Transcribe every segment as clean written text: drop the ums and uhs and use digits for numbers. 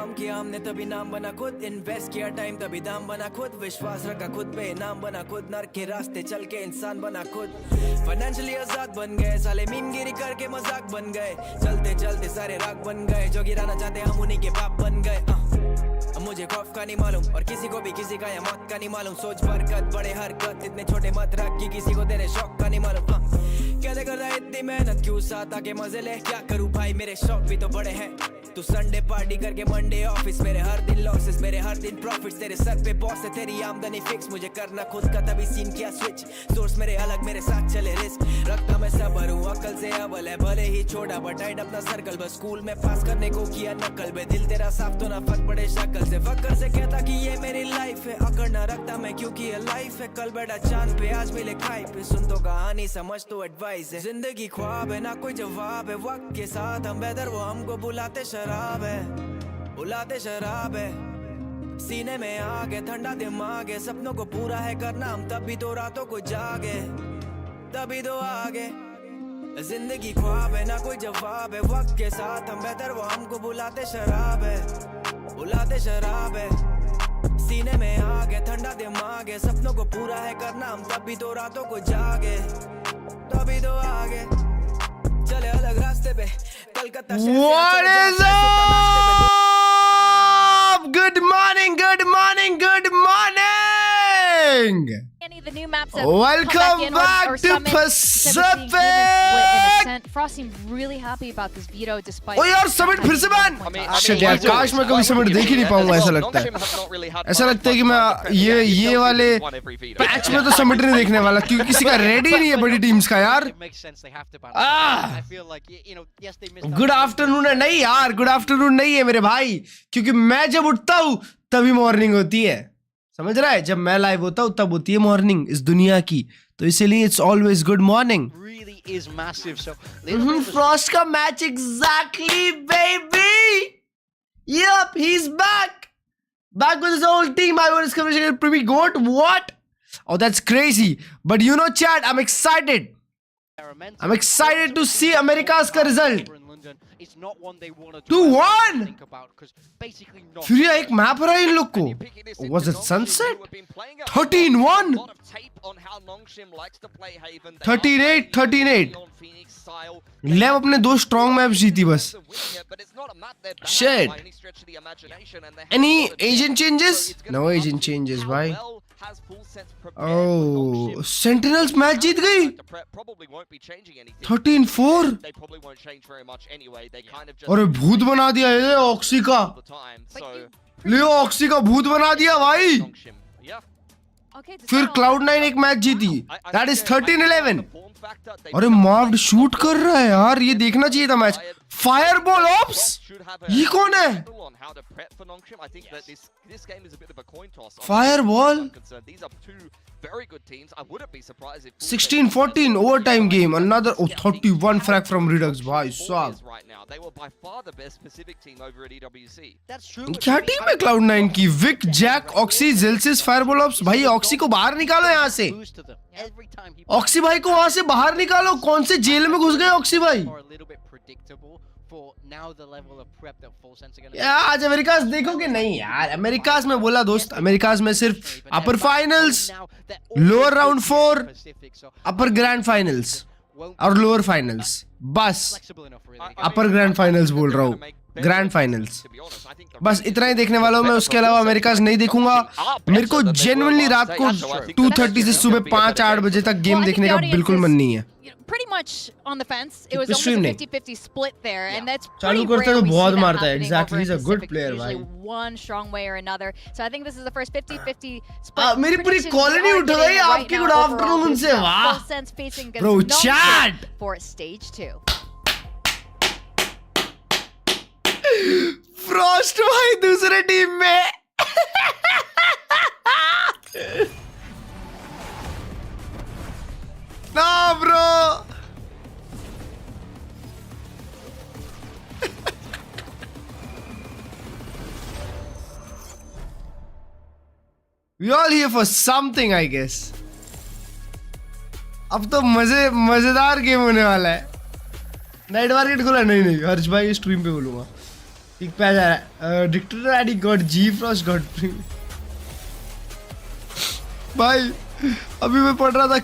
काम किया हमने तभी नाम बना खुद, इन्वेस्ट किया टाइम तभी दाम बना खुद, विश्वास रखा खुद पे नाम बना खुद, नर के रास्ते चल के इंसान बना खुद, फाइनेंशियली आजाद बन गए साले, मीमगिरी करके मजाक बन गए, चलते चलते सारे राग बन गए, जो गिराना चाहते हम उन्हीं के बाप बन गए। अब मुझे खौफ का नहीं मालूम और किसी को भी किसी का या मौत का नहीं मालूम, सोच बरकत बड़े हरकत इतने छोटे मत रख कि किसी को तेरे शौक का नहीं मालूम। कैसे कर रहा है इतनी मेहनत क्यों साथ आके मजे ले, क्या करूँ भाई मेरे शौक भी तो बड़े हैं, तू संडे पार्टी करके मंडे ऑफिस, मेरे हर दिन लॉसेस मेरे हर दिन प्रॉफिट्स, तेरे सर पे बॉस है तेरी आमदनी फिक्स, मुझे करना खुद का तभी सीन किया स्विच, सोर्स मेरे अलग मेरे साथ चले रिस्क, रखता मैं सबर हूँ अकल से अव्वल है, भले ही छोटा बट टाइट अपना सर्कल, बस स्कूल में पास करने को किया नकल, बे दिल तेरा साफ तो ना फर्क पड़े शक्ल से, फक्कर से कहता कि ये मेरी लाइफ है, अकड़ ना रखता मैं क्योंकि ये लाइफ है, कल बैठा चांद पे आज मिले खाई पे, सुन तो कहानी समझ तो एडवाइस है, जिंदगी ख्वाब है ना कोई जवाब है, वक्त के साथ हम बेहतर वो हमको बुलाते शराब है, बुलाते शराब है, सीने में आग है ठंडा दिमाग है, सपनों को पूरा है करना हम तब भी तो रातों को जागे, तभी तो आगे, जिंदगी ख्वाब है ना कोई जवाब है, वक्त के साथ हम बेहतर वो हमको बुलाते शराब है, बुलाते शराब है, सीने में आग है ठंडा दिमाग है, सपनों को पूरा है करना हम तब भी तो रातों को जागे, तभी तो आगे, चले अलग रास्ते पे Calcutta. What is up? Good morning, good morning, good morning. The new maps Welcome back to Pacific. Frost seemed really happy about this veto despite. Oh यार समिट फिर से बैन। Shit यार काश मैं कभी समिट देख ही नहीं पाऊंगा, ऐसा लगता है। ऐसा लगता है कि मैं ये वाले पैच में तो समिट नहीं देखने वाला क्योंकि किसी का रेडी नहीं है बड़ी टीम्स का यार। गुड आफ्टरनून है नहीं यार, गुड आफ्टरनून नहीं है मेरे भाई, क्योंकि मैं जब उठता हूँ तभी मॉर्निंग होती है, समझ रहा है? जब मैं लाइव होता हूँ तब होती है मॉर्निंग इस दुनिया की, तो इसीलिए it's always good morning. Frost का match exactly baby, yup he is back with his whole team. I was coming प्रीवी got what, oh that's crazy, but you know chat, I'm excited to see America's का result 2-1। फिर ये एक map रहा इन लोग को, was it sunset? 13-1 38 लेव अपने दो स्ट्रॉन्ग मैप जीती बस। Shit. Any agent changes? No agent changes भाई। Oh, Sentinels मैच जीत गई 13-4। अरे भूत बना दिया ये ऑक्सी का, लियो ऑक्सी का भूत बना दिया भाई। फिर Cloud9 एक मैच जीती, that is 13-11। अरे मार्व्ड शूट कर रहा है यार, ये देखना चाहिए था मैच। फायरबॉल ऑप्स, ये कौन है? Fireball 16-14 overtime game, another 31 frag from Redux भाई साहब। क्या टीम है Cloud9 की? Vic, Jake, Oxy, Zellsis, fireball ops. भाई ऑक्सी को बाहर निकालो यहाँ से, ऑक्सी भाई को वहां से बाहर निकालो। कौन से जेल में घुस गए ऑक्सी भाई? यार आज अमेरिकास देखोगे नहीं यार? अमेरिकास में बोला दोस्त, अमेरिकास में सिर्फ अपर फाइनल्स, लोअर राउंड 4, अपर ग्रैंड फाइनल्स और लोअर फाइनल्स, बस। अपर ग्रैंड फाइनल्स बोल रहा हूँ, ग्रैंड फाइनल्स, बस इतना ही देखने वाला हूँ मैं। उसके अलावा अमेरिकास नहीं देखूंगा। मेरे को जेन्युइनली रात को 2:30 से सुबह 5-8 बजे तक गेम देखने का बिल्कुल मन नहीं है। pretty much on the fence. It was almost a 50-50 split there, and that's चालू करता है तो बहुत मारता है। Exactly, he's a good player भाई। One strong way or another. So I think this is the first 50-50 split. मेरी पूरी कॉलोनी उठ गई आपकी गुड आफ्टरनून से, वाह bro. Chat for stage 2. Frost भाई दूसरे टीम में। ना bro, we all here for something I guess। अब तो मजेदार गेम होने वाला है। नाइट मार्केट खुला नहीं हर्ष भाई स्ट्रीम पे बोलूंगा, एक पैच आ रहा है डिक्टेटर आईडी गॉट जी फ्रॉस्ट गॉट भाई अभी मैं पढ़ रहा था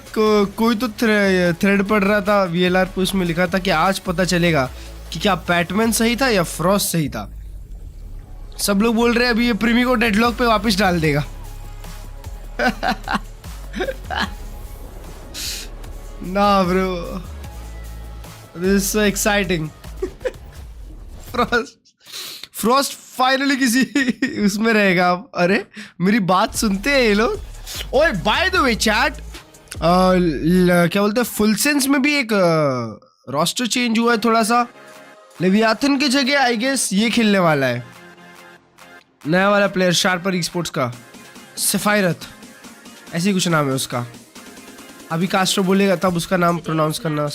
कोई तो थ्रेड पढ़ रहा था वीएलआर पे उसमें लिखा था कि आज पता चलेगा कि क्या पैटमैन सही था या फ्रॉस्ट सही था सब लोग बोल रहे हैं अभी ये प्रीमी को डेडलॉक पे वापस डाल देगा ना bro this is so exciting Frost finally किसी उसमें रहेगा अब अरे मेरी बात सुनते हैं ये लोग ओए बाय द वे चैट क्या बोलते हैं फुल सेंस में भी एक रोस्टर चेंज हुआ है थोड़ा सा लेवियाथन की जगह आई गेस ये खेलने वाला है नया वाला प्लेयर शार्पर ई स्पोर्ट्स का सफायरत ऐसी कुछ नाम है उसका अभी कास्ट्रो बोलेगा तब उसका नाम प्रोनाउंस करना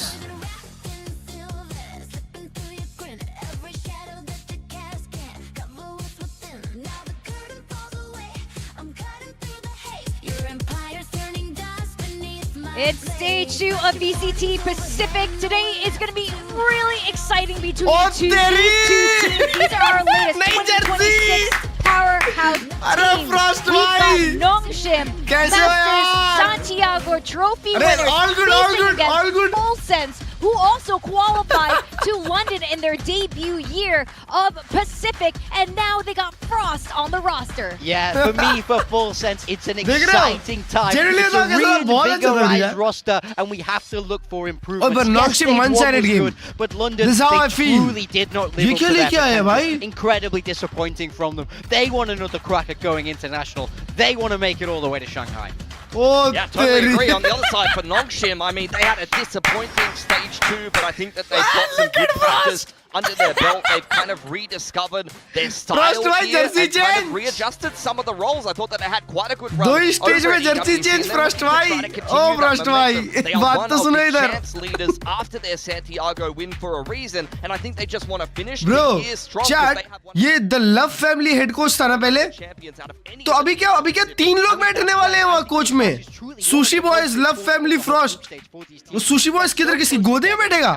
It's stage 2 of VCT Pacific. Today is going to be really exciting between these two teams. These are our latest 2026 powerhouse teams. We've got Nongshim, Masters, Santiago Trophy winners, facing against Full Sense, who also qualified to London in their debut year of Pacific, and now they got Frost on the roster. Yeah, for me, for Full Sense, it's an exciting time. It's a reinvigorated roster, and we have to look for improvements. Oh, but Nongshim one-sided game. Good, but London, this is how I feel. Truly did not live up to their potential. Incredibly disappointing from them. They want another crack at going international. They want to make it all the way to Shanghai. Oh, yeah, totally agree. On the other side for Nongshim, I mean, they had a disappointing stage 2, but I think that they've got some good factors under their belt. They've kind of rediscovered their style here and kind of readjusted some of the roles. I thought that they had quite a good run. दो stage में Jersey change Frost भाई ओ Frost भाई बात तो सुनो इधर chance leaders after their Santiago win for a reason, and I think they just want to finish Bro, the year strong. Chat ये the love family head coach था ना पहले तो अभी क्या 3 लोग बैठने वाले हैं वहाँ कोच में sushi boys love family Frost वो सुशी बॉयज किधर किसी गोदे में बैठेगा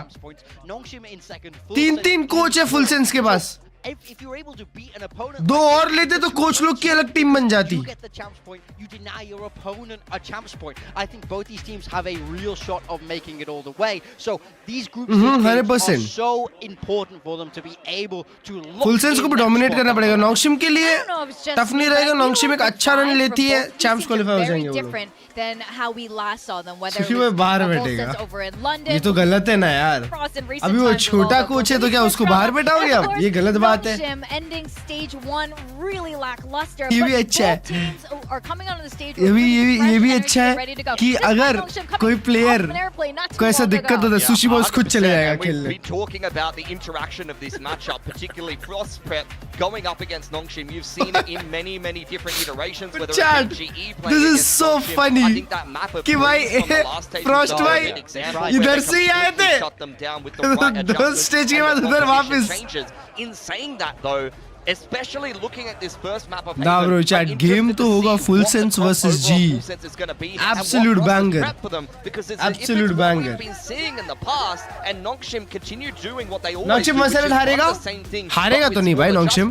3 कोच है फुल सेंस के पास दो और लेते तो कोच लोग की अलग टीम बन जाती फुल सेंस को भी डोमिनेट करना पड़ेगा नॉक्शिम के लिए टफ नहीं रहेगा नॉक्शिम एक अच्छा रन लेती है चैंप्स क्वालीफाई हो जाएंगे वो बाहर बैठेगा ये तो गलत है ना यार अभी वो छोटा कोच है तो क्या उसको बाहर बैठाओगे अब ये गलत बात है ये भी अच्छा है ये भी अच्छा है कि अगर कोई प्लेयर को ऐसा दिक्कत होता है सुशी बॉस खुद चले जाएगा खेलने going up against Nongshim. You've seen it in many different iterations, whether Chad, it's GE playing this is against so Nongshim. funny I think that map of कि भाई फ्रॉस्ट भाई इधर से ही आए थे दो स्टेज के बाद उधर वापस In saying that though, especially looking at this first map of nah bro chat game to hoga full sense versus G absolute banger absolute banger we've been seeing in the past and Nongshim continue doing what they always Nongshim मसरत हारेगा तो नहीं भाई Nongshim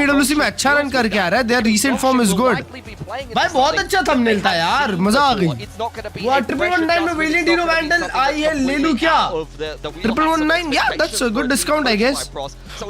EWC में अच्छा run करके आ रहा है their recent form is good भाई बहुत अच्छा थंबनेल था यार मजा आ गई वो 1119 में वेलियंट हीरो वैंडल आई है ले लूं क्या 1119 yeah that's a good discount I guess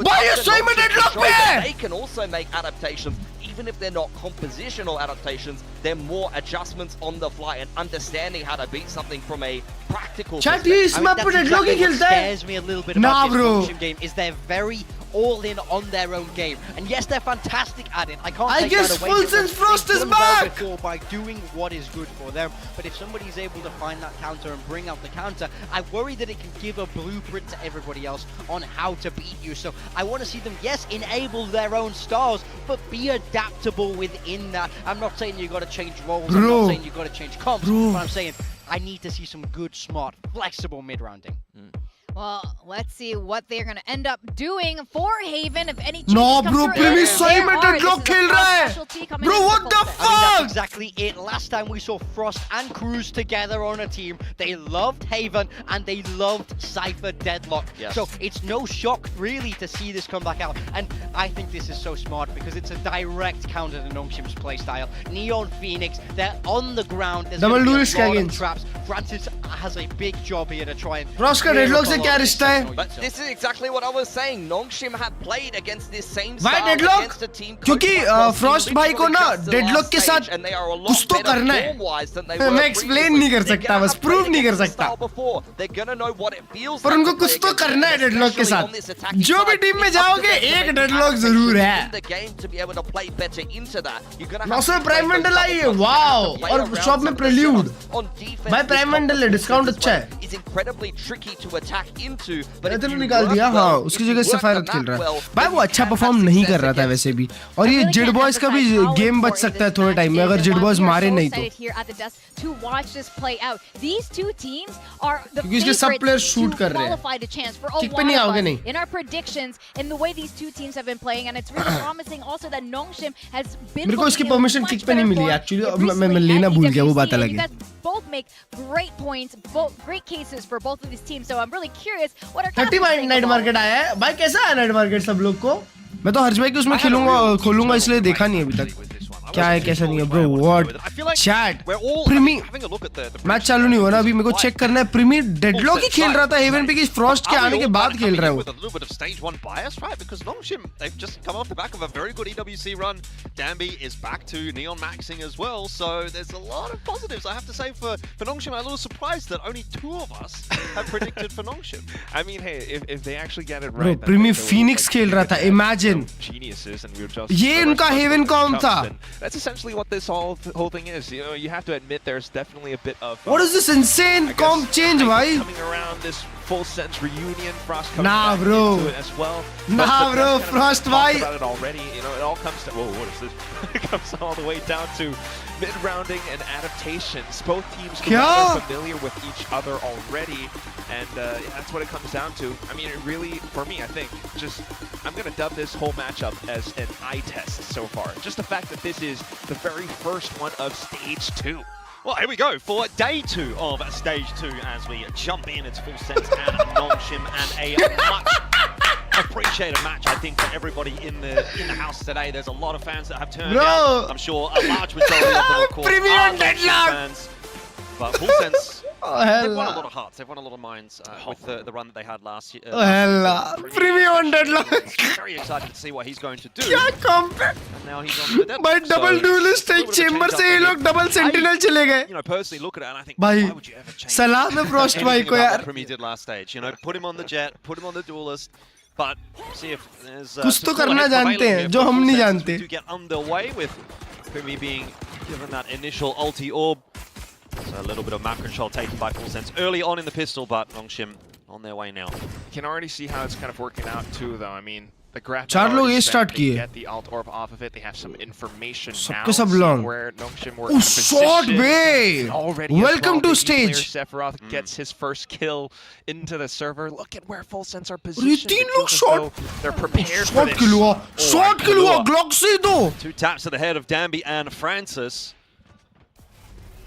why you so much they can also make adaptations, even if they're not compositional adaptations. They're more adjustments on the fly and understanding how to beat something from a practical perspective. This map पे deadlock ही खेलता है scares me a little bit about this Nongshim game is they're very all in on their own game, and yes, they're fantastic at it. I can't take that away. Full Sense Frost is back by doing what is good for them. But if somebody's able to find that counter and bring out the counter, I worry that it can give a blueprint to everybody else on how to beat you. So I want to see them, yes, enable their own stars, but be adaptable within that. I'm not saying you got to change roles. I'm not saying you got to change comps. But I'm saying I need to see some good, smart, flexible mid-rounding. Well, let's see what they're going to end up doing for Haven if any changes No, come bro, through. Primi There सही में are. deadlock This is a खेल रहा है. specialty coming Bro, in what for the Full Set. I think that's fuck? exactly it. Last time we saw Frost and Cruz together on a team, they loved Haven and they loved Cypher deadlock. Yes. So it's no shock really to see this come back out. And I think this is so smart because it's a direct counter to Nongshim's playstyle. Neon Phoenix, they're on the ground. There's Double gonna be duelist a lot against. of traps. Francis has a big job here to try and Frost का clear deadlock up a से lot क्या of this रिश्ता है? techno But himself. this is exactly what I was saying. Nongshim have played against this same Why style deadlock? against a team क्योंकि Frost भाई को ना deadlock के साथ and they are a lot कुछ तो better करना है. form-wise than they मैं were explain previously. नहीं कर They're सकता, gonna बस have prove played नहीं कर against this सकता. style before. They're gonna know what it feels पर like उनको to play कुछ तो against करना है it, deadlock के especially साथ. on this attacking जो भी side. team में It's up to जाओगे, them to एक make deadlock adaptations जरूर है. in the game to be able to play better into that. You're gonna have 900 to Prime play Vandal those आई है, double wow. blocks, you have to play और around shop में some of the prelude. shots. On defense, भाई this Prime top Vandal है, defense discount as अच्छा well है. is incredibly tricky to attack into, but if इधर you निकाल work दिया, well, हाँ, if उसकी you जगह work सफारत the खेल map रहा है. well, भाई then वो you अच्छा can परफॉर्म have नहीं success कर रहा था against वैसे भी. और I ये really जिड can't बॉयज का भी emphasize how गेम बच important सकता है this थोड़े match टाइम में is अगर and जिड why boys we are मारे so नहीं तो. excited here at the desk to watch this play out. These two teams are the क्योंकि इसके सब players favorites shoot to कर रहे हैं. qualify to chance for a Kick पे lot नहीं of आओगे us नहीं. in our predictions in the way these two teams have been playing, and it's really promising also that Nongshim has been मेरे को इसकी looking in permission much kick पे नहीं better मिली form actually. recently मैं लेना at भूल गया, वो EWC, बात and अलग you है. guys both make great points, both great cases for both of these teams. So I'm really curious what our 30 captains think night of all of market आया है. भाई कैसा है नाइट मार्केट सब लोग को? मैं तो हर्ष भाई के उसमें खेलूंगा खोलूंगा इसलिए देखा नहीं अभी तक. क्या है कैसा नहीं है ब्रो व्हाट चैट प्रीमी मैच चालू नहीं हुआ ना अभी मेरे को चेक करना है. प्रीमी डेडलॉक ही खेल रहा था हेवन पे कि फ्रॉस्ट के आने के बाद खेल रहा है वो. with a little bit of stage 1 bias, right? Because Nongshim, they've just come off the back of a very good EWC run. Danby is back to Neon maxing as well, so there's a lot of positives. I have to say for Nongshim, I'm a little surprised that only 2 of us have predicted for Nongshim. I mean, hey, if they actually get it Bro, right, then Primi they will, Phoenix like, खेल रहा था, be the, imagine. geniuses, and we were just ये the उनका rest of us Haven were कौन था? chumps, and that's essentially what this whole thing is. You know, you have to admit there's definitely a bit of What is this insane I guess, comp change hype भाई? coming around this full sense reunion. Frost coming Nah, back bro. into it as well. Nah, But bro, that's kind of Frost talked भाई. about it already. You know, it all comes to what is this? It comes all the way down to mid-rounding and adaptations. Both teams are familiar with each other already, and that's what it comes down to. I mean, it really, for me, I think, just I'm gonna dub this whole matchup as an eye test so far. Just the fact that this is the very first one of stage 2. Well, here we go for day 2 of stage 2 as we jump in. It's Full Sense and Nongshim, and a much appreciated match, I think, for everybody in the house today. There's a lot of fans that have turned out. I'm sure a large majority of them, of course, are Premium Nongshim deadlock. fans. But Full Sense, Oh they've won a hell. lot of hearts. They've won a lot of minds with the run that they had last year. Oh hell. Primi on deadlock. Very excited to see what he's going to do. क्या comp है? And now he's on to the deadlock. भाई double duellist एक chamber से ये लोग double sentinel चले गए. You know, personally look at it and I think, भाई why would you ever change सलाम है फ्रॉस्ट भाई anything को about यार. what Primi did last stage? You know, put him on the jet, put him on the duelist, but see if there's कुछ तो some करना cool जानते prevailing हैं, here जो for हम Full नहीं Sense as जानते. we do get underway with Primi being given that initial ulti orb. So a little bit of map control taken by Full Sense early on in the pistol, but Nongshim on their way now. You can already see how it's kind of working out too, though. I mean, the graph. चार लोग ये start They किए. get the alt orb off of it. They have some information now. सबके सब seeing long. Where Nongshim were Oh, shot bey. Already. Welcome to stage. Sephiroth gets his first kill into the server. Look at where Full Sense are ये positioned. तीन It लोग feels as shot. though they're prepared for shot this. किल हुआ. Oh, shot किल हुआ. Glock से दो. 2 taps to the head of Danby and Francis.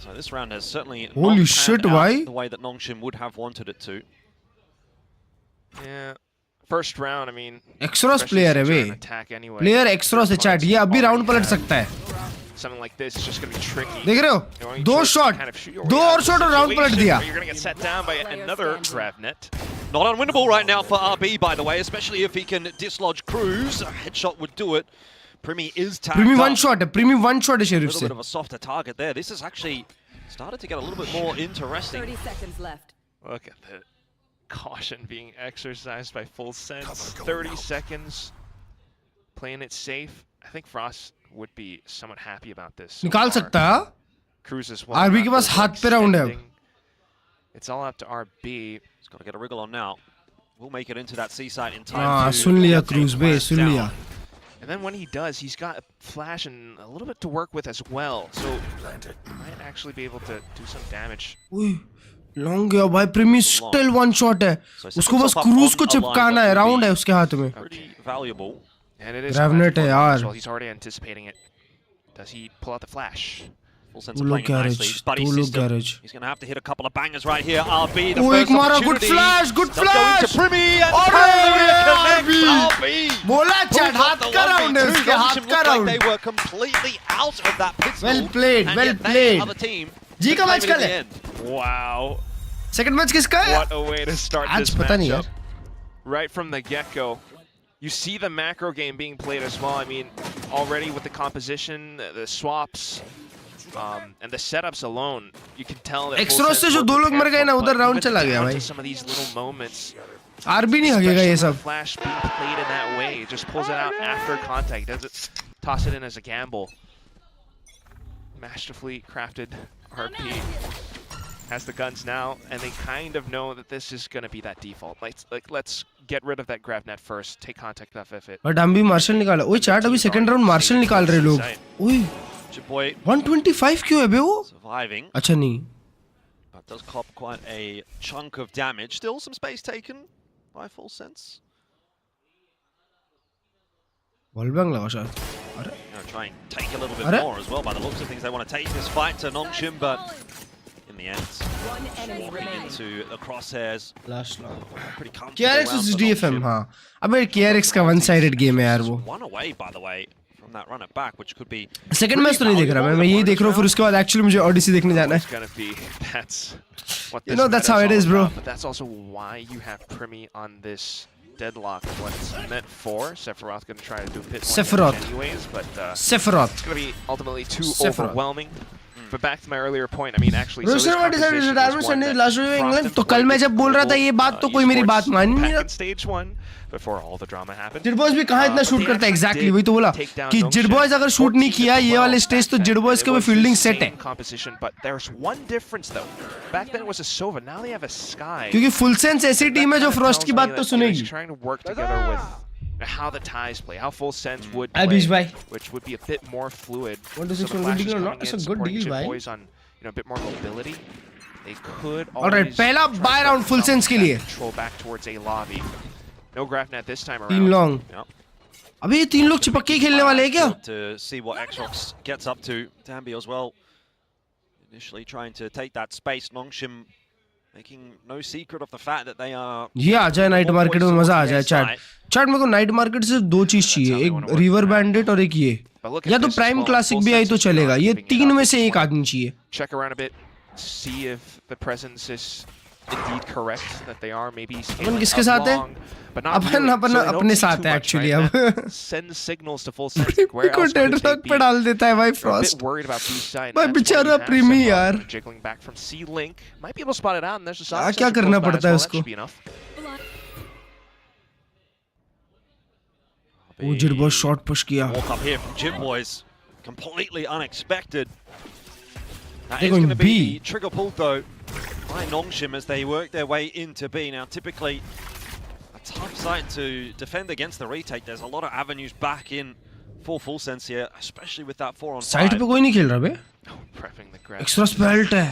So this round has certainly Holy not shit, panned out why? the way that Nongshim would have wanted it to. Yeah. First round, I mean. Xross especially player है since way. they're an attack anyway. Player Xross है chat. ये अभी round पलट Already सकता है. Something like this is just going to be tricky. देख रहे हो? Going दो to shot. kind of shoot your way दो out और of शॉट the और राउंड पलट situation, दिया. or you're going to get set down by another Gravnet. Not unwinnable right now for RB, by the way, especially if he can dislodge Cruz. A headshot would do it. Primi is tagged प्रीमी up. One shot है. प्रीमी one shot है A sheriff little से. bit of a softer target there. This has actually started to get a little bit more interesting. 30 seconds left. Look at the caution being exercised by Full Sense. 30 seconds. Playing it safe. I think Frost would be somewhat happy about this. So निकाल far. सकता है. Cruz as well. RB के पास हाथ पे round है अब. It's all up to RB. He's got to get a wriggle on now. We'll make it into that seaside in time. हाँ to सुन लिया take Cruz the bay last सुन down. लिया. And then when he does, he's got a flash and a little bit to work with as well. So might actually be able to do some damage. Ui, long गया भाई प्रीमी still one shot है उसको बस cruise को चिपकाना है round है उसके हाथ में Pretty valuable. And it is Revenant है यार well, he's already anticipating it. Does he pull out the flash? Full sense Two of look playing it nicely. garage, Buddy two look system. garage. He's going to have to hit a couple of bangers right here. RB, the Oh, first एक मारा, good opportunity. flash, good Does go into flash. Primi and अरे connects RB. बोला चढ़ Pulls हाथ off the का round है 1v2. उसके हाथ Nongshim का looked like round they were completely out of that pistol. Well played, and well yet they, played. other team, जी का could मैच claim it कल in है the end. Wow. Second match किसका है What a way to start आज this पता नहीं matchup. यार Right from the get-go. You see the macro game being played as well. I mean, already with the composition, the swaps, and the setups alone, you can tell that एक्सरोस से जो दो लोग मर गए ना उधर राउंड चला गया भाई some of these little moments, RB नहीं हगेगा ये सब flash being played in that way, it just pulls it out after contact, doesn't toss it in as a gamble. Masterfully crafted RP has the guns now, and they kind of know that this is going to be that default. Like let's get rid of that grab net first, take contact off of it. But हम भी martial निकाला ओए chat अभी second round martial निकाल रहे लोग ओए Boy 125 क्यों है बे वो surviving, अच्छा नहीं but does cop quite a chunk of damage. Still some space taken by Full Sense. Wall bang लगा शायद अरे Try and take a little bit Are- more as well. By the looks of things, they want to take this fight to Nongshim, but in the end, falling into the crosshairs. Last round Pretty comfortable. केआरएक्स round is for DFM Nongshim. हां अबे केआरएक्स का one sided game है यार वो One away, by the way, from that run at back, which could be. Second match तो नहीं देख रहा मैं यही देख रहा हूं फिर उसके बाद एक्चुअली मुझे ओडिसी देखने जाना It's है going to be, that's what You this know, that's meta how it all is, bro. about, but that's also why you have Primi on this deadlock and what it's meant for. Sephiroth going to try to do a bit more Sephiroth. damage anyways, but सेफरॉथ it's going to be ultimately too Sephiroth. overwhelming. But back to my earlier point, I mean, actually, so Rohit this Sharma decided composition retirement is one Sunday that last week England Crofton तो कल मैं played जब बोल रहा था ये बात तो कोई मेरी esports बात मान ही नहीं back रहा in stage 1 before all the drama happened. Jit Boys भी कहाँ इतना शूट करता है एग्जैक्टली वही तो बोला कि जिड बॉयज अगर शूट नहीं किया ये वाले स्टेज तो जिड बॉयज के भी फील्डिंग सेट है Composition, but there's one difference though. Back then it was a Sova, now they have a Sky. क्योंकि फुल सेंस ऐसी टीम है जो फ्रॉस्ट की बात तो सुनेगी Trying to work together with how the ties play, how Full Sense would play, Abish bhai. which would be a bit more fluid. 1 to 6 So the one, Flash good is deal or coming not? It's in, a good supporting deal, Jit bhai. Boys on, a bit more mobility. They could Alright, always पहला try buy to round full dump sense के that लिए control back towards a lobby. No graph net this time around. 3 long Yep. अबे ये 3 लोग चिपक के ही खेलने वाले हैं क्या To see what Xrox gets up to. Danby as well. Initially trying to take that space. Nongshim making no secret of the fact that they are. ये आ जाए नाइट मार्केट में मजा आ जाए चैट चैट मेरे को नाइट मार्केट सिर्फ 2 चीज चाहिए एक रिवर बैंडिट और एक ये या तो प्राइम क्लासिक भी आई तो चलेगा ये 3 में से एक आदमी चाहिए Check around a bit, see if the presence is indeed correct, that they are maybe scaling किसके up साथ है? long, but not upon really. Upon So they don't अपने see साथ too है much, एक्चुअली right? अब That sends signals to Full Sense. Like, where को else could deadlock they पे be? डाल देता है भाई They're a Frost bit worried about B side. भाई बेचारा प्रीमी यार Jiggling back from C Link, might be able to spot it out, and there's a क्या side क्या session करना close by पड़ता है as well. That उसको? should be enough. वो जिड बॉस शॉट पुश किया Walk up here from Jim Boys. Completely unexpected. That They're is going going to be B. the trigger pull though by Nongshim as they work their way into B. Now typically a tough site to defend against the retake. There's a lot of avenues back in for Full Sense here, especially with that 4-on-5. Side पे कोई नहीं खेल रहा बे Prepping the grab. Extra belt है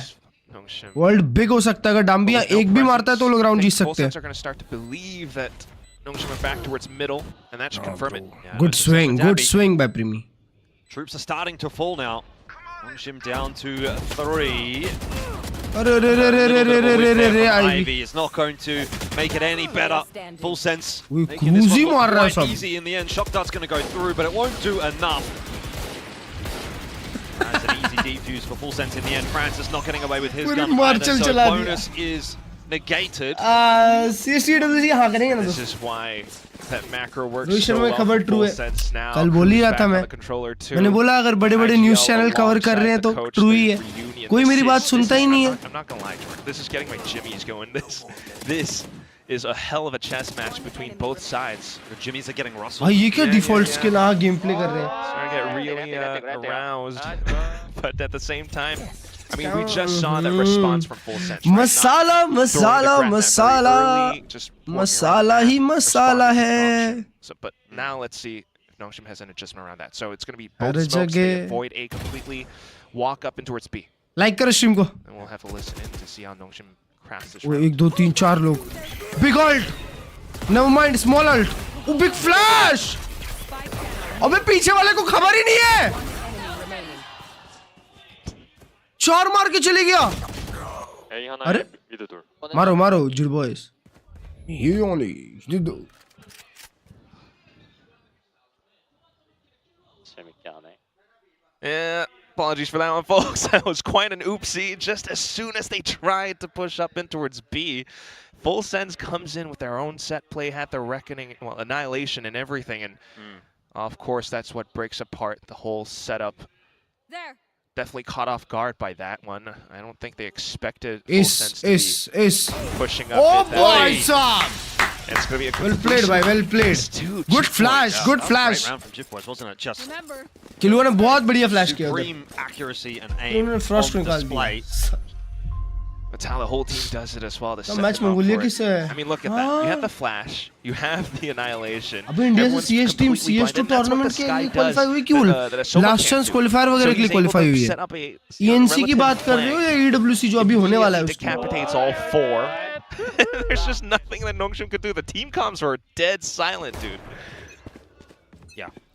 Nongshim. World big हो सकता है अगर डाम्बिया एक भी मारता है तो लोग राउंड जीत सकते हैं Are going to start to believe that Nongshim are back towards middle, and that should confirm it. Yeah, good this is swing good Danby. Swing by Primmie Troops are starting to fall now. Nongshim down to 3. अरे रे रे रे रे रे रे रे रे रे आई Ivy is not going to make it any better. Full Sense Ui, making this cruzy one look मार रहा है quite सब। easy in the end. Shock Dart's going to go through, but it won't do enough. That's an easy defuse for Full Sense in the end. Francis not getting away with his पूरी gun मार्चल either, so चला दिया। bonus is negated. सीएसडब्ल्यूसी हाँ करेंगे ना This तो is why that macro works Rohit so Sharma well की खबर for true Full है Sense now. कल बोल ही रहा Back था on मैं the controller too. मैंने बोला अगर बड़े बड़े न्यूज़ चैनल कवर कर रहे हैं तो Alongside the coach, true he the है reunion. कोई मेरी This बात is- सुनता this ही is- नहीं है I'm not gonna lie, Jordan. This is getting my jimmies going. This is a hell of a chess match between both sides. The Jimmies are getting rustled. भाई ये क्या Yeah, default yeah, skill game play कर रहे हैं Starting to get really aroused, but at the same time, I mean, we just saw that response from Full Sense. right? Not masala throwing the masala grab net very masala early, just working around masala that, he masala responding to है Nongshim. So, but now let's see if Nongshim has an adjustment around that. So it's going to be her both smokes. They जगह- avoid A completely, walk up in towards B. Like करो stream को And we'll have to listen in to see how Nongshim crafts this वो round. 1 2 3 4 लोग. Big ult. Never mind, small ult. वो big flash. अबे पीछे वाले को खबर ही नहीं है. 4 मार के चले गया. A 하나에 अरे? 미드 둘. मारो Jit boys. He only did. Yeah, apologies for that one, folks. That was quite an oopsie. Just as soon as they tried to push up in towards B, Full Sends comes in with their own set play, had the reckoning, well, annihilation and everything, and of course that's what breaks apart the whole setup. There. Definitely caught off guard by that one. I don't think they expected Full Sends to be pushing up. Oh it. boy, Sam! It's gonna be a Well played, bhai. Well played. Dude, Good flash. Good flash. Great round from Jit Boys, wasn't it? Just Remember. किलुआ ने बहुत बढ़िया flash किया उधर. supreme accuracy and aim उन्होंने on frost निकाल display. दिया. That's how the whole team does it as well. To set match them up में for it. किससे है? I mean, look at that. You have the flash. You have the annihilation. अबे India से Everyone's CS team completely CS2 blind, and that's what tournament the के Sky लिए does qualify हुई क्यों? that a Soma last can't chance do. Qualifier So वगैरह के लिए he's able qualify to हुई है. set up a, ENC की बात कर रहे हो relative या EWC जो अभी होने वाला है flank. उसमें? Decapitates all four. There's just nothing that Nongshim could do. The team comms were dead silent, dude.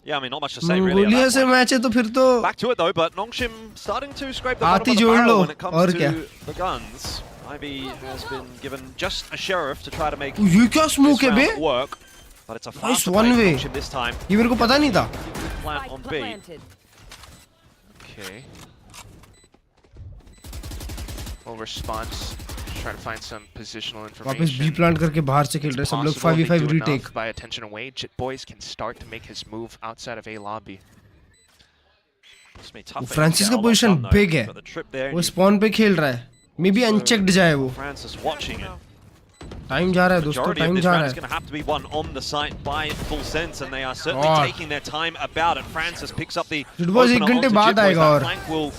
Yeah, I mean, not much to say really. Mongolia At से that point. मैच है तो फिर तो Back to it though, but Nongshim starting to scrape the आती bottom of the जोड़ barrel low, when it comes और to क्या? the guns. Ivy has been given just a sheriff to try to make ये क्या this smoke है बे? round work, but it's a Nice faster one play way. Nongshim this time. ये मेरे को पता नहीं था. Plant on B. Okay. Well, response. Try to find some positional information. वापस B प्लांट करके बाहर से खेल रहे हैं सब लोग. 5v5 retake. By attention away, Jit Boys can start to make his move outside of A lobby. It's gonna be tough for him to Francis get का a lot position done, though. Big है. Got the trip there, वो and spawn पे खेल रहा है. May be unchecked जाए वो. Francis watching it. Time जा रहा है दोस्तों. Majority of टाइम this जा round रहा is है. going to have to be won on the site by Full Sense, and they are certainly God. taking their time about it. Francis picks up the Jit Boys एक opener घंटे onto बाद Jit Boys. आएगा That और. flank will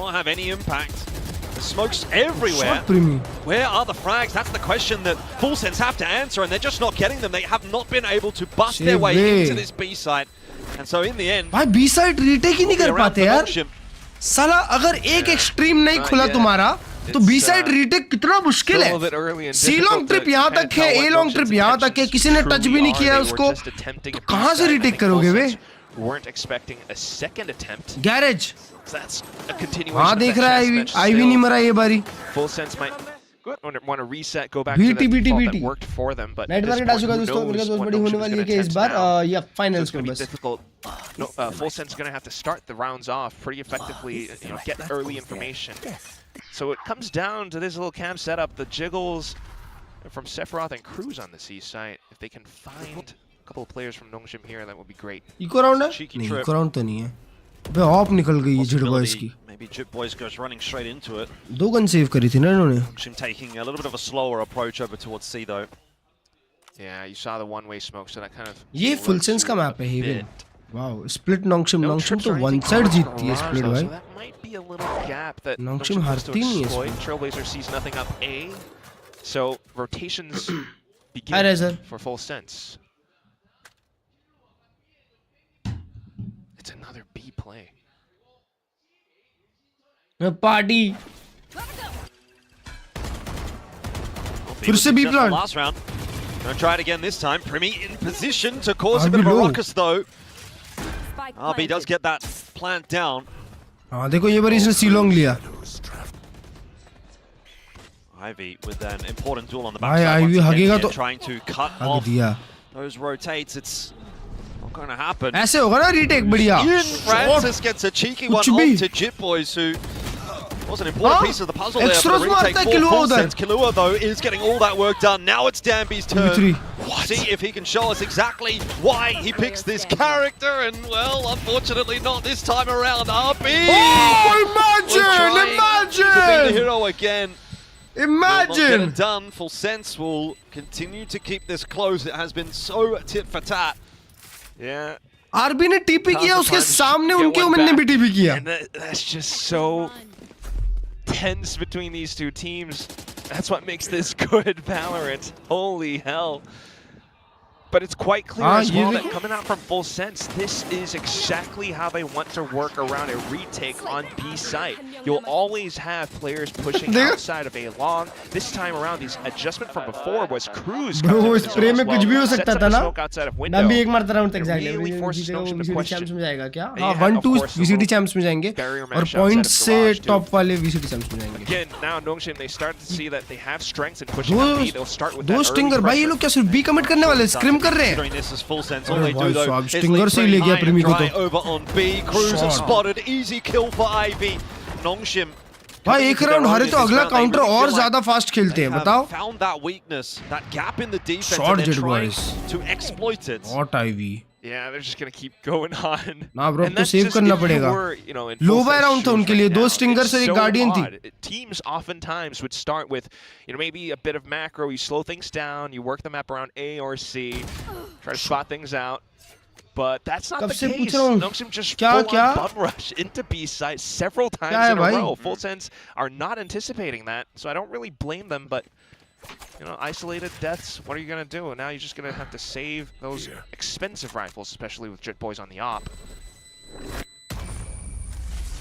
not have any impact. The smoke's everywhere. Shot प्रीमी. Where are the frags? That's the question that Full Sense have to answer, and they're just not getting them. They have not been able to bust their way Shit. into this B site. And so in the end, भाई B side retake ही नहीं कर around पाते for यार. Nongshim. साला अगर एक extreme नहीं खुला yeah. तुम्हारा तो It's, बी साइड रीटेक कितना मुश्किल Still a bit है. early and सी difficult लॉन्ग ट्रिप to यहाँ kind of तक है, tell ए what लॉन्ग ट्रिप Nongshim's यहाँ तक है, किसी ने intentions टच भी नहीं truly किया are. They उसको. were just attempting a कहाँ से B-side. I retake think करोगे Full bay? Sense weren't expecting a second attempt. Garage. So that's a continuation हाँ of देख that रहा है chess Ivy. match Ivy still. नहीं मरा ये बारी. Full Sense might want to reset, go back BT, to the BT, default BT. that worked for them, but नेट at this market आ point, चुका है who दोस्तों. मेरे knows को what बड़ी होने Nongshim's वाली है gonna कि इस attempt बार now. या So फाइनल्स it's में going to be बस. difficult. No, Full Sense going to have to start the rounds off pretty effectively, get early information. So it comes down to this little camp setup, the jiggles from Sephiroth and Cruz on the C site. If they can find a couple of players from Nongshim here, that would be great. Eco round है? Cheeky नहीं trip. Eco round तो नहीं है. अबे ऑफ निकल गई ये जिट बॉयज की. Maybe Jit Boys goes running straight into it. 2 gun save करी थी ना इन्होंने. Nongshim taking a little bit of a slower approach over towards C though. Yeah, you saw the one-way smoke, so that kind of... ये Full works Sense का you a map है Haven. bit. Wow Split Nongshim. No Nongshim trips तो or one anything side across जीतती है Mirage, Split though, भाई. so that might be a little gap that Nongshim Nongshim has हारती to नहीं है exploit. इसमें. Trailblazer sees nothing up A, so rotations Hi, begin Razer. for Full Sense. It's another B play. Party. फिर से B Just the plant. last round. Gonna try it again this time. Primi in position to cause a RB bit of a low. ruckus though. RB does get that plant down. हाँ देखो ये बार इसने सी long लिया. Ivy with an important duel on the भाई backside. Ivy once again हगेगा here, तो trying to cut hug off दिया. those rotates. It's not going to happen. ऐसे होगा ना रीटेक बढ़िया. Ian Francis gets a cheeky one कुछ भी. onto Jit Boys, who was an important हाँ? piece of the puzzle there for Extras the retake मारता है for Killua Full उधर. Sense. Killua though is getting all that work done. Now it's Danby's turn. Dimitri. See if he can show us exactly why he picks this character, and well, unfortunately not this time around. RB Oh, was imagine! trying to be the Imagine! hero again. Will not get Imagine! it done. Full Sense will continue to keep this close. It has been so tit for tat. Yeah. RB ने TP किया उसके Counterpunch, सामने get उनके one उमन ने भी back. TP किया. And that's just so tense between these two teams. That's what makes this good Valorant. Holy hell. But it's quite clear Ah, as well ये that coming out from Full Sense, this is exactly how they want to work around a retake on B site. You'll always have players pushing outside of A long. This time around, the adjustment from before was Cruz. Bro, spray में कुछ भी हो सकता था ना? outside of मैं window. भी एक मारता राउंड तक जाएगा। Really forces Noxium to VCT question. Champs में जाएगा क्या? They हाँ, had, 1-2 of course, the VCT little champs में जाएंगे barrier और match outside पॉइंट्स of से Garage, टॉप too. वाले VCT चैंप्स में जाएंगे। Again, now Noxium, they start to see that they have strengths in pushing up B. They'll start with that दो early stinger भाई, ये pressure. लोग क्या सिर्फ बी कमिट करने वाले? स्क्रिम कर रहे हैं। Considering this is Full Sense, all अरे they भाई do though साहब, is स्टिंगर leap से ही ले pretty गया high प्रीमी and को dry तो। over on B. Cruz Shot. spotted, easy kill for Ivy. Nongshim. भाई एक राउंड हारे तो अगला काउंटर और ज्यादा फास्ट खेलते हैं, बताओ। Found that weakness, that gap in the defense, Shot and they're Jet trying boys. to exploit it. What Ivy? Yeah, they're just gonna keep going on. ना ब्रो, And तो that's सेव just करना if you पड़ेगा। were, you know, in low full buy sense round था shoes उनके right लिए, दो now. Stinger It's से एक so गार्डियन थी। odd. Teams oftentimes would start with, you know, maybe a bit of macro. You slow things down, you work the map around A or C, try to spot things out. But that's not कब the से case. पूछ रहा हूँ? Noxium just क्या full क्या? on bum rush into B site several times है in a भाई? row. Full Sense are not anticipating that, so I don't really blame them. But you know, isolated deaths. What are you gonna do? Now you're just gonna have to save those expensive rifles, especially with Jet Boys on the op,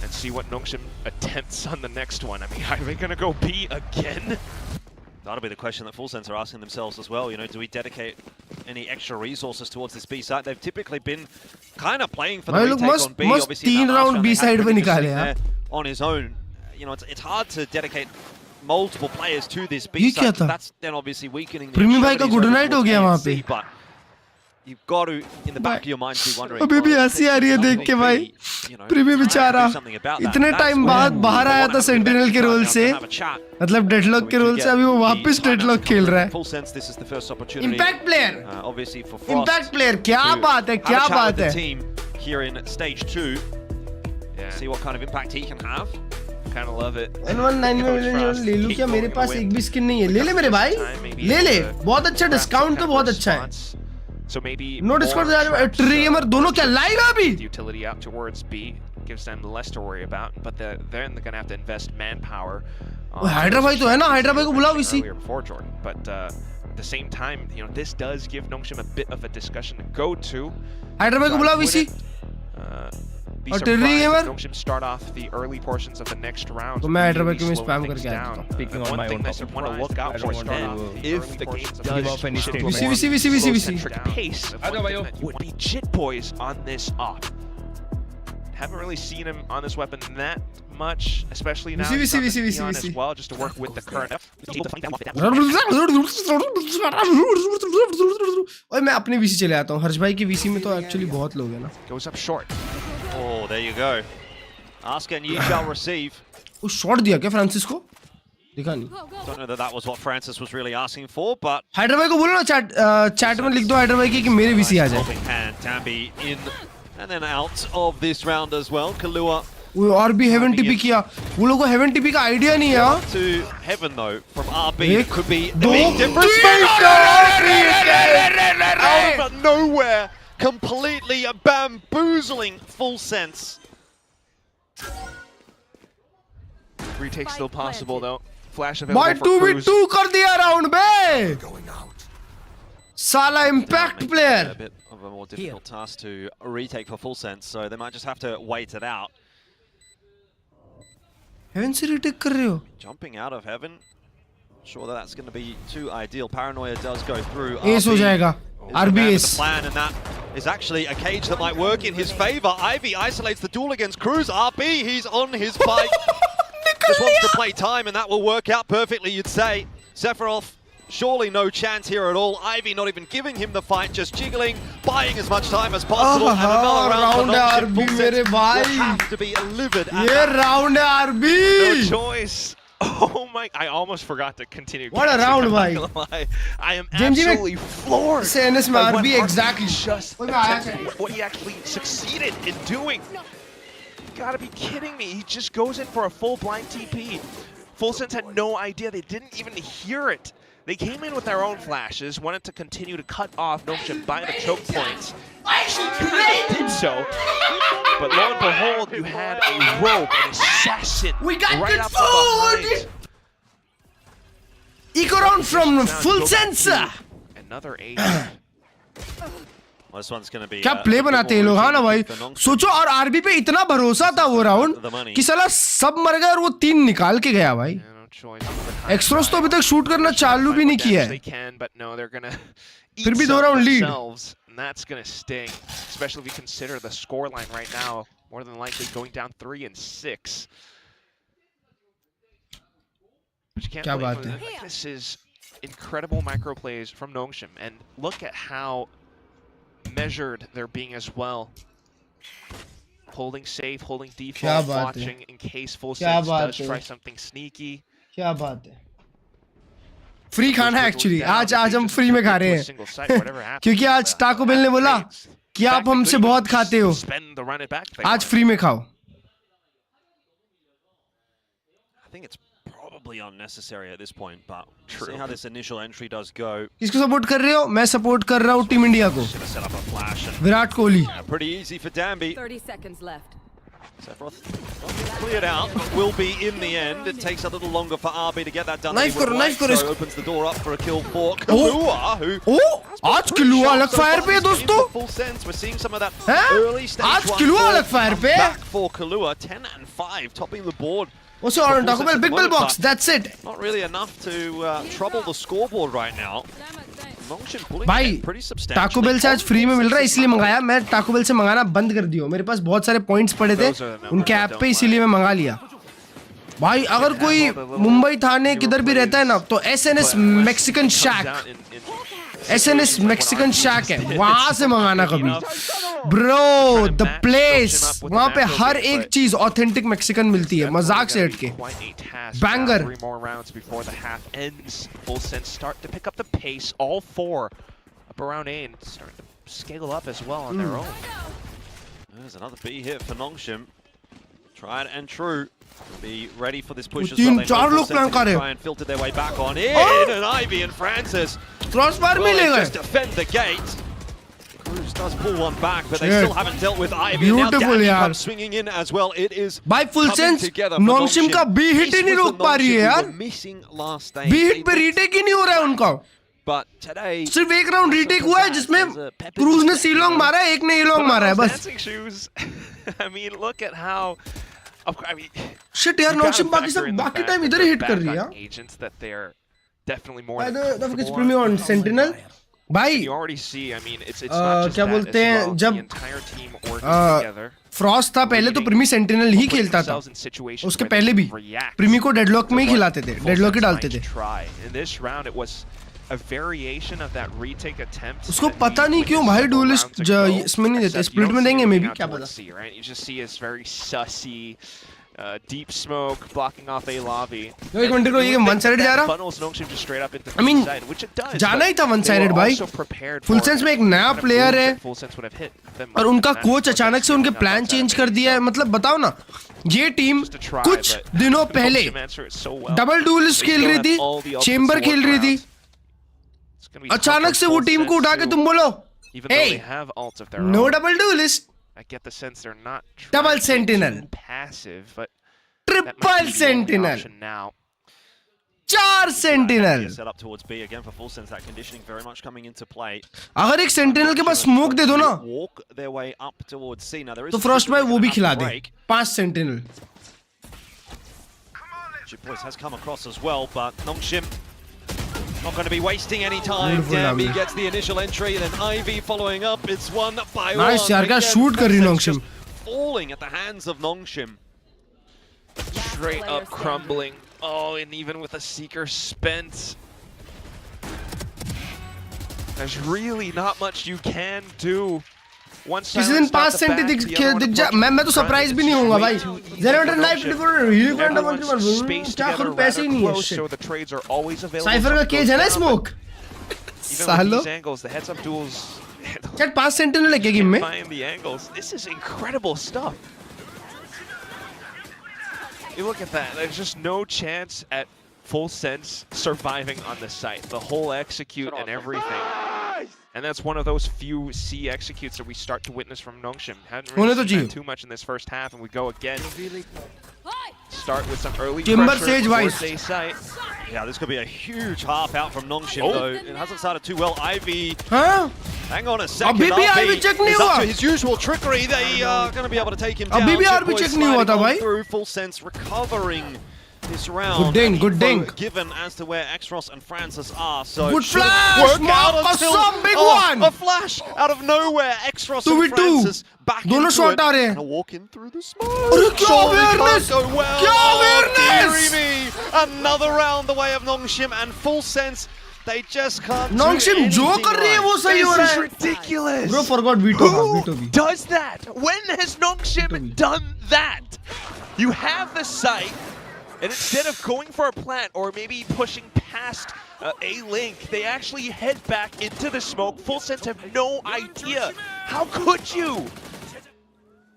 and see what Noxium attempts on the next one. I mean, are they gonna go B again? That'll be the question that Full Sense are asking themselves as well. You know, do we dedicate any extra resources towards this B side? They've typically been kind of playing for the भाई लोग retake मस्त on B. मस्त Obviously, in 3 that last round round, B they had side पे Pretty just निकाले sitting यार। there on his own. You know, it's hard to dedicate multiple players to this B ये क्या side. था? That's then obviously weakening the प्रीमी भाई का extremities good over night हो towards गया A वहाँ and C, पे। but you've got to, in the back of your mind, be wondering. अभी भी well, हंसी आ रही है देख के भाई। you know, प्रीमी try to बेचारा do something about that. इतने That's टाइम where बाद they बाहर आया wanna था have the सेंटिनल bench के रोल now to से, have a chat. मतलब डेडलॉक के रोल से अभी वो वापस डेडलॉक खेल रहा है। Full Sense, this is the first opportunity. Impact player, Obviously for Frost. Impact player, क्या to बात है, have क्या a chat बात with है। the team here in stage 2. Yeah, See what kind of impact he can have. kind of love it. 119 में ले लूं क्या? मेरे पास एक भी स्किन नहीं है। ले ले मेरे भाई, ले ले। बहुत अच्छा डिस्काउंट तो बहुत अच्छा है। So maybe नो डिस्काउंट, ट्रीगेमर दोनों क्या लाइव है अभी? the utility out towards B gives them less to worry about, but then they're gonna have to invest manpower. Hydra भाई तो है ना, हाइड्रा भाई को बुलाओ इसी। Earlier before Jordan, but at the same time, you know, this does give Noxium a bit of a discussion to go to. Hydra भाई को बुलाओ इसी। Be और surprised Terry if Gamer? Noxium start off the early portions of the next round. तो मैं hydra भाई really को मैं slow स्पैम things करके आ down. जाता हूँ। Speaking on One my thing own that you want to look out I for don't is want then to, if early the game portions of does give up any shift to a statement. more VC. slow-centric pace, I know, one yo. thing that would be Jit Boys on this op. Haven't really seen him on this weapon that much, especially now he's on the Neon as well, just to work with the current. ओए मैं अपने VC चले आता हूँ। हर्ष भाई की VC में तो एक्चुअली बहुत लोग हैं ना। Goes up short. Oh, there you go. Ask and you shall receive. वो शॉट दिया क्या फ्रांसिस को? दिखा नहीं। Don't know that that was what Francis was really asking for, but hydra भाई को बोलो ना चैट में लिख दो हाइड्रा भाई की कि मेरे VC आ जाए। helping hand, Tambi in and then out of this round as well. Kalua वो और भी हेवन टीपी किया। वो लोगों को हेवन टीपी का आइडिया नहीं है यार। to heaven though from RB. एक, It could be a दो, big difference तीन, maker. Out of nowhere, completely bamboozling Full Sense. Retake still possible though. Flash भाई available for Cruz. 2v2 कर दिया राउंड में। साला impact A player. bit of a more difficult task to retake for Full Sense, so they might just have to wait it out. Heaven से retake कर रहे हो? Jumping out of heaven. Sure that that's going to be too ideal. Paranoia does go through. S हो जाएगा। is RB the man with S. the plan, and that is actually a cage that might work in his favor. Ivy isolates the duel against Cruz. RB, he's on his bike. Just wants to play time, and that will work out perfectly, you'd say. Sephiroth, surely no chance here at all. Ivy not even giving him the fight, just jiggling, buying as much time as possible. And another round for Nongshim. RB Full Sense मेरे भाई। will have to be livid at ये that. Round है RB। No choice. Oh my! I almost forgot to continue. What a guessing, round, I'm not bhai. gonna lie. I am Jim, absolutely floored. CNS में by RB what exactly. Just ओए मैं आया attempted, what he actually succeeded in doing. You gotta be kidding me! He just goes in for a full blind TP. Full Sense had no idea. They didn't even hear it. They came in with their own flashes, wanted to continue to cut off Noxium by the choke points. Did so, but lo and behold, you had a rogue, an assassin, We got right good up from food! behind. Eco round from Now Full go back Sense. to Another 8. This one's going to be क्या play बनाते हैं लोग, हाँ ना भाई. सोचो, और RB पे इतना भरोसा था वो राउंड कि साला सब मर गए और वो 3 निकाल के गया भाई. एक्सट्रोस तो अभी तक शूट करना चालू भी नहीं किया है, फिर भी 2 round lead. And that's going to sting, especially if you consider the scoreline right now, more than likely going down 3 and 6. But you can't क्या blame बात them. है. This is incredible micro plays from Nongshim, and look at how measured they're being as well. Holding safe, holding default, watching in case Full Sense does try something sneaky. क्या बात है. Free खाना है actually, आज हम free में खा रहे हैं क्योंकि आज टाको बेल ने बोला कि आप हमसे बहुत खाते हो, आज फ्री में खाओ. I think it's probably unnecessary at this point, but see how this initial entry does go. किसको सपोर्ट कर रहे हो? मैं सपोर्ट कर रहा हूँ टीम इंडिया को. Virat Kohli. Pretty easy for Danby. 30 seconds left. Sephiroth cleared out, but will be in the end. It takes a little longer for RB to get that done. Knife करो. So opens the door up for a kill for Kalua, who आज किलुआ अलग fire पे है दोस्तों. Full Sense. We're seeing some of that early stage आज one किलुआ अलग fire पे. back for Kalua, 10 and 5, topping the board. Also on Taco Bell, big bell box. That's it. Not really enough to trouble the scoreboard right now. भाई Taco Bell से आज free में मिल रहा है इसलिए मंगाया. मैं टाको बेल से मंगाना बंद कर दिया, मेरे पास बहुत सारे पॉइंट्स पड़े थे उनके ऐप पे, इसीलिए मैं मंगा लिया. भाई अगर कोई मुंबई थाने किधर भी रहता है ना तो SNS मैक्सिकन शैक, SNS मैक्सिकन शैक है, वहां से मंगाना कभी. ब्रो द प्लेस, वहां पे हर एक चीज ऑथेंटिक मैक्सिकन मिलती है, मजाक से हटके. Banger. 3 more rounds before the half ends. Full Sense start to pick up the pace. All 4 up around A and starting to scale up as well on their own. There's another B hit for Nongshim. Tried and true. Be ready for this push as तीन well. चार लोग plan कर रहे हैं. Try and filter their way back on in. And Ivy and Francis crossbar में ले just गए. defend the gate. Cruz does pull one back, but they still haven't dealt with Ivy. Now Beautiful Danny यार. comes swinging in as well. It is भाई full sense नॉन्गशिम का be hit ही नहीं रोक पा रही है यार. missing last stage. Be hit पे रीटेक ही नहीं हो रहा है उनका. But today सिर्फ एक राउंड रीटेक हुआ है जिसमें क्रूज ने सी लॉन्ग मारा है, एक ने ए लॉन्ग मारा है बस. Dancing shoes. I mean, look at how. I mean, shit यार, नॉन्गशिम बाकी टाइम इधर ही हिट कर रही है. agents that they're definitely more. Don't forget to put me on Sentinel. भाई You already see. I mean, it's not just क्या that बोलते as हैं, well. जब The entire team working together. Frost था पहले तो प्रीमी सेंटिनल ही खेलता था, उसके पहले भी प्रीमी को डेडलॉक में ही खिलाते थे, डेडलॉक ही डालते थे. उसको पता नहीं क्यों भाई डुअलिस्ट इसमें नहीं देते, स्प्लिट में देंगे मे बी, क्या पता. Deep smoke blocking off A lobby. एक मिनट को ये वन साइड जा रहा. I mean, जाना ही था वन साइड भाई. फुल सेंस में एक नया प्लेयर है और उनका कोच अचानक से उनके प्लान चेंज कर दिया है. मतलब बताओ ना, ये टीम कुछ दिनों पहले डबल डुअलिस्ट खेल रही थी, चेंबर खेल रही थी, अचानक से वो टीम को उठा के तुम बोलो no double duelist, I get the sense they're not double sentinel, passive, but triple sentinel, 4 sentinel. Set up towards B again for Full Sense. That conditioning very much coming into play. अगर एक sentinel के पास smoke दे दो ना, Walk their way up towards C. Now there is तो Frost भाई वो भी खिला दे. 5 sentinel. Boys has come across as well, but Nongshim not going to be wasting any time. Danby gets the initial entry, then Ivy following up. It's one by one. Nice यार, क्या shoot कर रही Nongshim. Falling at the hands of Nongshim. Straight up crumbling. Oh, and even with a Seeker spent, there's really not much you can do. किसी दिन 5 senti दिख जा, मैं तो सरप्राइज भी नहीं होऊंगा भाई. 0.9 क्या करूं, पैसे ही नहीं है. साइफर का केज है ना स्मोक सालो. क्या 5 सेंटिनल है क्या गेम में? This is incredible stuff. You look at that. There's just no chance at Full Sense surviving on the site. The whole execute and everything. And that's one of those few C executes that we start to witness from Nongshim. Hadn't really seen that too much in this first half, and we go again. Start with some early pressure towards A site. Yeah, this could be a huge half out from Nongshim though. It hasn't started too well. Ivy. Huh? Hang on a second. अभी भी RB check नहीं is हुआ. up to his usual trickery. They are going to be able to take him down. अभी भी Chip RB Boy check नहीं हुआ था sliding on भाई. through, full sense recovering this round. Good dink, and good info dink. given as to where Xros and Francis are. So Good should flash, work Mark out until Assam, big one. a flash out of nowhere. Xros and 2v2. Francis back दोनों into shot it. आ रहे हैं. And a walk in through the smoke. अरे क्या Surely awareness! can't go well. क्या Oh, awareness! dearie me. Another round the way of Nongshim and full sense. They just can't Nongshim do जो anything कर रही है वो right. सही हो रहा This is है. ridiculous. Bro forgot Vito Who does that? When has Nongshim done that? You have the site, and instead of going for a plant or maybe pushing past a link, they actually head back into the smoke. Full sense have no idea. How could you?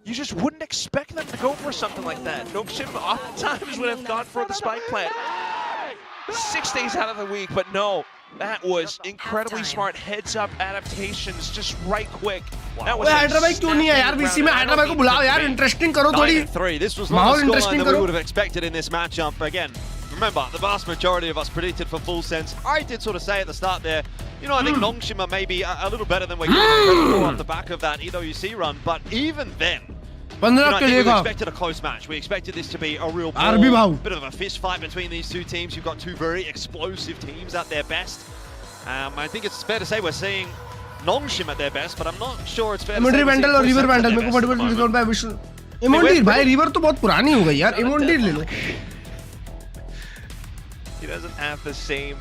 You just wouldn't expect them to go for something like that. Nongshim oftentimes would have gone for the spike plant 6 days out of the week, but no. That was incredibly smart heads-up adaptations, just right quick. That was Hyderabad क्यों नहीं है यार BC में हैदराबाद को बुलाओ यार interesting करो थोड़ी 9-3. This was माहौल not the scoreline interesting that we करो. would have expected in this matchup. Again, remember, the vast majority of us predicted for full sense. I did sort of say at the start there, you know, I think Nongshim are maybe a little better than we're getting off the back of that EWC run, but even then, you know, 15 I के think लिए we का expected a close match. We expected this to be a real RB brawl, भाव. bit of a fist fight between these two teams. You've got two very explosive teams at their best. I think it's fair to say we're seeing Nongshim at their best, but I'm not sure it's fair to say इमोंडी we're seeing वेंडल और full river sense at वेंडल their मेरे को best at the फटाफट moment. Discount पे विष्णु इमोंडी भाई river तो बहुत पुरानी हो गई यार इमोंडी ले लो He doesn't have the same,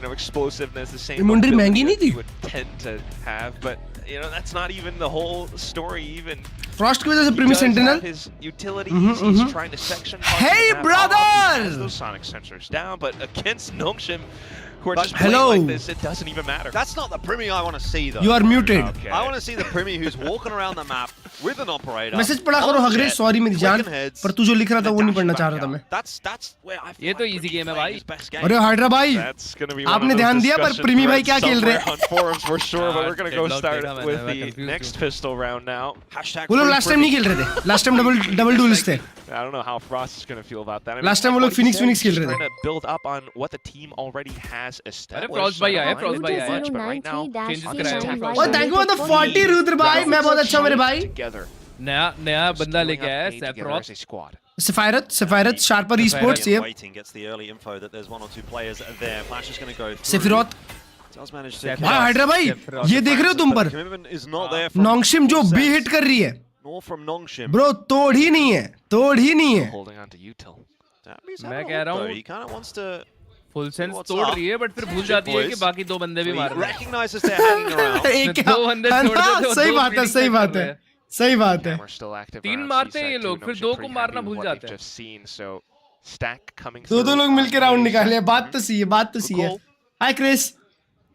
explosiveness, the same Imundir mobility महंगी नहीं that he थी. would tend to have, but that's not even the whole story. Even Frost की वजह से he प्रीमी does have sentinel his utilities. He's trying to section. parts of Hey, the map brother! off. He has those sonic sensors down, but against Nongshim, who are But just playing hello. like this, it doesn't even matter. That's not the Primi I want to see, though. You are muted Okay. I want to see the Primi who's walking around the map with an operator. Message पढ़ा करो on हगरे jet, sorry मेरी जान clicking heads, पर तू जो लिख रहा था वो नहीं and पढ़ना dashing चाह back रहा था out. मैं That's where I feel ये तो like easy Primi game है playing भाई. his best game. अरे हाइड्रा भाई That's going to be one आपने of those ध्यान दिया पर discussion प्रीमी भाई threads क्या खेल रहे somewhere on forums for sure, but we're going to go Deadlock start देखा मैंने, with मैं the confused next हूँ. pistol round now. Hashtag वो लोग free लास्ट टाइम नहीं Primi. खेल रहे थे लास्ट टाइम डबल डुएल्स थे I don't know how Frost is going to feel about that. I mean, Last time वो like लोग what he Phoenix said, he's खेल रहे थे. trying to build up on what the team already has established. Frost भाई आए, I don't Frost know भाई much, आए. but right now, Changes on कराया this है. attack और thank you for the 40 Rudra भाई मैं बहुत अच्छा मेरे भाई together. नया बंदा Scaling लेके up आया A together सैफ्रॉस as a squad. सफायरत शार्पर ई-स्पोर्ट्स ये Waiting gets the early info that there's one or two players there. Flash is going to go through. सेफिरोत Does manage to Sephiroth. भाई hydra भाई ये देख रहे हो तुम but पर commitment is not there from नोंगशिम जो Full बी Sense, हिट कर रही है nor from Nongshim. ब्रो तोड़ ही नहीं है तोड़ ही नहीं है Holding on to Util. Tammy's मैं having a कह look, रहा though. हूँ He kind of wants to full sense What's तोड़ up? रही है बट फिर भूल Shit, जाती है कि boys. बाकी दो बंदे भी he मार रहे हैं. recognizes they're hanging around. एक क्या दो बंदे है छोड़ ना? देते हो, सही दो बात है breeding सही set बात कर है रहे हैं. सही बात है We're still active तीन around मारते हैं C-side ये too. लोग, फिर Nongshim दो pretty को मारना happy भूल with what जाते they've हैं. just seen, so stack coming दो through लोग मिलके on राउंड A निकाले side. बात तो सही है बात तो सही है call. Hi Chris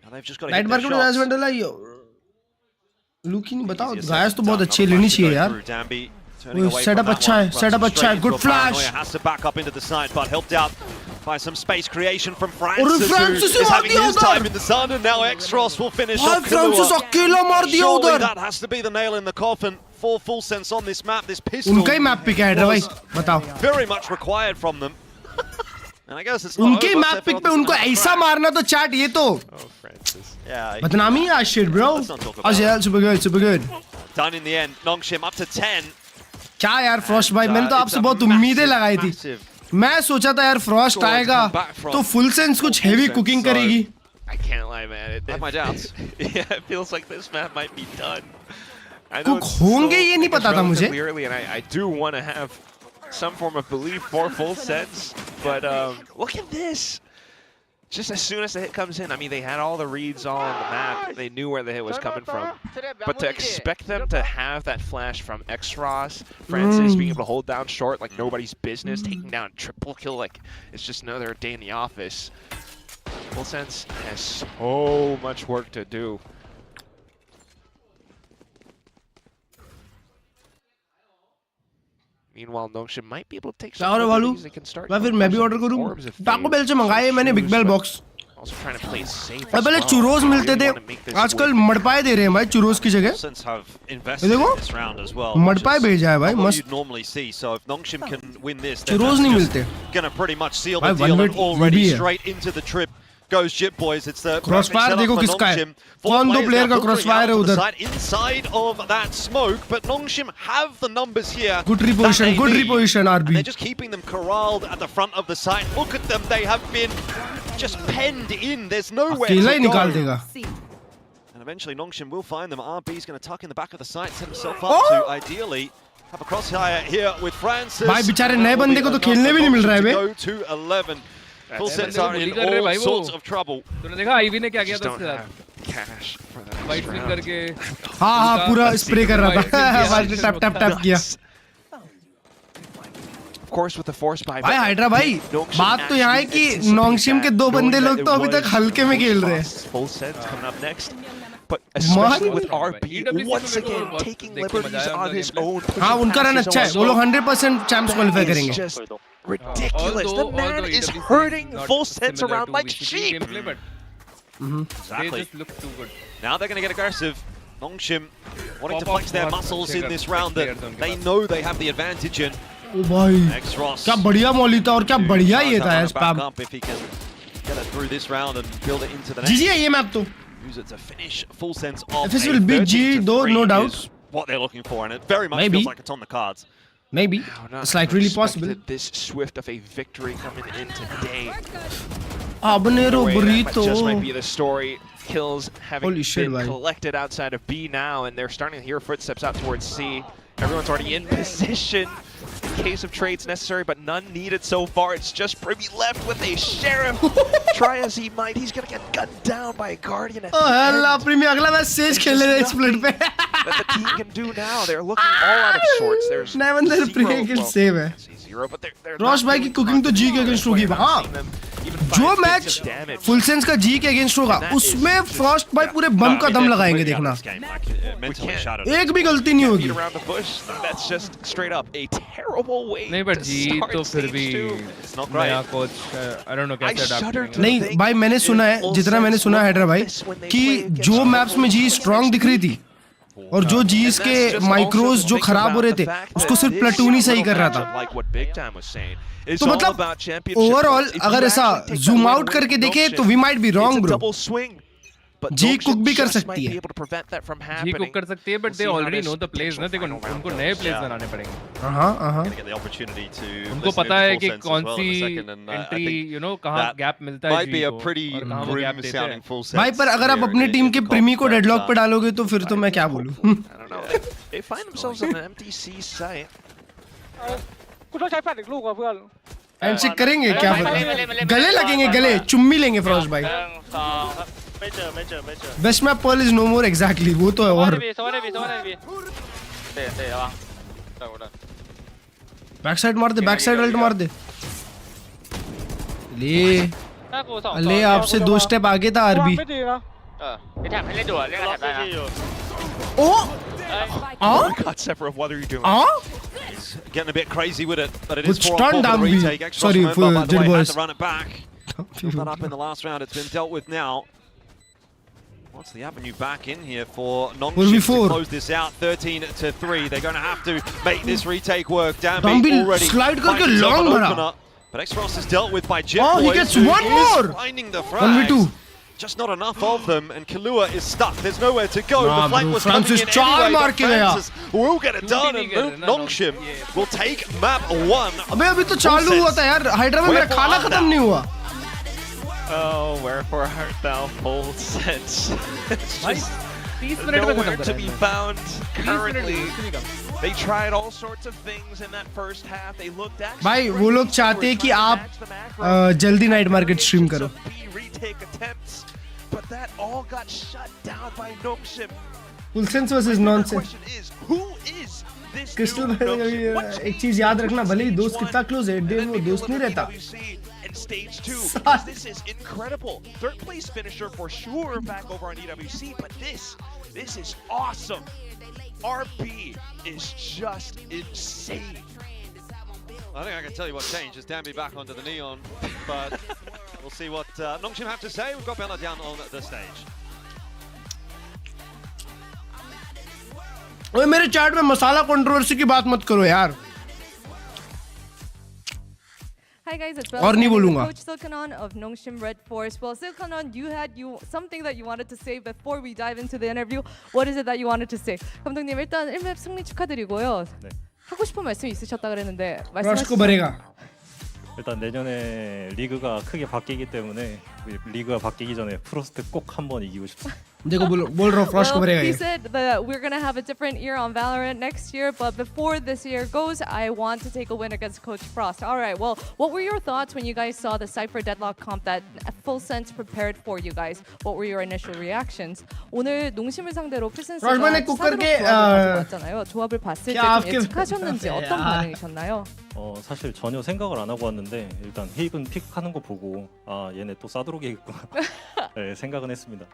Now they've just got to night hit their market में shots. जायज वेंडल आई लुक ही नहीं बताओ Easier गायस said तो than बहुत done. अच्छी Not लेनी much to चाहिए go यार through. Dambi turning Oi, away setup from that अच्छा one, है, runs setup अच्छा straight है, into good a paranoia, flash. has to back up into the side, but helped out by some space creation from और Francis, Francis who he is मार having दिया his उधर. time in the sun, and now X-Ross will finish भाई off Francis Kahlua. अकेला मार दिया Surely उधर that has to be the nail in the coffin for full sense on this map. This pistol उनका ही map pick है hydra भाई was बताओ very much required from them. And I guess it's not उनके over. Map pick Sephiroth पे is उनको gonna ऐसा crack. मारना तो चैट ये तो Oh, Francis. Yeah, बदनामी है shit bro Let's not talk about अच्छा super good super good done in the end. Nongshim up to 10. क्या यार फ्रॉस्ट भाई मैंने तो It's आपसे a बहुत उम्मीदें massive, लगाई थी massive मैं सोचा था यार फ्रॉस्ट Score आएगा come back from तो फुल सेंस कुछ Full heavy Sense, cooking so- करेगी I can't lie, man. I have my doubts. Yeah, it feels like this map might be done. I know cook it's होंगे still, ये नहीं like, it's पता था मुझे relatively early, and I do want to have some form of belief for full sense, but look at this. Just as soon as the hit comes in, I mean, they had all the reads all on the map. They knew where the hit was coming from. But to expect them to have that flash from X-Ross, Francis being able to hold down short like nobody's business, taking down triple kill like it's just another day in the office. Full sense has so much work to do. Meanwhile, Nongshim might be able to take क्या some हो रहा है of भालू these. They can start मैं फिर going मैं for भी some order करूं orbs if Taco they Bell से मंगाए मैंने big choose, bell but box also trying to play safe और as पहले well. चुरोस They मिलते really थे wanna make this आजकल win. मड़पाए दे रहे हैं भाई चुरोस की जगह Since have invested in देखो this round as well. मड़पाए भेजा है भाई What मस्त you'd normally see. So if Nongshim can win this, then churros नहीं that's मिलते just gonna pretty much seal भाई the deal one and way already भी है. straight into the trip goes Jip Boys. It's the Crossfire देखो किसका है? कौन दो player का crossfire है उधर? Inside of that smoke, but Nongshim have the numbers here. Good reposition, good reposition, And they're RB. just keeping them corralled at the front of the site. Look at them, they have been just penned in. There's nowhere अकेला ही to निकाल go. देगा. And eventually Nongshim will find them. RB's going to tuck in the back of the site, set himself up to ideally have a crossfire here with Francis. भाई बेचारे नए बंदे को तो खेलने भी नहीं मिल रहा है बे. Go to 11. Full sets are in all sorts of trouble. तूने देखा आईवी ने क्या किया था Just उसके don't साथ? have cash for that. White swing करके हाँ हाँ पूरा स्प्रे कर रहा था. वाइट टैप टैप टैप किया. Of course, with the force buy. भाई हाइड्रा भाई बात तो यहाँ है कि नोंगशिम के दो बंदे लोग तो अभी तक हल्के में खेल रहे हैं. Full sets coming up next. But especially with RB once again taking liberties on his own. हाँ उनका रन अच्छा है. वो लोग 100% चैंप्स क्वालिफाई करेंगे. Just ridiculous. The man is hurting full sets around like sheep. Exactly. They just look too good. Now they're going to get aggressive. Nongshim wanting to Pop flex their off muscles बहुत in this अच्छे round that players they उनके know they have the advantage in. ओ भाई X-Ross. क्या बढ़िया मौली था और क्या बढ़िया ये था यार back spam. up if he can get it through this round and build it into the next. जीजी है ये मैप तो. Use it to finish full sense of FS a will beat G 13-3 though, no doubt. is what they're looking for, and it very much Maybe. feels like it's on the cards. Maybe. Not It's like really expected possible. This swift of a victory coming in today. Habanero Way that burrito. just might be the story. Kills having Holy shit, been man. collected outside of B now, and they're starting to hear footsteps out towards C. Everyone's already in position in case of trades necessary, but none needed so far. It's just Privy left with a Sheriff. Try as he might, he's gonna get gunned down by a Guardian at the अल्लाह end. Premier अगला match Sage खेल रहे हैं split पे. That the team can do now. They're looking all out of sorts. There's नए बंदे zero, pre किल well, save है. I say zero, but they're Roche not भाई की doing कुकिंग तो much जी के at this अगेंस्ट होगी. point. We're हाँ not seeing them even जो find match bits of damage. Full Sense का जी के अगेंस्ट होगा उसमें फर्स्ट भाई पूरे बम का दम लगाएंगे देखना. एक भी गलती नहीं होगी. Beat around the bush. That's just straight up a terrible way नहीं बट to जी start तो फिर stage भी two. नया coach I don't know I कैसे shudder अडैप्ट to नहीं think भाई मैंने सुना है जितना मैंने सुना है हैदरा भाई कि जो मैप्स में जी स्ट्रांग दिख रही थी और जो जीस के माइक्रोज जो खराब हो रहे थे उसको सिर्फ प्लेटून ही सही कर रहा था. तो मतलब ओवरऑल अगर ऐसा जूम आउट करके देखे तो we might be wrong bro. जी कुक भी कर सकती है. जी कुक कर सकती है but they already know the place ना. देखो उनको नए प्लेस बनाने पड़ेंगे. हाँ उनको पता है कि कौन सी एंट्री यू नो कहाँ गैप मिलता है Might be जी a को pretty और कहाँ वो गैप grim देते sounding हैं. full sense. भाई पर अगर आप अपनी टीम के प्रीमी को डेडलॉक पे डालोगे तो फिर तो मैं क्या बोलूं. I don't know. They find themselves on an empty C site. กูต้องใช้แฟลชอีกลูกว่ะเพื่อน handshake करेंगे क्या पता. गले लगेंगे गले चुम्मी लेंगे फ्रॉस्ट भाई. ไม่เจอไม่เจอไม่เจอ best map Pearl is no more exactly वो तो है. สวัส और ดีสวัสดีสวัสดีเตะเตะวะเตะกูได้ बैक साइड मार दे बैक साइड अल्ट मार दे. ले ถ้ากูสอง ले आपसे दो स्टेप आगे था วาง RB. ไม่ดีนะพี่แถมให้เล่นด่วนเล่นแถมได้นะ oh Oh my God, Sephiroth, what are you doing? Getting a bit crazy with it, but it Good is for stun the down B. retake. Extra Sorry Smurf, for by the Jid way, boys. had to run it back. Built that up in the last round. It's been dealt with now. What's the avenue back in here for Nongshim to close this out? 13-3. They're going to have to make this retake work. Dambi already slide करके finds himself long an भरा. opener. But X-Ross is dealt with by Jip Oh, he Boys, gets who one is more. finding the frags. 1v2. Just not enough of them, and Kalua is stuck. There's nowhere to go. Nah, The flank bro. was Francis coming in चार anyway, मार but के गया. Francis will get it done, and Nongshim will take map 1. अबे अभी तो चालू हुआ था यार. हाइड्रा में मेरा खाना खत्म नहीं हुआ. Oh, wherefore art thou, full sense? It's भाई just 30 मिनट में nowhere खत्म to कर be रहे हैं. found 30 currently. Minute They tried all sorts of things in that first half. They looked actually भाई वो pretty लोग good. चाहते हैं कि Trying to आप match the macro. जल्दी नाइट मार्केट स्ट्रीम करो. B retake attempts, but that all got shut down by Nongshim. Full sense versus The nonsense. question is, who is this crystal new Nongshim? What एक चीज याद रखना भले ही दोस्त कितना close है डे वो दोस्त नहीं रहता. And stage 2, because this is incredible. Third place finisher for sure back over on EWC, but this is awesome. RP is just insane. I think I can tell you what changed. Is Dambi back onto the neon, but we'll see what Nongshim have to say. We've got Bella down on the stage. ओए मेरे chat में मसाला controversy की बात मत करो यार. Hi Hi guys, it's और नहीं बोलूंगा. Coach Silkanon of Nongshim Red Force. Well, Silkanon, you something that you wanted to say before we dive into the interview. What is it that you wanted to say? 감독님 일단 1맵 승리 축하드리고요. 네. 하고 싶은 말씀이 있으셨다 그랬는데 Frost को भरेगा. 일단 내년에 리그가 크게 바뀌기 때문에 리그가 바뀌기 전에 프로스트 꼭 한번 이기고 싶습니다. देखो बोल रहा हूँ Frost को भरेगा He ये. said that we're gonna have a different year on Valorant next year, but before this year goes, I want to take a win against Coach Frost. All right. Well, what were your thoughts when you guys saw the Cypher Deadlock comp that Full Sense prepared for you guys? What were your initial reactions? 오늘 농심을 상대로 필센스가 Frost मैंने cook करके 가져왔잖아요. 조합을 봤을 때 क्या 좀 आपके- 예측하셨는지 어떤 반응이셨나요? 사실 전혀 생각을 안 하고 왔는데 일단 헤이븐 픽하는 거 보고 아 얘네 또 싸드로게겠구나 네, 생각은 했습니다.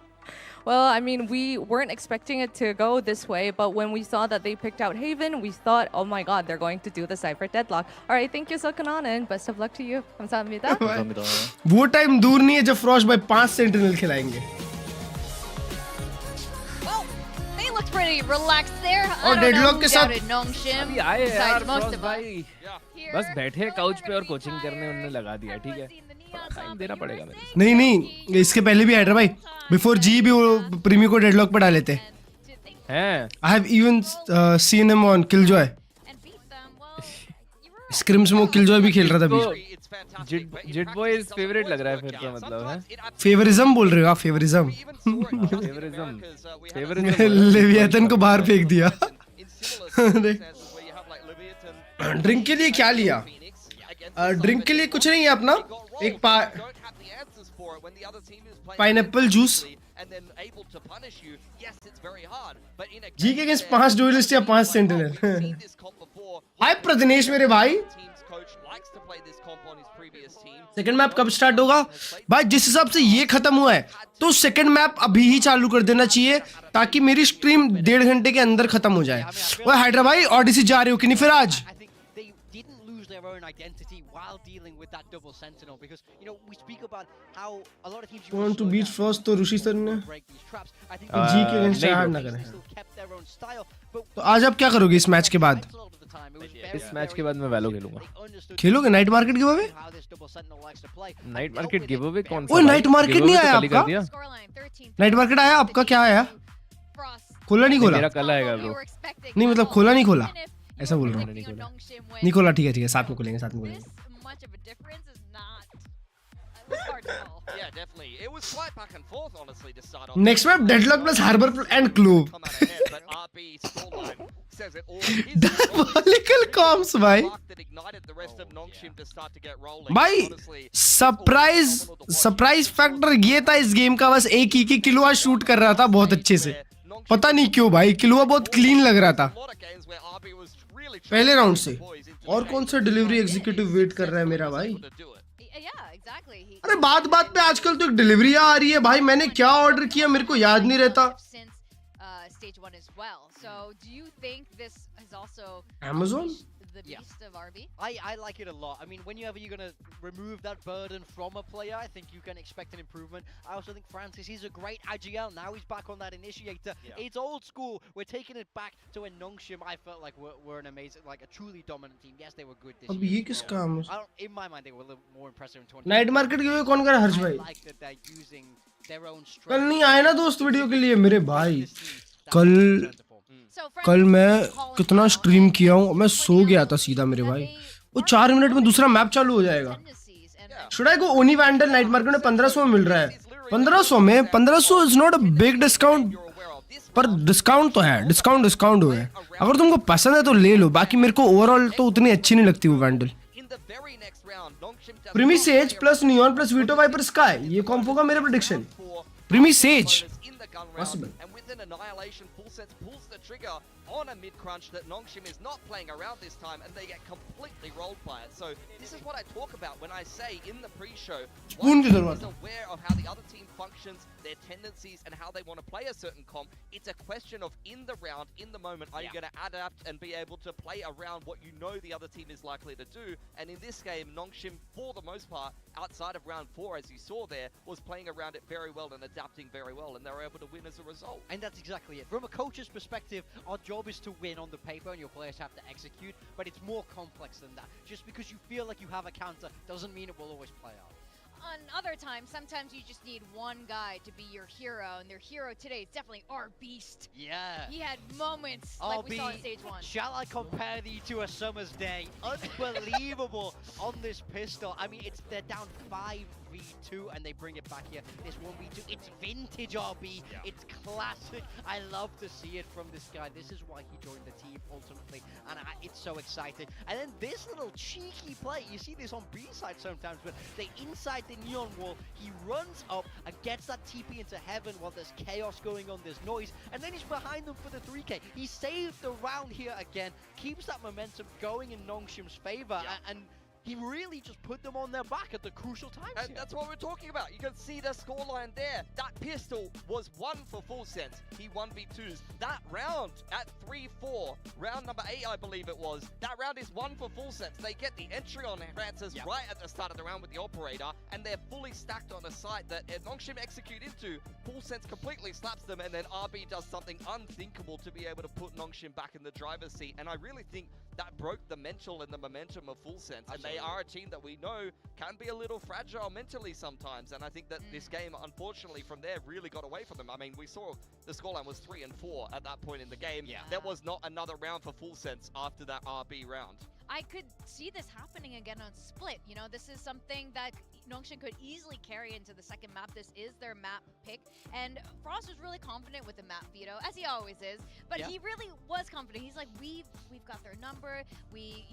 Well, I mean, we weren't expecting it to go this way, but when we saw that they picked out Haven, we thought, oh my god, they're going to do the Cypher Deadlock. All right, thank you, Silkanon, and best of luck to you. 감사합니다. 감사합니다. वो time दूर नहीं है जब Frost भाई 5 sentinel खिलाएंगे. Well, they looked pretty relaxed there. I और don't know Deadlock who के साथ- doubted Nongshim. अभी आए यार besides most Frost of us. भाई. Here, बस बैठे काउच पे और already कोचिंग high, करने उन्होंने लगा दिया, ठीक है. seen the neon थोड़ा sign, टाइम but देना you पड़ेगा were मेरे saying नहीं इसके पहले भी हाइड्रा भाई. Before G भी वो प्रीमी को डेडलॉक पे डाले थे. to think हैं. I have even seen him on Killjoy. and beat them. Well, you were scrims में वो Killjoy भी खेल रहा था तो बीच. जिट बॉयज फेवरेट लग रहा है फिर तो मतलब है. फेवरिज्म बोल रहे हो आप? फेवरिज्म. फेवरिज्म. लेविएथन को बाहर फेंक दिया. ड्रिंक के लिए क्या लिया? ड्रिंक के लिए कुछ नहीं है अपना. एक पाइनएप्पल जूस. जी के अगेंस्ट 5 डुएलिस्ट या 5 सेंटिनल. हाय प्रदनेश मेरे भाई. सेकंड मैप कब स्टार्ट होगा भाई? जिस हिसाब से ये खत्म हुआ है तो सेकंड मैप अभी ही चालू कर देना चाहिए ताकि मेरी स्ट्रीम 1.5 घंटे के अंदर खत्म हो जाए. ओए हाइड्रा भाई ऑडिसी जा रहे हो कि नहीं फिर आज? I think they didn't lose their own identity while dealing with that double sentinel because we speak about how a lot of teams Want to beat Frost तो ऋषि सर ने break these traps. I think जी के against हार ना करें. they still kept their own style, but तो आज आप क्या करोगे इस मैच के बाद? a lot of the time it was very, इस मैच के बाद मैं वैलो खेलूंगा. they understood खेलोगे night market give away? how this double sentinel likes to play. Night market give away कौन सा? ओए नाइट मार्केट नहीं आया आपका? scoreline 13. नाइट मार्केट आया आपका? क्या आया? Frost. खोला नहीं खोला? मेरा कल आएगा You ब्रो. were expecting नहीं मतलब all. खोला नहीं खोला? Even if ऐसा you बोल were रहा हूँ. predicting a Nongshim win, नहीं खोला. ठीक है साथ में खोलेंगे साथ में खोलेंगे. this much of a difference is not. It was hard to call. Yeah, definitely. It was quite back and forth, honestly, to start off. Next map Deadlock plus Harbor and Clove. Come out ahead, but RB scoreline says it all. His diabolical comms भाई. spark that ignited the rest of Nongshim to start to get rolling. भाई Honestly, surprise factor ये था इस game का. बस एक ही कि किलुआ shoot कर रहा था बहुत अच्छे से. पता नहीं क्यों भाई किलुआ बहुत क्लीन लग रहा था a lot of games where RB was really पहले राउंड से. boys into और कौन सा डिलीवरी एग्जीक्यूटिव वेट कर रहा है मेरा भाई? to do it. Yeah, exactly. He अरे बात बात पे आजकल तो एक डिलीवरी आ रही है भाई. मैंने क्या ऑर्डर किया मेरे को याद नहीं रहता. since stage 1 as well. So, do you think this has also Amazon? unleashed the beast of RB? I like it a lot. I mean, whenever you're going to remove that burden from a player, I think you can expect an improvement. I also think Francis, he's a great IGL. Now he's back on that initiator. It's old school. We're taking it back to when Nongshim, I felt like were an amazing, like a truly dominant team. Yes, they were good this अब year. ये किस काम है? In my mind, they were a little more impressive in 20. Night market के लिए कौन कर रहा है? हर्ष I भाई like that they're using their own कल strength. नहीं आए ना दोस्त वीडियो के लिए मेरे भाई. That's कल wonderful. So, कल Francis मैं is calling कितना out स्ट्रीम किया हूँ. मैं what सो he गया knows था सीधा मेरे that भाई. they वो 4 मिनट में दूसरा मैप चालू हो जाएगा. tendencies and शुड आई गो ओनी वैंडल? नाइट मार्केट में 1500 में मिल रहा है. 1500 में 1500 is not a big discount. पर डिस्काउंट तो है. डिस्काउंट हुआ है. अगर तुमको पसंद है तो ले लो. बाकी मेरे को ओवरऑल तो उतनी अच्छी नहीं लगती वो Vandal. In the very next round, Nongshim does Primmie not Sage play plus Neon plus veto Viper Skye ये कॉम्बो का मेरा prediction. Primmie Sage in the gun round, Possible. and with an annihilation, Full Sense pulls the trigger on a mid crunch that Nongshim is not playing around this time, and they get completely rolled by it. So this is what I talk about when I say in the pre-show, Spoon one की team जरूरत is है. aware of how the other team functions, their tendencies, and how they want to play a certain comp. It's a question of in the round, in the moment, are you going to adapt and be able to play around what you know the other team is likely to do? And in this game, Nongshim, for the most part, outside of round 4, as you saw there, was playing around it very well and adapting very well, and they were able to win as a result. And And that's exactly it. From a coach's perspective, our job is to win on the paper and your players have to execute, but it's more complex than that. Just because you feel like you have a counter doesn't mean it will always play out. On other times, sometimes you just need one guy to be your hero, and their hero today is definitely our Beast. Yeah. He had moments like we saw in Stage 1. Shall I compare thee to a summer's day? Unbelievable on this pistol. I mean, they're down 5v2 and they bring it back here. This 1v2, it's vintage RB. Yeah. It's classic. I love to see it from this guy. This is why he joined the team ultimately, and it's so exciting. And then this little cheeky play, you see this on B side sometimes, but they inside the neon wall, he runs up and gets that TP into heaven while there's chaos going on, there's noise, and then he's behind them for the 3k. He saved the round here again, keeps that momentum going in Nongshim's favor, and he really just put them on their back at the crucial times. And that's what we're talking about. You can see the scoreline there. That pistol was 1 for Full Sense. He 1v2s. That round at 3-4, round number 8, I believe it was. That round is 1 for Full Sense. They get the entry on Francis right at the start of the round with the operator, and they're fully stacked on a site that Nongshim execute into. Full Sense completely slaps them, and then RB does something unthinkable to be able to put Nongshim back in the driver's seat. And I really think that broke the mental and the momentum of Full Sense. And they are a team that we know can be a little fragile mentally sometimes, and I think that this game, unfortunately, from there really got away from them. I mean, we saw the scoreline was 3-4 at that point in the game. Yeah. There was not another round for Full Sense after that RB round. I could see this happening again on Split. You know, this is something that Nongshim could easily carry into the second map. This is their map pick, and Frost was really confident with the map veto, as he always is. But he really was confident. He's like, we've got their number. We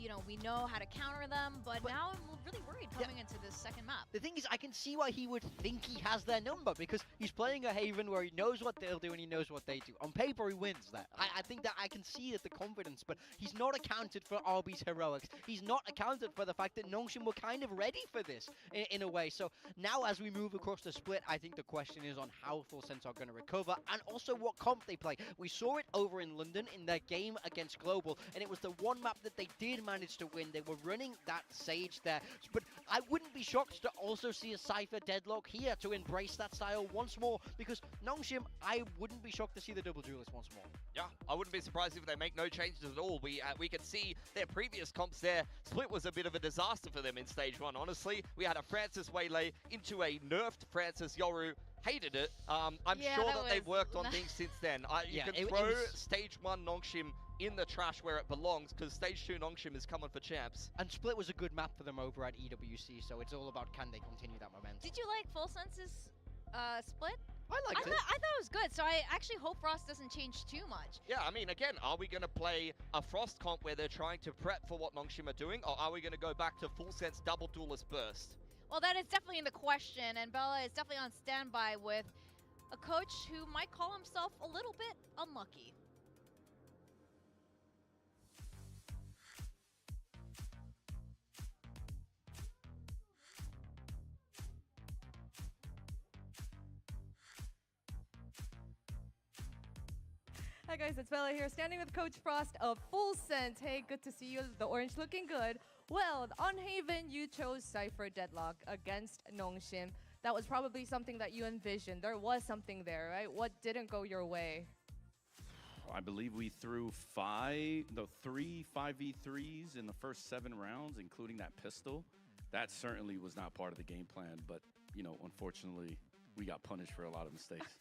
know how to counter them. But now I'm really worried coming into this second map. The thing is, I can see why he would think he has their number, because he's playing a Haven where he knows what they'll do and he knows what they do. On paper, he wins that. I think that I can see the confidence, but he's not accounted for RB's heroics. He's not accounted for the fact that Nongshim were kind of ready for this in a way. So now as we move across the split, I think the question is on how Full Sense are going to recover and also what comp they play. We saw it over in London in their game against Global, and it was the one map that they did manage to win. They were running that Sage there, but I wouldn't be shocked to also see a Cypher deadlock here to embrace that style once more, because Nongshim, I wouldn't be shocked to see the double duelist once more. Yeah, I wouldn't be surprised if they make no changes at all. We could see their previous comps there. Split was a bit of a disaster for them in Stage 1, honestly. We had a Francis Waylay into a nerfed Francis Yoru. Hated it. I'm sure that they've worked on things since then. You can throw Stage 1 Nongshim in the trash where it belongs, because Stage 2 Nongshim is coming for champs. And Split was a good map for them over at EWC, so it's all about can they continue that momentum. Did you like Full Sense's Split? I liked it. I thought it was good, so I actually hope Frost doesn't change too much. Yeah, I mean, again, are we going to play a Frost comp where they're trying to prep for what Nongshim are doing, or are we going to go back to Full Sense double duelist burst? Well, that is definitely in the question, and Bella is definitely on standby with a coach who might call himself a little bit unlucky. Hi guys, it's Bella here, standing with Coach Frost of Full Sense. Hey, good to see you. The orange looking good. Well, on Haven, you chose Cypher Deadlock against Nongshim. That was probably something that you envisioned. There was something there, right? What didn't go your way? I believe we threw three 5v3s in the first 7 rounds, including that pistol. That certainly was not part of the game plan, but, you know, unfortunately, we got punished for a lot of mistakes.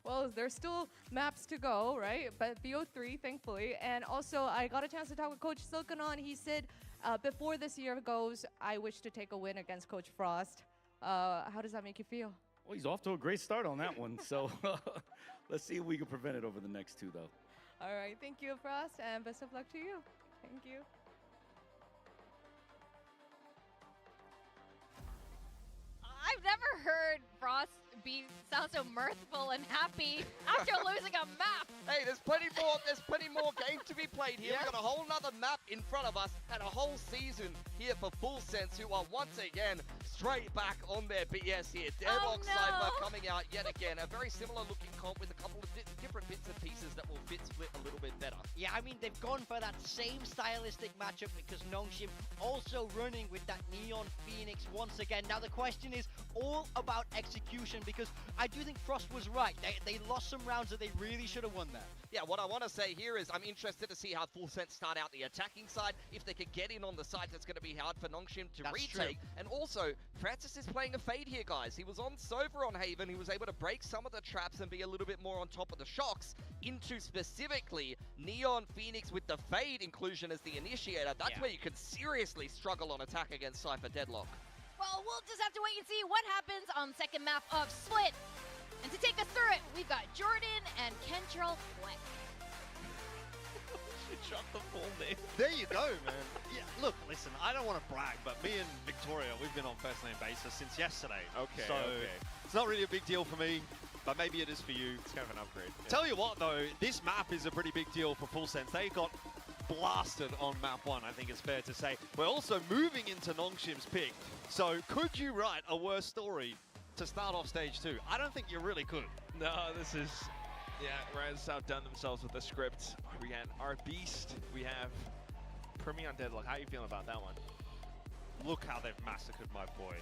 Well, there's still maps to go, right? But VO3, thankfully. And also, I got a chance to talk with Coach Silkanon. He said, before this year goes, I wish to take a win against Coach Frost. How does that make you feel? Well, he's off to a great start on that one. So let's see if we can prevent it over the next 2, though. All right. Thank you, Frost, and best of luck to you. Thank you. I've never heard Frost sound so mirthful and happy after losing a map. Hey, there's plenty more game to be played here. We've got a whole nother map in front of us and a whole season here for Full Sense, who are once again straight back on their BS here. Deadlock Cypher coming out yet again. A very similar looking comp with a couple of different bits and pieces that will fit Split a little bit better. Yeah, I mean, they've gone for that same stylistic matchup because Nongshim also running with that Neon Phoenix once again. Now the question is all about execution because I do think Frost was right. They lost some rounds that they really should have won there. Yeah, what I want to say here is I'm interested to see how Full Sense start out the attacking side. If they could get in on the side, that's going to be hard for Nongshim to retake. True. And also, Francis is playing a fade here, guys. He was on Sova on Haven. He was able to break some of the traps and be a little bit more on top of the shocks into specifically Neon Phoenix with the fade inclusion as the initiator. That's where you could seriously struggle on attack against Cypher Deadlock. Well, we'll just have to wait and see what happens on second map of Split. And to take us through it, we've got Jordan and Kentrell Fleck. Drop the full name. There you go, man. Yeah, look, listen, I don't want to brag, but me and Victoria, we've been on first name basis since yesterday. Okay, so it's not really a big deal for me, but maybe it is for you. It's kind of an upgrade. Yeah. Tell you what, though, this map is a pretty big deal for Full Sense. They got blasted on map 1, I think it's fair to say. We're also moving into Nongshim's pick. So could you write a worse story to start off stage 2? I don't think you really could. No, this is... Yeah, Raz outdone themselves with the script. We got our Beast. We have Primi on Deadlock. How are you feeling about that one? Look how they've massacred my boy.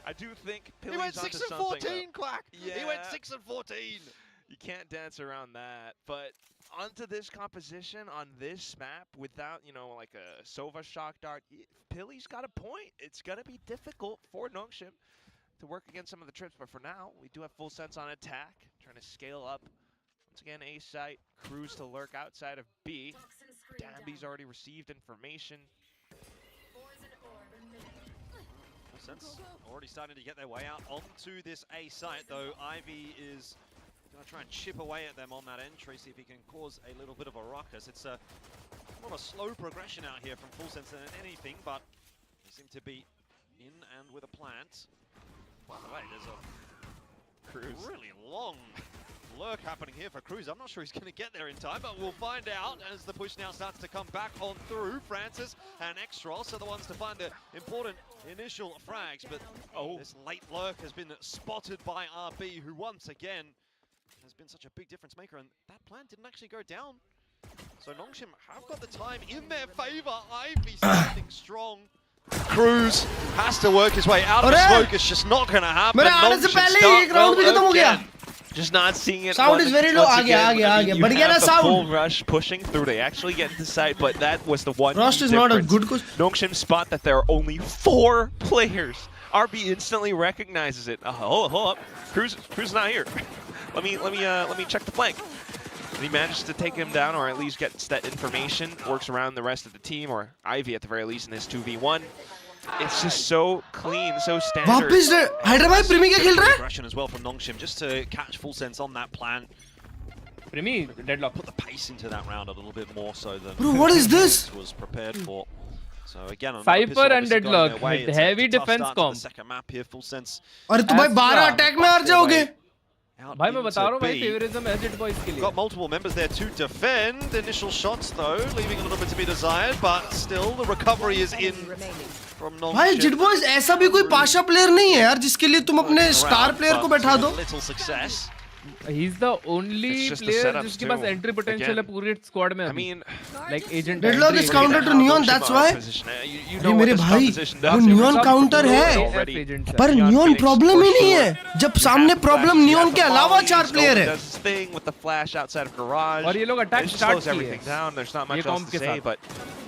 I do think he went 6 and 14, Quack. Yeah. He went 6 and 14. You can't dance around that. But onto this composition on this map without, you know, like a Sova shock dart, Pilly's got a point. It's gonna be difficult for Nongshim to work against some of the trips, but for now, we do have Full Sense on attack, trying to scale up. Once again, A site, Cruz to lurk outside of B. Dambi's already received information. Full Sense already starting to get their way out onto this A site, though Ivy is going to try and chip away at them on that entry, see if he can cause a little bit of a ruckus. It's a more of a slow progression out here from Full Sense than anything, but they seem to be in and with a plant. By the way, there's a really long lurk happening here for Cruz. I'm not sure he's going to get there in time, but we'll find out as the push now starts to come back on through. Francis and Extros are the ones to find the important initial frags, but this late lurk has been spotted by RB, who once again has been such a big difference maker, and that plan didn't actually go down. So Nongshim have got the time in their favor. Ivy standing strong. Cruz has to work his way out of the smoke. It's just not going to happen. Just not seeing it. Sound is very low. Full rush pushing through. They actually get into sight, but that was the one. Frost is not a good coach. Nongshim spot that there are only 4 players. RB instantly recognizes it. Hold up. Cruz not here. Let me check the flank. And he manages to take him down, or at least gets that information, works around the rest of the team, or Ivy at the very least in this 2v1. It's just so clean, so standard. Hyderabad Primi क्या खेल रहा है? Aggression as well from Nongshim, just to catch Full Sense on that plan. Primi, Deadlock. Put the pace into that round a little bit more so than Bro, what is this? Was prepared for. So again, Cypher and Deadlock with heavy defense comp. Second map here, Full Sense. अरे तो भाई 12 attack में हार जाओगे. भाई मैं बता रहा हूँ भाई फेवरिज्म है जेट बॉयज के लिए. Got multiple members there to defend. Initial shots though, leaving a little bit to be desired, but still the recovery is in from Nongshim. भाई जेट बॉयज ऐसा भी कोई पाशा प्लेयर नहीं है यार जिसके लिए तुम अपने स्टार प्लेयर को बैठा दो. Little success. He's the only player जिसके पास entry potential है पूरी squad में. I mean, like agent. Deadlock is counter to Neon, that's why. ये मेरे भाई वो Neon counter है, पर Neon problem ही नहीं है. जब सामने problem Neon के अलावा 4 player है. Thing with the flash outside of garage. और ये लोग attack start किए. Everything down. There's not much else to say, but.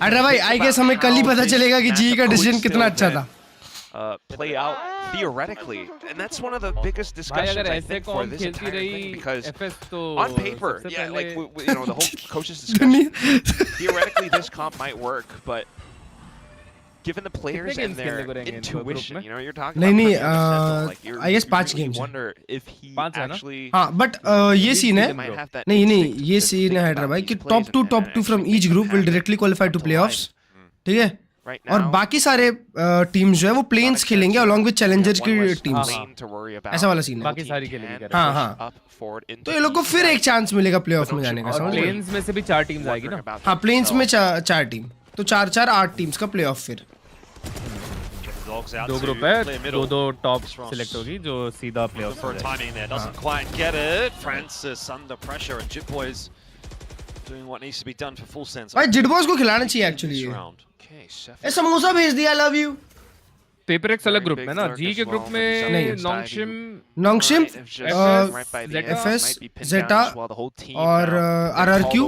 अरे भाई, I guess हमें कल ही पता चलेगा कि जी का decision कितना अच्छा था. Play out theoretically, and that's one of the biggest discussions I think for this entire thing, because on paper, yeah, like you know, the whole coaches discussion, theoretically this comp might work, but given the players and their intuition, you know, you're talking about I guess 5 games. Wonder if he actually. हाँ, but ये scene है. नहीं, ये scene है हैदराबाद कि top 2 from each group will directly qualify to playoffs. ठीक है? और बाकी सारे टीम्स जो है वो प्लेन्स खेलेंगे along with challengers की टीम्स. ऐसा वाला सीन है. बाकी सारी खेलेंगी. हाँ. तो ये लोग को फिर एक चांस मिलेगा प्लेऑफ में जाने का. प्लेन्स में से भी 4 टीम्स आएगी ना. हाँ, प्लेन्स में 4 टीम. तो 4 8 टीम्स का प्लेऑफ फिर. Dogs out दो to ग्रुप है, clear middle. दो टॉप Ross. सिलेक्ट होगी जो सीधा प्लेऑफ्स For में a जाएगी. timing there, doesn't quite get it. Francis under pressure, and Jit Boys doing what needs to be done for full sense. भाई जिटबॉस को खिलाना चाहिए एक्चुअली ये. Okay, ए समोसा भेज दिया, I love you. Paper x अलग ग्रुप में ना, जी के ग्रुप में नहीं. नोंगशिम, नोंगशिम, Zeta, एफएस, जेटा और RRQ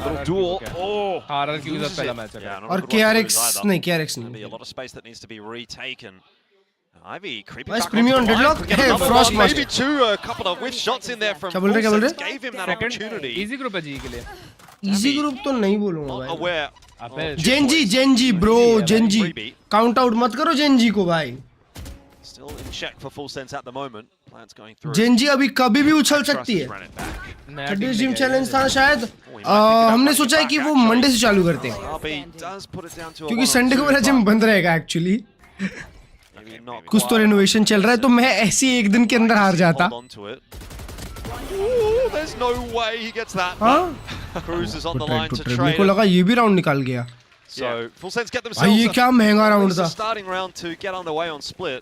Little duel. Oh, RRQ का loses पहला it. मैच है. Yeah, not a और good one for केआरएक्स Ivy either. नहीं, केआरएक्स Gonna be नहीं. a lot of space that needs to be retaken. Ivy creeping Nice back premium onto the line, deadlock. could get Hey, another Frost one, must- maybe two, a couple of whiff shots in there from क्या बोल रहे, क्या बोल Fullsense, रहे? gave him that opportunity. Easy group है जी के लिए. Easy group तो नहीं बोलूंगा Not भाई. aware. अबे Gen Z bro, Gen Z. Freebie. Count out मत करो जेंजी को भाई. Still in check for Fullsense at the moment. Plans going through. Gen Z अभी कभी भी उछल सकती है. Run it back. नया 30 team जिम लेके चैलेंज था आए. शायद. हमने सोचा है कि वो मंडे से चालू करते हैं RB does put it down to a क्योंकि 1 or संडे को 2, मेरा जिम but बंद रहेगा एक्चुअली. maybe not कुछ तो quite. रेनोवेशन चल रहा है तो मैं ऐसे ही एक दिन के अंदर हार जाता. Hold on to it. Ooh, there's no way he gets that. हाँ. Cruz is on the trade line to to trade. मेरे trade को it. लगा ये भी राउंड निकाल गया. So Fullsense get भाई themselves ये a, क्या महंगा at राउंड least a था. starting round to get underway on split.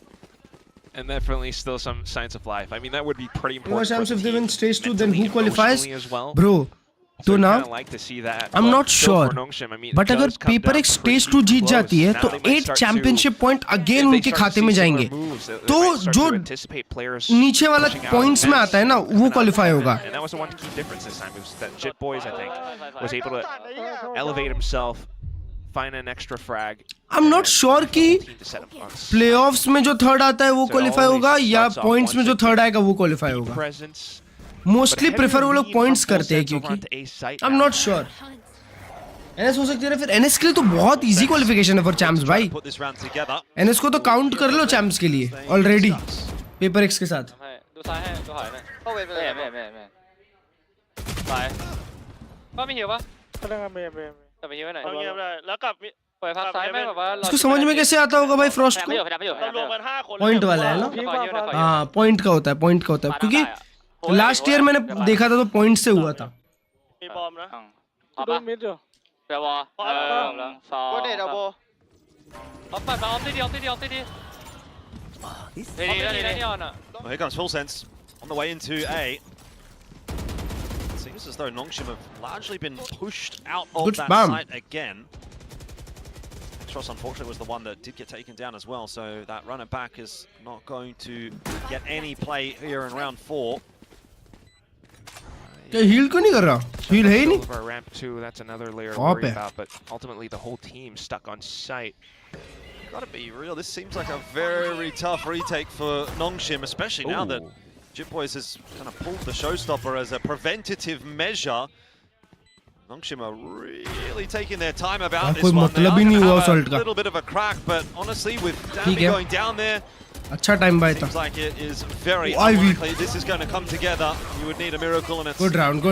And definitely still some signs of life. I mean, that would be pretty You know, important. Shams, for the if they team win stage 2, then mentally who and qualifies? emotionally as well. Bro, So तो I'd ना kinda like to see that. I'm but not still sure. for Nongshim, I mean, but it अगर does come paper down एक stage pretty 2 जीत close. जाती है Now तो they might 8 start championship point to- again if they उनके start to खाते see में some जाएंगे. more moves, they तो might start जो to anticipate players नीचे वाला pushing out पॉइंट्स में events आता है ना and वो out क्वालिफाई events. होगा. And that was the one key difference this time. It was that Jit Boys, I think, was able to elevate himself, find an extra frag. I'm not sure कि to set him on playoffs में जो third आता है वो So qualify always होगा या starts off points में once जो again. थर्ड आएगा वो क्वालिफाई होगा. presence. मोस्टली But प्रेफर वो heavy लोग lean पॉइंट्स from करते हैं Fullsense over क्योंकि onto A site I am now. Not sure. NS हो सकती है फिर. एनएस के लिए तो बहुत इजी क्वालिफिकेशन है फॉर चैंप्स भाई. Put this round together. NS को तो काउंट कर लो चैंप्स के लिए ऑलरेडी पेपर एक्स के साथ. ดูซ้ายให้ดูหายหน่อยเข้าเวทไปเลยไม่ตายก็ไม่หิวปะกลับไปหิวหน่อยเงียบได้แล้วกลับปล่อยพักซ้ายไม่แบบว่า इसको समझ में कैसे आता होगा भाई फ्रॉस्ट को. เรารวมกัน5 คน पॉइंट वाला है ना. हाँ पॉइंट का होता है, पॉइंट का होता है क्योंकि लास्ट ईयर मैंने देखा था तो पॉइंट से हुआ था. มีบอมนะเอาปะเดี๋ยววอสองก็เด็ดเอาโบเอาปัดมาออฟตีดีดีนี่ออนอ่ะ Well, here comes Fullsense on the way into A. Seems as though Nongshim have largely been pushed out of Good that spam. site again. Tross, unfortunately, was the one that did get taken down as well, so that runner back is not going to get any play here in round 4. क्या heal क्यों नहीं कर रहा? Heal है ही नहीं. Over ramp 2, that's another layer to Pop worry है. about, but ultimately the whole team stuck on site. Gotta be real, this seems like a very tough retake for Nongshim, especially now that Jit Boys has kind of pulled the showstopper as a preventative measure. Nongshim are really taking their time about this कोई one. They मतलब are ही नहीं gonna हुआ have assault a का. little bit of a crack, but honestly, with ठीक Danby है. going down there, अच्छा time bye था. seems like it is very Ivy. unlikely this is going to come together. You would need a miracle, and it's good round not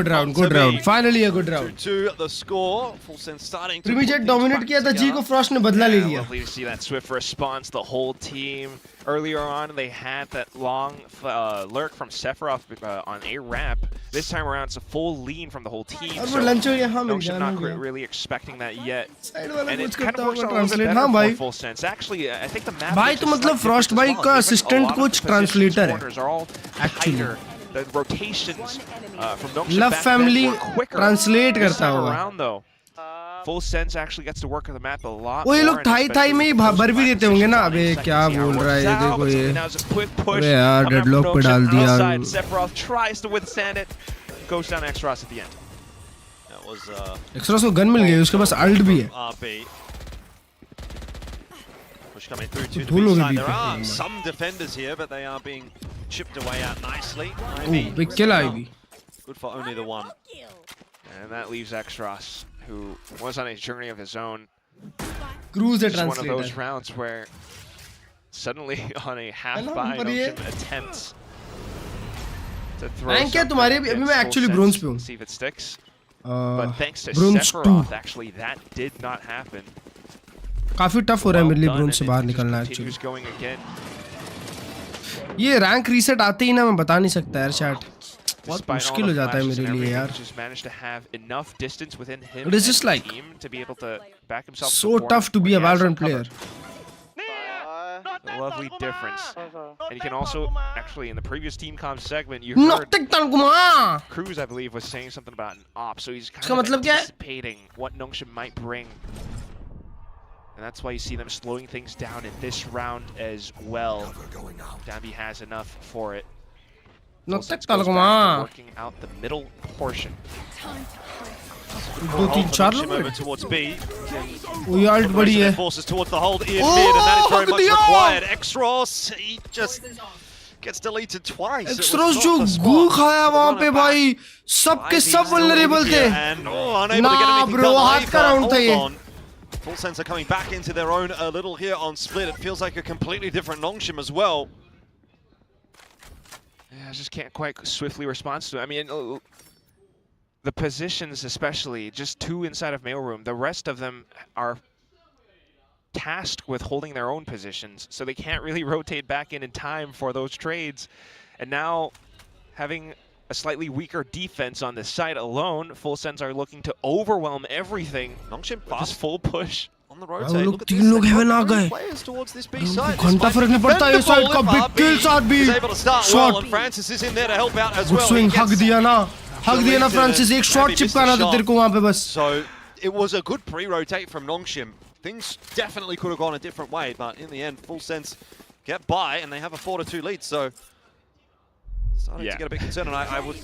to be. Finally a good round. 2-2 the score. Fullsense starting to premier put Jett things dominate back किया था जी को together. Frost ने बदला ले Yeah, लिया. lovely to see that swift response. The whole team earlier on they had that long lurk from Sephiroth on a ramp. This time around it's a full lean from the whole team. और So वो lunch हो गया. हाँ मिल Nongshim गया. not really expecting that yet. Side वाला And कुछ it kind करता of works होगा out a little bit translate. better हाँ for भाई. Full Sense. Actually, I think the map भाई makes तो a मतलब slight फ्रॉस्ट difference भाई as का well, given assistant a lot of coach the translator है. corners are all Actually. tighter. The rotations from Nongshim love back then family were quicker. Translate This करता time होगा. around though, Full Sense actually gets to work on the map a lot. वो ये लोग more, and Thai Thai में ही especially with भर भी those देते होंगे ना. practices अबे running, क्या second बोल CR रहा है ये works out, देखो but ये. now it's a quick push अबे यार coming up डेडलॉक from पे डाल Nongshim दिया. outside. Sephiroth tries to withstand it, goes down X-Ross at the end. That was extra को गन मिल गई. उसके पास अल्ट भी है. RB. Push coming through to the दो लोग B हैं side. B There पे. are some defenders here, but they are being chipped away out nicely. Oh big किल आई भी. Good for only the one. And that leaves X-Ross, who was on a journey of his own. Cruise है Just one of those translator. rounds where suddenly on a half ना, buy, पर ये- Nongshim attempts to throw rank क्या something तुम्हारी अभी against मैं Full actually Sense, bronze पे हूँ. see if it sticks. But thanks to bronze 2. Sephiroth, actually, that did not happen. काफी टफ हो रहा है मेरे लिए Well ब्रोंज done, से and बाहर it निकलना just actually. continues going again. ये रैंक रीसेट आते ही ना मैं बता नहीं सकता यार चैट. बहुत Despite all मुश्किल the हो जाता है flashes मेरे and लिए everything, यार. he just managed to have enough distance within him It is and just the like team to be able to back himself. So tough to be a Valorant player. a lovely difference. And you can also, actually, in the previous team comm segment, you heard Cruz, I believe, was saying something about an op, so he's kind of anticipating what Nongshim might bring. And that's why you see them slowing things down in this round as well. Dambi has enough for it. Working out the middle portion. Over towards B. Forces towards the hold in mid, and that is very much required. Xros, he just gets deleted twice. Xros जो गू खाया वहाँ पे भाई सबके सब vulnerable थे. Nah bro, हाथ का round था ये. Full Sense are coming back into their own a little here on split. It feels like a completely different Nongshim as well. Yeah, I just can't quite swiftly respond to it. I mean, the positions especially, just 2 inside of mailroom. The rest of them are tasked with holding their own positions, so they can't really rotate back in time for those trades. And now, having a slightly weaker defense on this side alone, Full Sense are looking to overwhelm everything. Nongshim fast full push. On the rotate. Look at this. Players towards this B side. घंटा फर्क नहीं पड़ता ये side का big kill साथ भी. Shot. And Francis is in there to help out as well. Swing हक दिया ना Francis. एक shot चिपकाना था तेरे को वहाँ पे बस. So it was a good pre-rotate from Nongshim. Things definitely could have gone a different way, but in the end, Full Sense get by and they have a 4-2 lead. So starting to get a bit concerned, and I would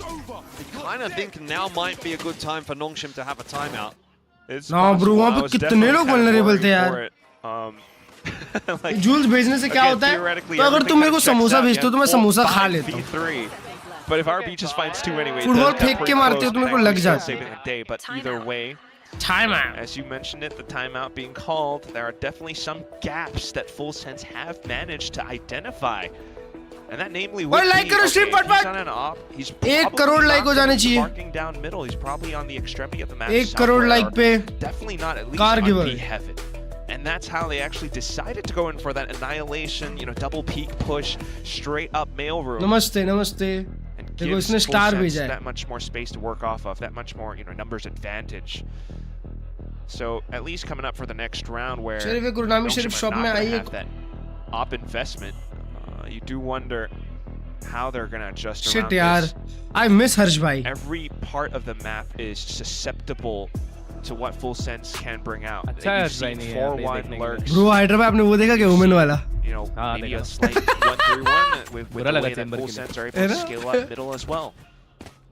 kind of think now might be a good time for Nongshim to have a timeout. ना bro, वहाँ पे कितने लोग vulnerable थे यार. Jules भेजने से क्या होता है? तो अगर तुम मेरे को समोसा भेजते हो तो मैं समोसा खा लेता हूँ. But if RB just finds 2 anyway, football फेंक के मारते हो तो मेरे को लग जाता है. But either way, timeout. As you mentioned it, the timeout being called, there are definitely some gaps that Full Sense have managed to identify. And that namely would be, he's on an op, he's probably marking down middle, he's probably on the extremity of the map. 1 crore like पे definitely not at least on B heaven. And that's how they actually decided to go in for that annihilation, you know, double peek push straight up mailroom. Namaste. And gives Full Sense that much more space to work off of, that much more, you know, numbers advantage. So at least coming up for the next round where Nongshim are not going to have that op investment. You do wonder how they're going to adjust around this. I miss Harsh bhai. Every part of the map is susceptible to what Full Sense can bring out. You've seen 4-1 lurks. Bro, Hyderabad आपने वो देखा क्या woman वाला? You know, maybe a slight 1-3-1 with the way that Full Sense are able to scale up middle as well.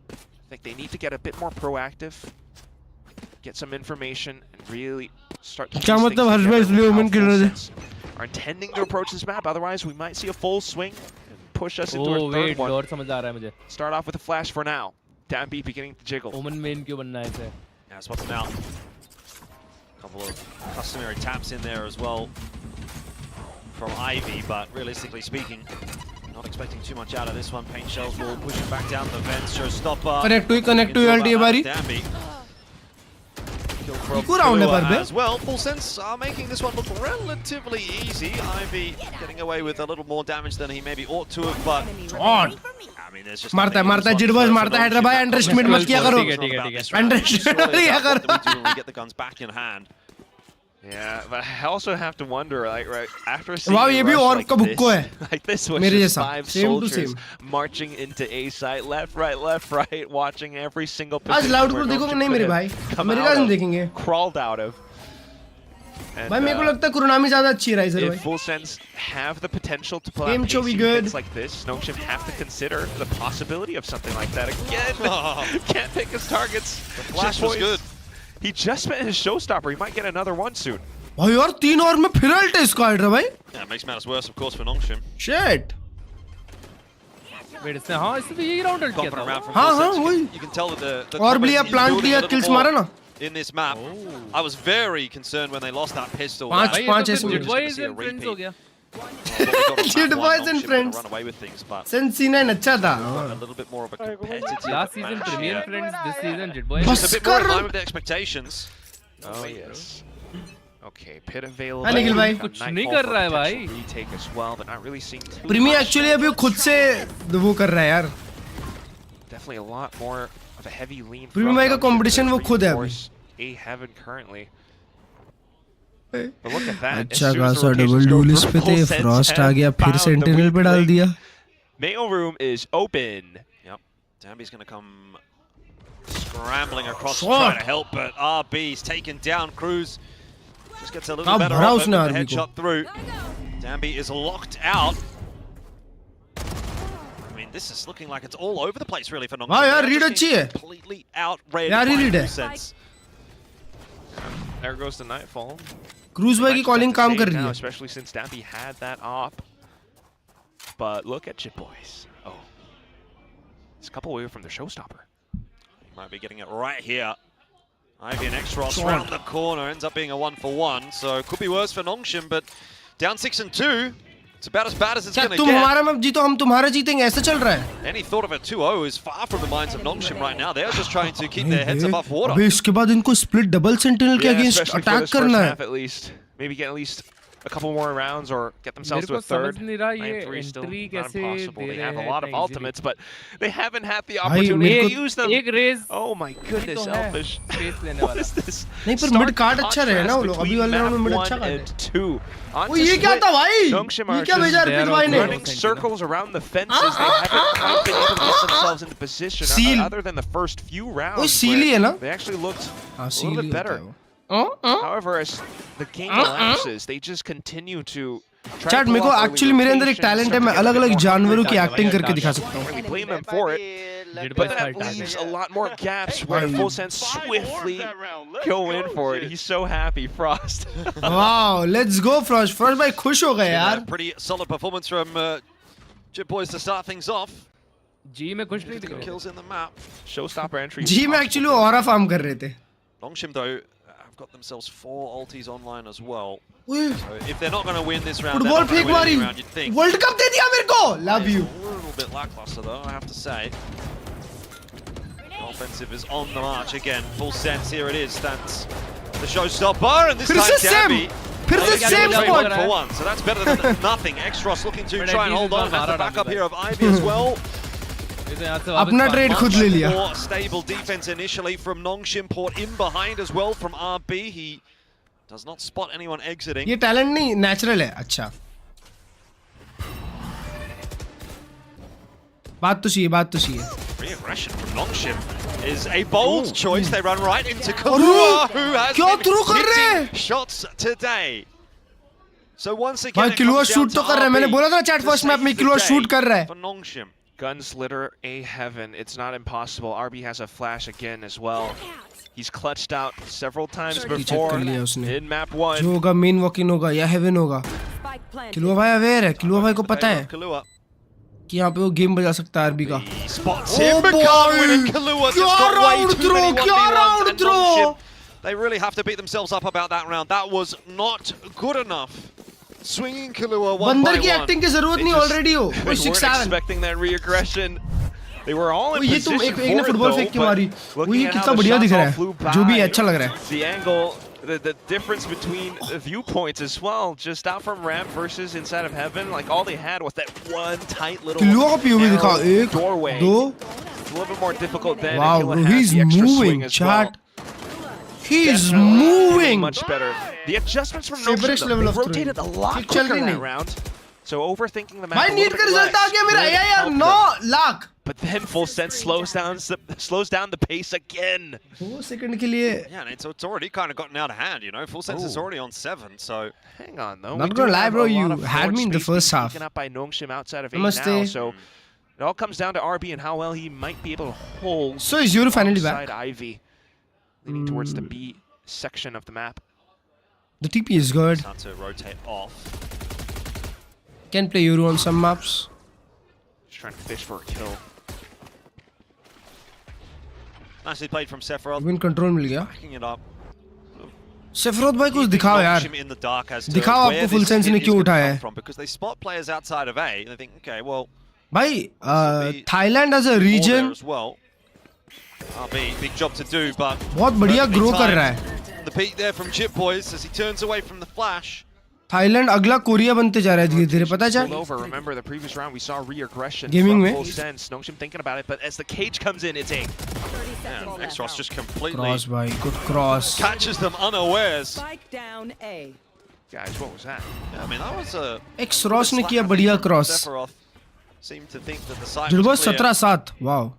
I think they need to get a bit more proactive, get some information, and really start to piece things together with how Full Sense are intending to approach this map. Otherwise, we might see a full swing and push us into a third one. Start off with a flash for now. Down B beginning to jiggle. Yeah, spots him out. A couple of customary taps in there as well from Ivy, but realistically speaking, not expecting too much out of this one. Paint shells will push him back down the vents. Showstopper. Connect to LT बारी. As well, Full Sense are making this one look relatively easy. Ivy getting away with a little more damage than he maybe ought to have, but I mean, there's just मारता है जिडबॉस मारता है Hyderabad underestimate मत किया करो underestimate किया करो we get the guns back in hand. Yeah, but I also have to wonder, like, right after seeing like this was just 5 soldiers marching into A site, left, right, watching every single position. आज loud को देखोगे नहीं मेरे भाई, America में देखेंगे. Crawled out of. भाई मेरे को लगता है कुरुनामी ज़्यादा अच्छी है इधर भाई. If Full Sense have the potential to pull out pacing hits like this, Nongshim have to consider the possibility of something like that again. Can't pick his targets. The flash was good. He just spent his showstopper. He might get another one soon. भाई यार 3 over में फिर alt इसका आइड रहा भाई. Yeah, it makes matters worse of course for Nongshim. Shit. Wait, इसने हाँ इसने तो यही राउंड अल्ट किया था. हाँ वही. You can tell that the और भी लिया प्लांट लिया किल्स मारा ना. In this map, I was very concerned when they lost that pistol. 5 ऐसे Boys and friends हो गया. Boys and friends. Run away with things, but Sense-9 अच्छा था. a little bit more of a competitive. Last season Premier Friends, this season Boys. Just a bit more in line with the expectations. Oh yes. Okay, pit available. हाँ निखिल भाई. कुछ नहीं कर रहा है भाई. Retake as well, but not really seeing too प्रीमी much. Actually अभी खुद से वो कर रहा है यार. Definitely a lot more of a heavy lean. प्रीमी भाई का कंपटीशन वो खुद है अभी. A heaven currently. But look at that. अच्छा खासा डबल डुलिस पे थे, फ्रॉस्ट आ गया फिर सेंटिनल पे डाल दिया. Mail room is open. Yep, Dambi's going to come scrambling across to try to help, but RB's taken down. Cruz just gets a little better off it with the headshot through. Dambi is locked out. I mean, this is looking like it's all over the place really for Nongshim. हाँ यार read अच्छी है. Completely outrated यार read है. There goes the Nightfall. Cruise भाई की calling काम कर रही है. Especially since Dambi had that op. But look at Chip Boys. Oh, it's a couple away from the showstopper. Might be getting it right here. Ivy and X-Ross round the corner, ends up being a 1-for-1, so it could be worse for Nongshim, but down 6-2, it's about as bad as it's going to get. तुम हमारा match जीतो हम तुम्हारा जीतेंगे ऐसा चल रहा है. Any thought of a 2-0 is far from the minds of Nongshim right now. They're just trying to keep their heads above water. अबे इसके बाद इनको स्प्लिट डबल सेंटिनल के अगेंस्ट अटैक करना है. At least, maybe get at least a couple more rounds or get themselves to a third. 9-3 still not impossible. They have a lot of ultimates, but they haven't had the opportunity to use them. Oh my goodness, Elfish. What is this? नहीं पर mid card अच्छा रहे ना वो लोग. अभी वाले round में मिड अच्छा कार्ड है. वो ये क्या था भाई? ये क्या भेजा रिपिट भाई ने? Running circles around the fences. They haven't quite been able to get themselves into position other than the first few rounds. वो सीली है ना? They actually looked a little bit better. However, as the game elapses, they just continue to. Chat मेरे को actually मेरे अंदर एक talent है. मैं अलग-अलग जानवरों की एक्टिंग करके दिखा सकता हूँ. Blame them for it, but that leaves a lot more gaps where Full Sense swiftly go in for it. He's so happy, Frost. Wow, let's go Frost. Frost भाई खुश हो गए यार. Pretty solid performance from Chip Boys to start things off. जी में खुश नहीं थे. Kills in the map. Showstopper entry. जी में एक्चुअली ऑरा फार्म कर रहे थे. Nongshim though have got themselves 4 ultis online as well. So if they're not going to win this round, they're not going to win any round, you'd think. World Cup दे दिया मेरे को. Love you. A little bit lackluster though, I have to say. The offensive is on the march again. Full sense, here it is. That's the showstopper, and this time Dambi. फिर से same spot. For one, so that's better than nothing. X-Ross looking to try and hold on. Has the backup here of Ivy as well. अपना trade खुद ले लिया. More stable defense initially from Nongshim, port in behind as well from RB. He does not spot anyone exiting. ये talent नहीं natural है. अच्छा बात तो सही है. Re-aggression from Nongshim is a bold choice. They run right into Kalua, who has been hitting shots today. So once again, भाई किलुआ shoot तो कर रहा है. मैंने बोला था चैट फर्स्ट मैप में किलुआ शूट कर रहा है. For Nongshim. Gunslitter A heaven. It's not impossible. RB has a flash again as well. He's clutched out several times before in map 1. जो होगा मेन वॉकिंग होगा या हेवन होगा. किलुआ भाई अवेयर है. किलुआ भाई को पता है कि यहाँ पे वो गेम बजा सकता है आरबी का. क्या round throw. They really have to beat themselves up about that round. That was not good enough. Swinging Kalua one by one. बंदर की एक्टिंग की जरूरत नहीं ऑलरेडी हो. They weren't expecting that re-aggression. They were all in ये position तुम एक ने फुटबॉल फेंक के मारी. वो ये कितना बढ़िया दिख रहा है. जो भी है अच्छा लग रहा है. The angle, the difference between the viewpoints as well, just out from ramp versus inside of heaven, like all they had was that one tight little doorway. दो. It's a little bit more difficult than. Wow, bro, he's moving, chat. He's moving. Much better. The adjustments from Nongshim, they rotated a lot quicker that round. So overthinking the map. भाई NEET का result आ गया मेरा. यार 9 lakh. But then Full Sense slows down the pace again. 2 second के लिए. Yeah, and it's already kind of gotten out of hand, you know. Full Sense is already on 7, so hang on though. Not gonna lie, bro. You had me in the first half. Taken up by Nongshim outside of 8 now, so it all comes down to RB and how well he might be able to hold. So is Euro finally back? Ivy, leading towards the B section of the map. The TP is good. Time to rotate off. Can play Euro on some maps. Just trying to fish for a kill. Nicely played from Sephiroth. Win control मिल गया. Backing it up. Sephiroth भाई कुछ दिखाओ यार. दिखाओ आपको full sense ने क्यों उठाया है. Because they spot players outside of A, they think, okay, well. भाई Thailand as a region. Big job to do, but बहुत बढ़िया ग्रो कर रहा है. The peak there from Chip Boys as he turns away from the flash. Thailand अगला Korea बनते जा रहा है धीरे-धीरे. पता है क्या? Remember the previous round we saw re-aggression Gaming from में. Full Sense. Nongshim thinking about it, but as the cage comes in, it's a Yeah, Exros just completely Cross, bhai. Good cross. catches them unawares. Spike down A. Guys, what was that? Yeah, I mean, that was a... Exros ने किया बढ़िया cross. Sephiroth seemed to think that the site Jilbos was clear. 17-7. Wow.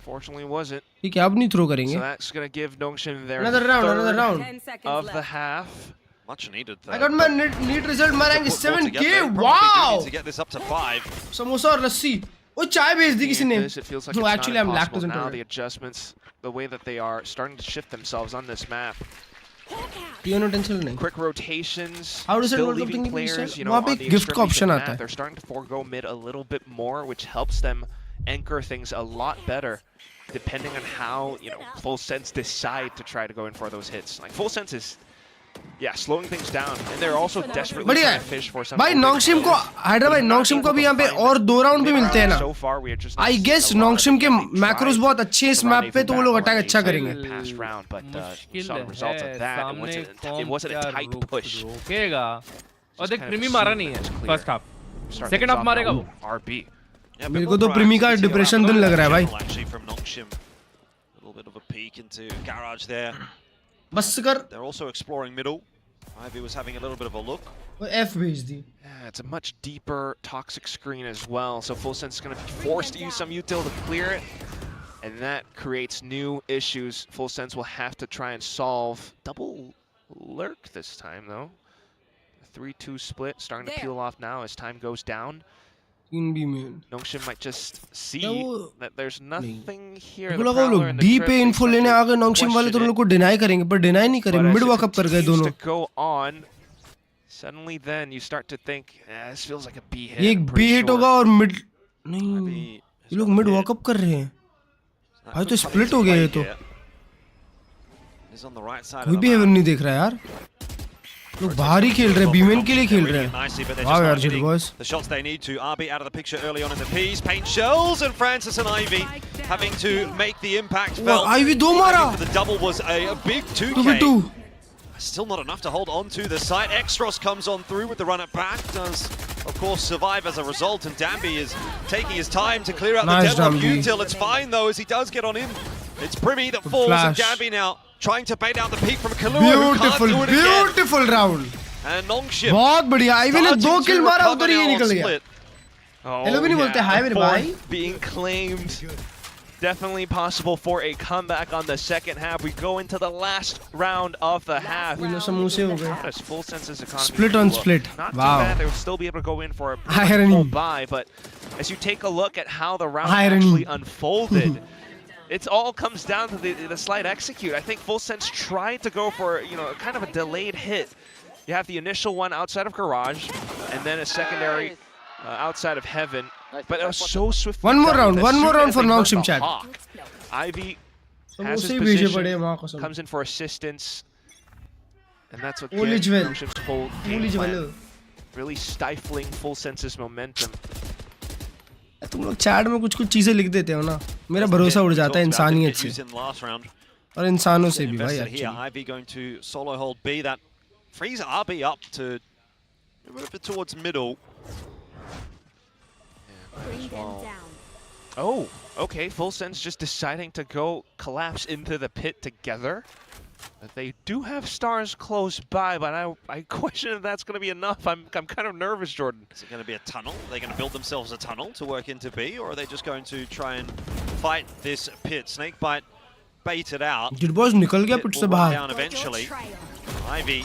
Fortunately, wasn't. ठीक है अब नहीं throw करेंगे. So that's gonna give Nongshim their Another round. 10 seconds of left. the half. Much needed. I got my neat result. My rank is 7K. Wow! Wow. To get this up to 5. Samosa और लस्सी. ओ चाय भेज दी किसी ने. It feels like No, it's actually not I'm impossible lactose now. intolerant. The adjustments, the way that they are starting to shift themselves on this map. पियो no tension नहीं. Quick rotations. How does it still work? leaving Thinking players, you know, वहाँ पे on the gift का extremities option of the आता map. है. They're starting to forego mid a little bit more, which helps them anchor things a lot better, depending on how, you know, Full Sense decide to try to go in for those hits. Like Full Sense is, yeah, slowing things down, and they're also desperately बढ़िया trying है. to fish for some. भाई नोंगशिम को हैदराबाद नोंगशिम को भी यहाँ पे और 2 round भी मिलते हैं ना. So far, we are just I guess नोंगशिम के मैक्रोस बहुत अच्छे हैं इस मैप पे तो वो लोग अटैक अच्छा करेंगे. Past round, but you saw the मुश्किल results है of that. सामने It wasn't a tight push. रोकेगा और देख kind of प्रीमी मारा नहीं है clear. First half Start second things half off मारेगा now. वो RB. Yeah, मेरे bit को more तो प्रीमी का proactivity डिप्रेशन around दिन लग रहा है भाई. actually from Nongshim. A little bit of a peek into Garage there. बस कर. They're also exploring middle. Ivy was having a little bit of a look. वो F भेज दी. Yeah, it's a much deeper toxic screen as well. So Full Sense is going to be forced to use some util to clear it. And that creates new issues. Full Sense will have to try and solve. Double lurk this time though. 3-2 split starting to peel off now as time goes down. 3B में. Nongshim might just see वो- that there's nothing here. मेरे The को लगा वो Prowler लोग and the D Trip, पे they info start लेने to आ गए नोंगशिम वाले तो उन question लोग को डिनाई करेंगे पर डिनाई नहीं करे. But as mid it walk up कर गए continues दोनों. to go on, suddenly then you start to think, this feels like a B hit. ये I'm एक pretty बी हिट sure. होगा और मिड नहीं. Ivy ये लोग मिड वॉकअप कर रहे हैं. भाई तो स्प्लिट हो गया ये तो. Is on the right side कोई of भी the हेवन map. नहीं देख रहा यार. लोग बाहर ही खेल रहे हैं. बीमेन के लिए खेल रहे हैं. Nicely, but they're वाह just यार not जिल hitting boys. the shots they need to. RB out of the picture early on in the piece. Paint shells and Francis and Ivy having to make the impact felt. Ivy 2 मारा. For the double was a big 2K. 2v2. Still not enough to hold on to the site. Extros comes on through with the run at back. Does, of course, survive as a result. And Danby is taking his time to clear out Nice, the deadlock Danby. util. It's fine, though, as he does get on in. It's Primmy that falls, flash. and Danby now trying to bait out the peak from Kalua, who can't beautiful do it again. Beautiful round. And Nongshim बहुत बढ़िया. Ivy ने 2 starting kill to मारा recover उधर ही now on निकल गया. split. Hello भी नहीं बोलते हाय मेरे भाई. Being claimed. Definitely possible for a comeback on the second half. We go into the last round of the half. ये लोग समोसे हो गए. As Full Sense's economy Split on look. split. Not Wow. too bad. They would still be able to go in for a Irony. full buy, but as you take a look at how the round Irony. actually unfolded, it all comes down to the slight execute. I think Full Sense tried to go for, you know, kind of a delayed hit. You have the initial one outside of Garage, and then a secondary outside of Heaven. But it was so swift. One more round for Nongshim chat. Ivy has समोसे his ही भेजे पड़े position, वहाँ कसम. comes in for assistance, and that's what Holy gives Jewel. Nongshim's whole game Holy plan, Jewel. really stifling Full Sense's momentum. तुम लोग chat में कुछ चीजें लिख देते हो ना. मेरा भरोसा उड़ जाता है इंसानियत से. और इंसानों से भी भाई Here, actually. Ivy going to solo hold B. That frees RB up to move it towards middle. Oh, okay. Full Sense just deciding to go collapse into the pit together. But they do have stars close by, but I question if that's going to be enough. I'm kind of nervous, Jordan. Is it going to be a tunnel? Are they going to build themselves a tunnel to work into B, or are they just going to try and fight this pit? Snakebite baited out. जिलबॉस निकल गया पिट से Will run बाहर. down eventually. Ivy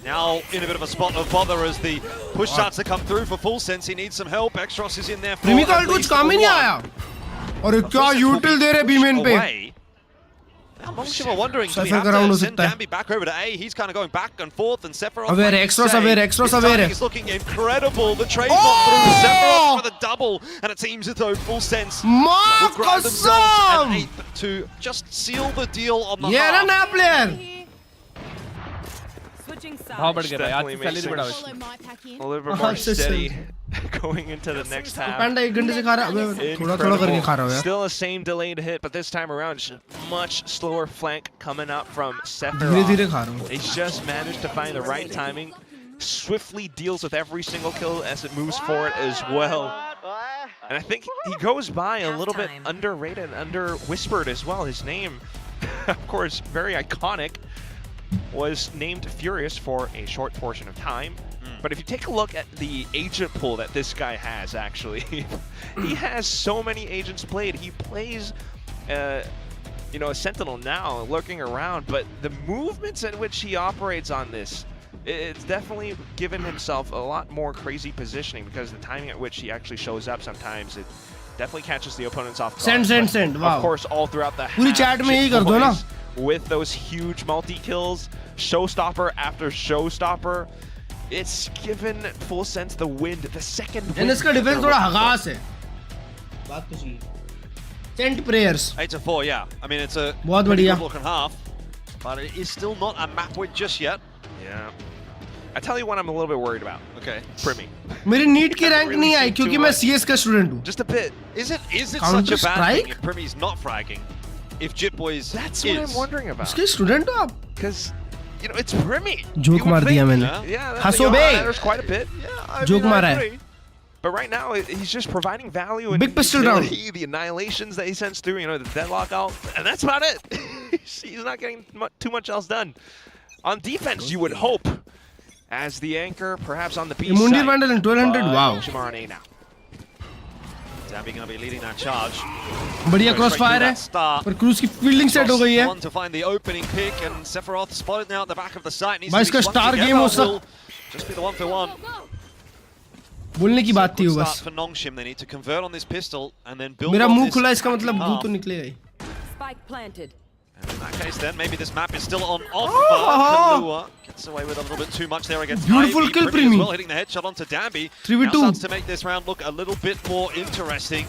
now in a bit of a spot of bother as the push starts to come through for Full Sense. He needs some help. Extros is in there for प्रीमी का at कुछ least काम ही नहीं one. आया. और क्या यूटिल दे रहे बीमेन पे. Away. Now Nongshim are wondering, do we Cypher have का round to हो send सकता है. Danby back over to A? He's kind of going back and forth, and Sephiroth, Aware, like you Extros say, aware, Extros his aware. timing is looking incredible. The trade's not through. Sephiroth for the double, and it seems as though Full Sense माफ will grab themselves कसम. an 8 to just seal the deal on the ये है ना half. नया player. Switching भाव बढ़ sides. गया आज Definitely से सैलरी makes बढ़ा sense. उसकी. A little bit more steady going into the next half. पैंडा 1 घंटे से खा रहा है. थोड़ा करके खा रहा हूँ यार. Still the same delayed hit, but this time around, just much slower flank coming up from धीरे Sephiroth. धीरे खा रहा हूँ. He's just managed to find the right timing. Swiftly deals with every single kill as it moves forward as well. And I think he goes by a little bit underrated, under-whispered as well. His name, of course, very iconic, was named Furious for a short portion of time. But if you take a look at the agent pool that this guy has, actually, he has so many agents played. He plays, you know, a Sentinel now, lurking around, but the movements at which he operates on this, it's definitely given himself a lot more crazy positioning, because the timing at which he actually shows up sometimes, it definitely catches the opponents off guard. Send. Wow. Of course, all throughout the पूरी chat में यही कर दो ना. With those huge multi-kills, showstopper after showstopper, it's given Full Sense the wind, the second wind. And इसका defense थोड़ा हगास है. बात तो सही. Sent prayers. 8-4, yeah. I mean, it's a बहुत pretty बढ़िया. good looking half, but it is still not a map win just yet. Yeah. I tell you what I'm a little bit worried about. Okay. Primi. मेरी NEET की rank नहीं आई क्योंकि मैं CS का student हूँ. Just a bit. Is it such a Counter bad strike? thing if Primi's not fragging? If Jitboy's That's what I'm wondering about. उसके student हो आप? Because, you know, it's Primi. Joke मार दिया मैंने. Yeah, हंसो बे. there's quite a bit. Yeah, joke मारा है. But right now, he's just providing value and Big pistol round. the annihilations that he sends through, you know, the deadlock out, and that's about it. He's not getting too much else done. On defense, you would hope, as the anchor, perhaps on the B Mundi side. Vandal and 1200, wow. Shamar on A now. Dambi going to be leading that charge. बढ़िया crossfire है. पर cruise की fielding set हो गई है. One to find the opening pick, and Sephiroth spotted now at the back of the site. Needs भाई to be इसका swung star together. game हो Will just be the 1-for-1. बोलने की बात थी Good वो start बस. for Nongshim. They need to convert on this pistol and then build मेरा on मुंह this खुला इसका second मतलब half. गू तो निकलेगा ही. Spike planted. And in that case, then maybe this map is still on offer. Kalua gets away with a little bit too much there against Beautiful Ivy. kill, Primi as Primi. well, hitting the headshot onto Dambi. 3v2. Now starts to make this round look a little bit more interesting.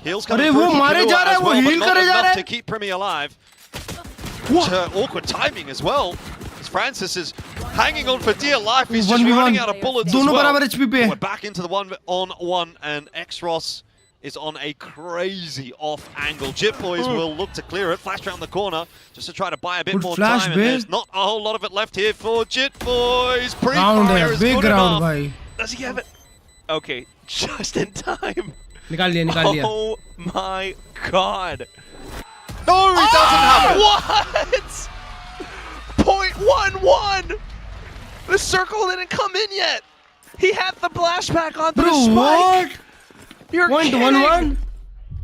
Heals coming अरे through वो from मारे Kalua जा रहा है, as वो well, but heal not करे जा enough रहा है. to keep Primi alive. Awkward timing as well. As Francis is hanging on for dear life. He's just 1v1. running out of bullets as दोनों well. बराबर HP पे. We're back into the 1-on-1, and X-Ross is on a crazy off angle. Jitboys will look to clear it, flash around the corner just to try to buy a bit Good more flash, time, and babe. there's not a whole lot of it left here for Jitboys. Round Pre-fire है, is big good round enough. भाई. Does he have it? Okay, just in time. निकाल लिया. Oh my god. No, he doesn't have it. What? .11. The circle didn't come in yet. He had the blashback onto Bro, the spike. what? You're kidding. 1-1.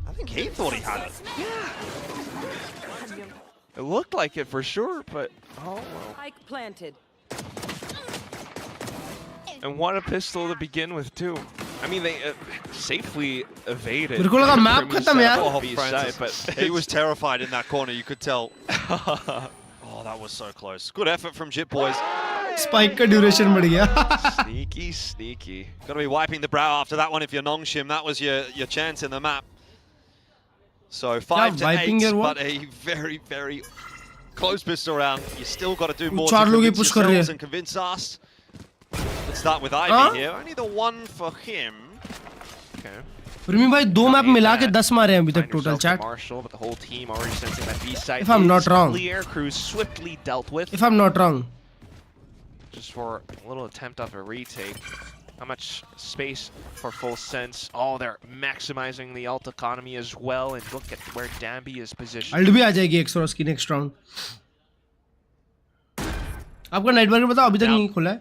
I think he thought he had it. It looked like it for sure, but oh well. Spike planted. And what a pistol to begin with too. I mean, they safely evaded. मेरे को लगा map Primi's खत्म यार. setup on Oh, B Francis. side, but He was terrified in that corner, you could tell. Oh, that was so close. Good effort from Jitboys. Spike का duration बढ़ गया. sneaky, sneaky. Got to be wiping the brow after that one if you're Nongshim. That was your chance in the map. So 5 to 8, but a very, very close pistol round. You still got to do more to convince yourselves and convince us. Let's start with Ivy here. Only the one for him. Okay. प्रीमी भाई दो map मिला के 10 मारे हैं अभी तक total chat. Marshall, but the whole team already sensing that B side. If I'm not wrong. Clear, Cruz swiftly dealt with. If I'm not wrong. Just for a little attempt of a retake. How much space for Full Sense? Oh, they're maximizing the ult economy as well, and look at where Dambi is positioned. Ult भी आ जाएगी एक्सरोस की next round. आपका night market बताओ अभी तक नहीं खुला है.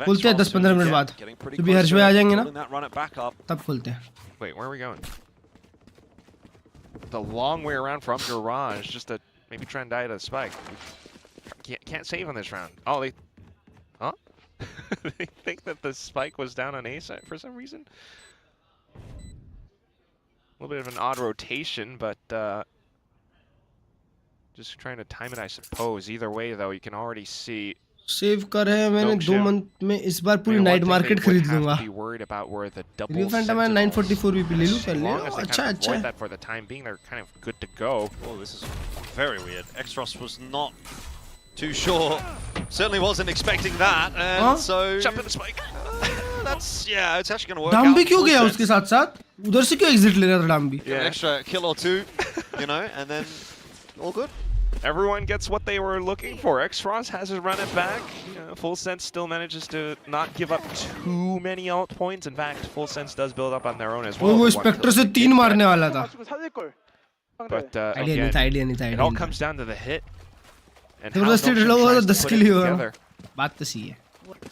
खुलते हैं 10-15 मिनट बाद. तो भी हर्ष भाई आ जाएंगे ना तब खुलते हैं. Wait, where are we going? The long way around from Garage, just to maybe try and die to the spike. Can't save on this round. Oh, they... Huh? They think that the spike was down on A side for some reason? A little bit of an odd rotation, but just trying to time it, I suppose. Either way, though, you can already see... save कर है मैंने 2 month में इस बार पूरी night market खरीद लूंगा. Real Phantom में 944 VP ले लूं क्या ले. अच्छा अच्छा. That for the time being, they're kind of good to go. Oh, this is very weird. X-Ross was not too sure. Certainly wasn't expecting that, and so jump in the spike. That's it's actually going to work out. डाम्बी क्यों गया उसके साथ-साथ? उधर से क्यों exit ले रहा था डाम्बी? An extra kill or two, you know, and then all good. everyone gets what they were looking for. X-Frost has to run it back. Full Sense still manages to not give up too many ult points. In fact, Full Sense does build up on their own as well. वो Spectre से 3 मारने वाला था. But again, it all comes down to the hit. And how जबरदस्ती Nongshim लोग tries to 10 put के it लिए हुआ. together. बात तो सही है.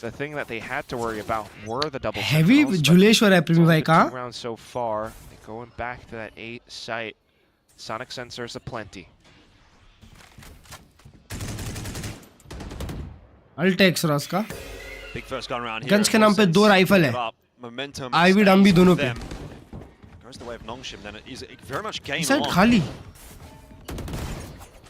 The thing that they had to worry about were the double Heavy sentinels, but झुलेश्वर है प्रीमी भाई का. 2 rounds so far. They're going back to that 8 site. Sonic sensors aplenty. Ult Xross का. Big first gun round here. Guns के नाम पे 2 rifle है. Momentum. Ivy डम भी दोनों पे. Goes the way of Nongshim, then it is very much game side on. खाली.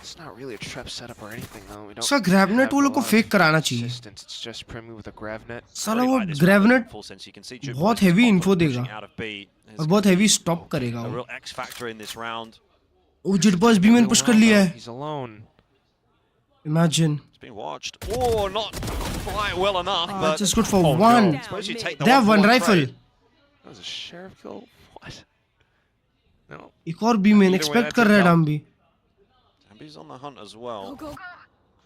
It's not really a trap setup or anything though. We don't. उसका ग्रेवनेट वो लोग को फेक कराना चाहिए. It's just Primi with a gravnet. साला वो ग्रेवनेट बहुत हेवी इन्फो देगा और बहुत हेवी स्टॉप करेगा A वो. real X factor in this round. वो जिट बॉस भी मैंने पुश कर लिया है. He's alone. Imagine. It's being watched. Oh, not quite well enough. But Just good for one. suppose you take the They have one rifle. That was a sheriff kill. What? No. एक और B मैंने expect कर रहा है डम भी. He's on the hunt as well.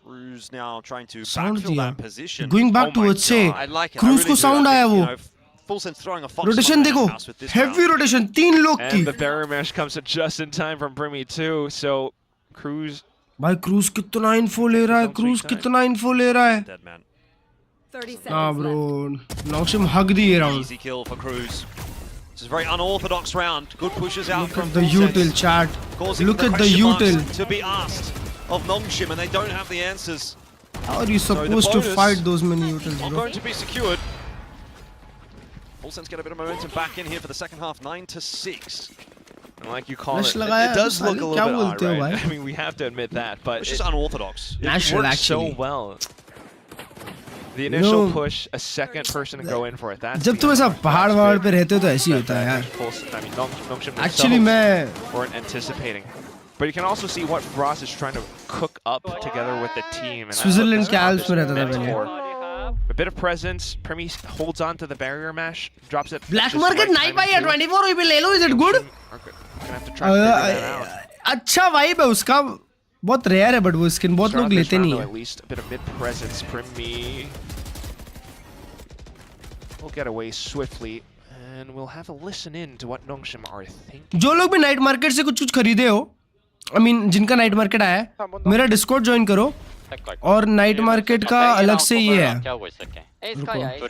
Cruz now trying to Sound backfill दिया. that position. Going back towards से. I like it. Cruz को sound आया वो. Full Sense throwing a fox rotation देखो. Heavy rotation 3 लोग की. And the barrier mesh comes at just in time from Primi too. So Cruz. भाई cruise कितना info ले रहा है. क्रूज कितना इन्फो ले रहा है. Dead man. 30 seconds हाँ left. ब्रो. नॉक्शिम हग दी ये round. Easy kill for Cruz. This is a very unorthodox round. Good pushes out Look from at the Full util Sense, chat. causing Look the at the question marks util. to be asked of Nongshim, and they don't have the answers. How are you supposed to bonus fight those many utils, Not bro? going to be secured. Full Sense get a bit of momentum back in here for the second half, 9-6. And like you call Flash it, लगाया it does तो look a क्या little bit बोलते odd, हो right? भाई? I mean, we have to admit that, but Which is unorthodox. it Natural, works actually. so well. The initial push, a second person to go in for it. That's जब तुम ऐसा पहाड़ वहाड़ पे रहते हो तो ऐसे ही होता है यार. I mean, Nongshim Actually मैं weren't anticipating. But you can also see what Frost is trying to cook up together with the team. And that's what Switzerland this के comp आल्प्स is में रहता था meant पहले. for. A bit of presence. Primi holds on to the barrier mesh, drops it. Black just market right नहीं timing पाई है. too. 24 रुपए ले लो. Is it good? Gonna have to try to figure that out. अच्छा vibe है उसका. बहुत rare है but वो स्किन बहुत लोग Start this लेते round, नहीं though, है. At least a bit of mid presence. Primi will get away swiftly, and we'll have a listen in to what Nongshim are thinking. जो लोग भी नाइट मार्केट से कुछ खरीदे हो, I mean जिनका नाइट मार्केट आया है, मेरा डिस्कॉर्ड ज्वाइन करो. और नाइट मार्केट का अलग से ये है.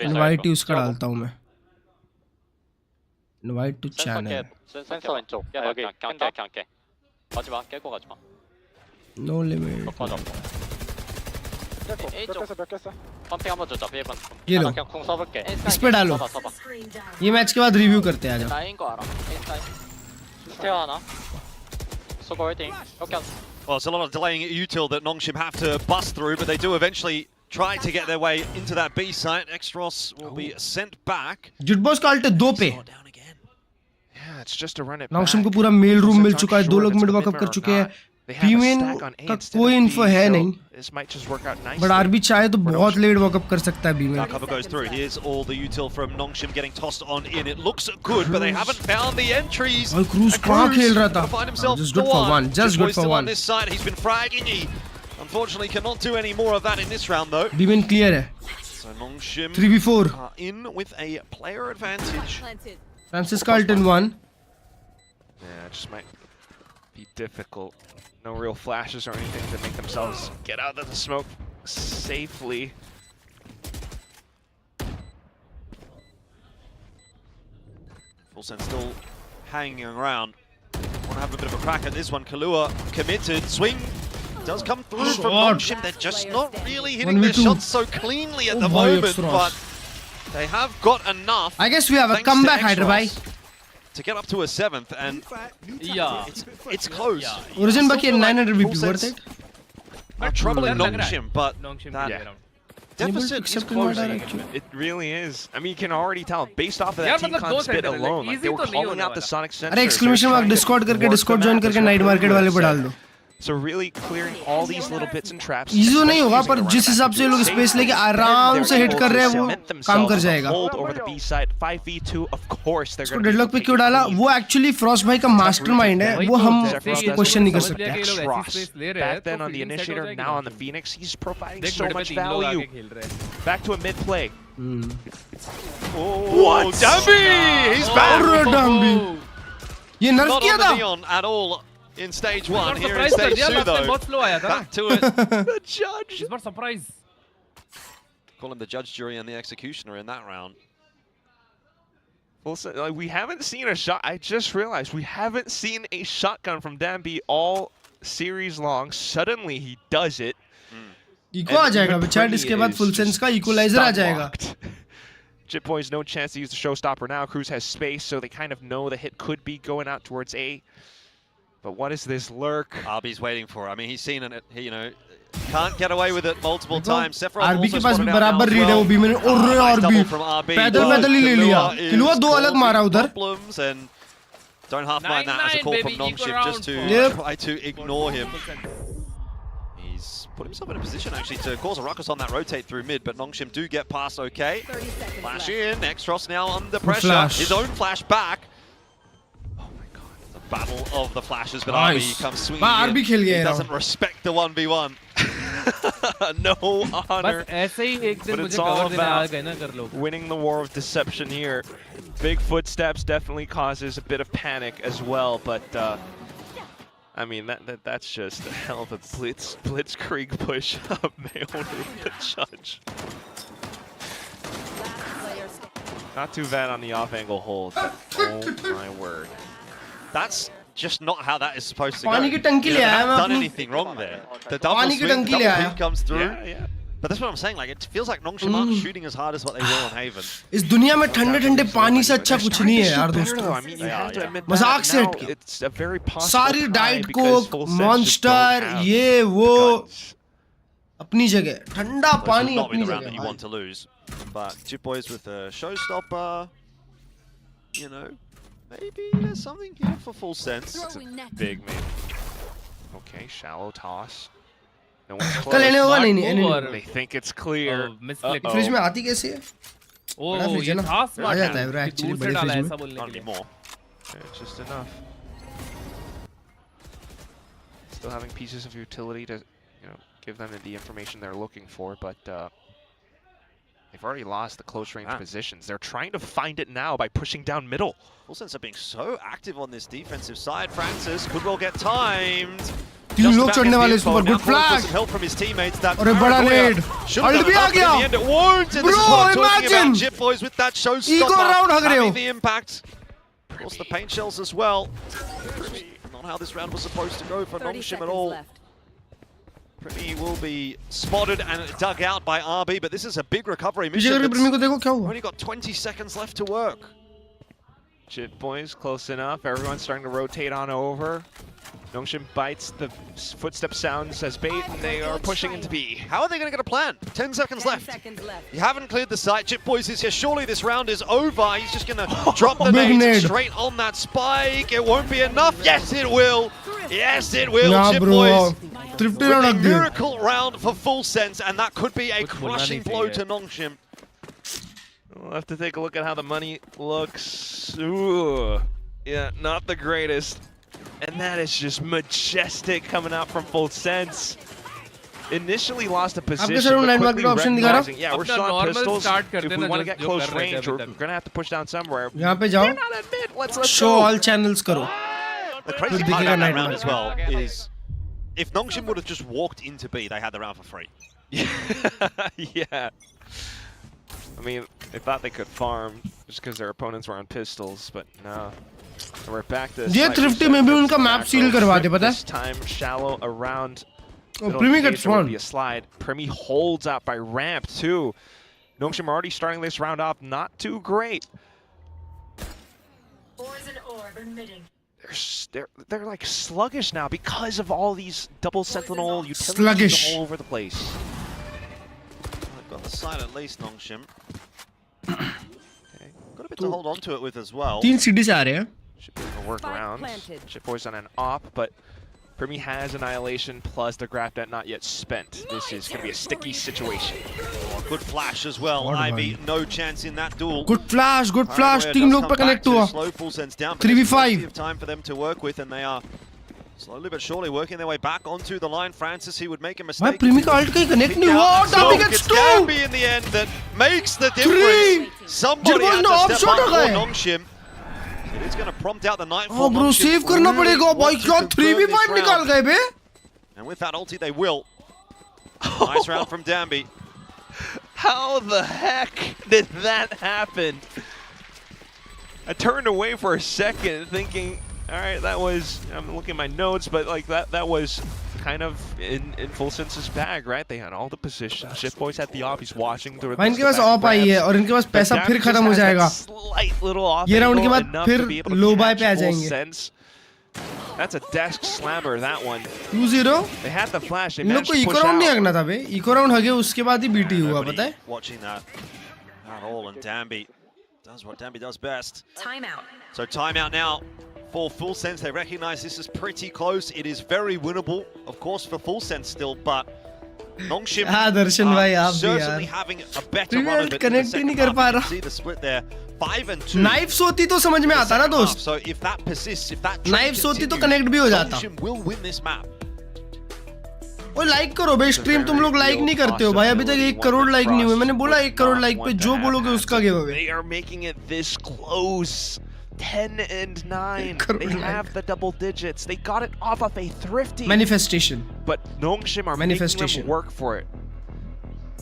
इनवाइट उसका डालता हूँ मैं. Invite to channel. 센서 왼쪽. 야 여기 캔게. 가지마. 깨고 가지마. No limit. 펌핑 한번 주자. 비번. ये लो. 그냥 쿵 써볼게. इस पे डालो. 써봐. ये मैच के बाद रिव्यू करते हैं. आ जाओ. 나인 거 알아. 스테어 하나. 소거 홀딩. 오케이. Well, it's a lot of delaying at util that Nongshim have to bust through, but they do eventually try to get their way into that B site. Extros will be sent back. जिटबॉस का alt 2 पे. Yeah, it's just to run it नॉक्शम को back. पूरा mail room मिल Since चुका है. I'm 2 sure लोग if it's mid walk up commitment कर or चुके हैं. not, they have a female stack on A का instead कोई of इन्फो B, है so नहीं. this might just work out nicely. But RB चाहे तो बहुत लेट वॉकअप कर सकता है बी में. That cover goes through. Here's all the util from Nongshim getting tossed on in. It looks good, but they haven't found the entries. और cruise And कहाँ Cruz खेल रहा था. gonna find himself Just good for one. Just good for still on one. this side. He's been fragging. He unfortunately cannot do any more of that in this round though. B में clear है. So Nongshim 3v4. are in with a player advantage. Francis का alt in 1. Yeah, it just might be difficult. No real flashes or anything to make themselves get out of the smoke safely. Full Sense still hanging around. Want to have a bit of a crack at this one. Kalua committed. Swing does come through from Nongshim. They're just not really hitting their 1v2. shots so cleanly at the boy, moment, Extros. but they have got enough. I guess we have a thanks to comeback, Hyder bhai. Extros, to get up to a 7th, and Yeah. it's close. Origin Still बाकी feel like 900 Full BP worth Sense it. are troubling डर लग रहा है. Nongshim, but Nongshim that खेल रहा हूँ. deficit is Accepting my closing. direction. It really is. I mean, you can already tell based off of यार that team मतलब दो con spit साइड है, alone. Like easy they were तो नहीं calling होने out the वाला. Sonic sensors. अरे exclamation mark Discord करके डिस्कॉर्ड ज्वाइन करके नाइट मार्केट वाले पे डाल दो. So really clearing all these little bits and traps. Easy नहीं होगा पर जिस हिसाब से लोग स्पेस लेके आराम से हिट कर रहे हैं वो काम कर जाएगा. Over the B side, 5v2, of course they're उसको डेडलॉक पे क्यों डाला? वो एक्चुअली फ्रॉस्ट भाई का मास्टरमाइंड है. वो हम क्वेश्चन नहीं कर सकते. Back then on the initiator, now on the Phoenix, he's providing so much value. Back to a mid play. What? Dambi! He's back! Dambi. ये नर्फ Not किया on the था. neon at all in stage 1. Here in stage 2 though. Back to it. The judge. इस बार surprise. Call him the judge, jury, and the executioner in that round. Well, we haven't seen a shot. I just realized we haven't seen a shotgun from Dambi all series long. Suddenly he does it. Eco आ जाएगा बेचारा. इसके बाद Full Sense का equaliser आ जाएगा. Jit Boys no chance to use the showstopper now. Cruz has space, so they kind of know the hit could be going out towards A. But what is this lurk? RB's waiting for it. I mean, he's seen it. He, you know, can't get away with it multiple times. Sephiroth RB also के पास भी spotted out बराबर now as read है वो well. भी मैंने. और Double RB from RB. पैदल ही ले लिया. किलुआ दो अलग मारा उधर. Problems and don't half mind that as a call from Nongshim just to try to ignore him. He's put himself in a position actually to cause a ruckus on that rotate through mid, but Nongshim do get past okay. Flash in, Extros now under pressure. Flash. His own flash back. Oh my god, the battle of the flashes, but Nice. RB comes swinging RB in. खेल गया He ये doesn't respect the 1v1. No honor. बस ऐसे ही एक दिन But मुझे it's all cover देने आ about गए ना कर लो. winning the war of deception here. Big footsteps definitely causes a bit of panic as well, but I mean that's just a hell of a blitzkrieg push of Mayoner with the judge. Not too bad on the off-angle hold, but oh my word. That's just not how that is supposed to go. पानी की टंकी You ले आया haven't मैं done अपनी. anything wrong there. The double पानी की swing, टंकी ले double आया. peek comes through. Yeah. But that's what I'm saying. Like it feels like Nongshim aren't shooting as hard as what they will on Haven. इस दुनिया में ठंडे ठंडे पानी से अच्छा कुछ नहीं है यार I दोस्तों. mean, you have to admit मजाक that से now हट के. it's a very possible सारी tie diet because Coke Full Sense just monster don't have ये वो guns. अपनी जगह. ठंडा This would पानी not be अपनी the round that you जगह. want to lose. But Jit Boys with a showstopper. You know, maybe there's something here for Full Sense. Big man. Okay, shallow toss. No one's कल लेने होगा close. नहीं नहीं. They think it's clear. misclick. Fridge में आती कैसी है? ओ बड़ा फ्रिज ये है ना? था आ स्मार्ट. जाता है ब्रो एक्चुअली दूर से बड़े डाला फ्रिज ऐसा में. बोलने Not के लिए. anymore. It's just enough. Still having pieces of utility to, you know, give them the information they're looking for, but they've already lost the close range positions. They're trying to find it now by pushing down middle. Full Sense are being so active on this defensive side. Francis could well get timed. तीन लोग चढ़ने वाले इस पर. Good flag. Help from his teammates. That और एक बड़ा नेड. Alt भी आ गया. Bro, imagine. Jit Boys with that Ego showstopper. round हग रहे हो. Having the impact. Of course, the paint shells as well. Not how this round was supposed to go for Nongshim at all. Primi will be spotted and dug out by RB, but this is a big recovery पीछे mission. करके प्रेमी को देखो क्या हुआ. Only got 20 seconds left to work. Jit Boys close enough. Everyone's starting to rotate on over. Nongshim bites the footstep sounds as bait, and they are pushing into B. How are they going to get a plan? 10 seconds left. You haven't cleared the site. Jit Boys is here. Surely this round is over. He's just going to drop the Big nades nade. straight on that spike. It won't be enough. Yes, it will. Yes, it will. Yeah, Jit bro. Boys. Thrifty With round a रख दिए. miracle round for Full Sense, and that could be a कुछ बोलना crushing नहीं blow चाहिए. to Nongshim. We'll have to take a look at how the money looks. Ooh. Yeah, not the greatest. And that is just majestic coming out from Full Sense. Initially lost a position, sir वो but landmark quickly का option दिखा रहा? recognizing, yeah, we're अपना still on normal pistols. start कर If we देना, want to just get जो close कर रहे थे range, अभी we're तक. going to have to push down somewhere. यहाँ पे जाओ. They're not at mid. Let's Show go. all channels करो. The crazy Good part digging about that on round night as well is if Nongshim would have just walked into B, they had the round for free. Yeah. I mean, they thought they could farm just because their opponents were on pistols, but no. We're back to ये thrifty में भी उनका map seal करवा दे, पता है? This time shallow around. Oh, Primi gets There would one. be a slide. Primi holds out by ramp too. Nongshim already starting this round off not too great. They're like sluggish now because of all these double sentinel utilities all over the place. They've got the side at least, Nongshim. Okay. Got a bit to hold on to it with as well. 3 cities आ रहे हैं. Should be able to work around. Ship Boys on an op, but Primi has Annihilation plus the grab net not yet spent. This is going to be a sticky situation. Good flash as well. Ivy, no chance in that duel. Good flash. Team लोग पे connect हुआ. Slow full sense down. 3v5. Time for them to work with, and they are slowly but surely working their way back onto the line. Francis, he would make a mistake. भाई Primi का ult कहीं connect नहीं हुआ. Dambi gets 2. Dambi in the end that makes the difference. 3. Somebody had to step up for Nongshim. It is going to prompt out the Nightfall. Oh bro, save करना पड़ेगा. भाई क्या 3v5 निकाल गए बे? And with that ulti, they will. Nice round from Dambi. How the heck did that happen? I turned away for a second thinking, all right, that was, I'm looking at my notes, but like that was kind of in full sense's bag, right? They had all the positions. Ship boys had the off. He's watching through. भाई इनके पास op आई है और इनके पास पैसा फिर खत्म हो जाएगा. ये राउंड के बाद फिर लो बाय पे आ जाएंगे. That's a desk slammer, that one. 2-0. They had the flash. इन लोग को इको राउंड नहीं हगना था बे. इको राउंड हगे उसके बाद ही बीटी हुआ, पता है? Watching that at all, and Dambi does what Dambi does best. Timeout. So timeout now for Full Sense. They recognize this is pretty close. It is very winnable, of course, for Full Sense still, but Nongshim certainly having a better run of it. Connect ही नहीं कर पा रहा. See the split there. 5 and 2. Knife होती तो समझ में आता ना दोस्त. So if that persists, if that Knife होती तो connect भी हो जाता. Nongshim will win this map. वो लाइक करो बे. स्ट्रीम तुम लोग लाइक नहीं करते हो भाई. अभी तक 1 करोड़ लाइक नहीं हुए. मैंने बोला 1 करोड़ लाइक पे जो बोलोगे उसका give away. They are making it this close. 10 and 9. They have the double digits. They got it off of a thrifty manifestation. But Nongshim are making them work for it.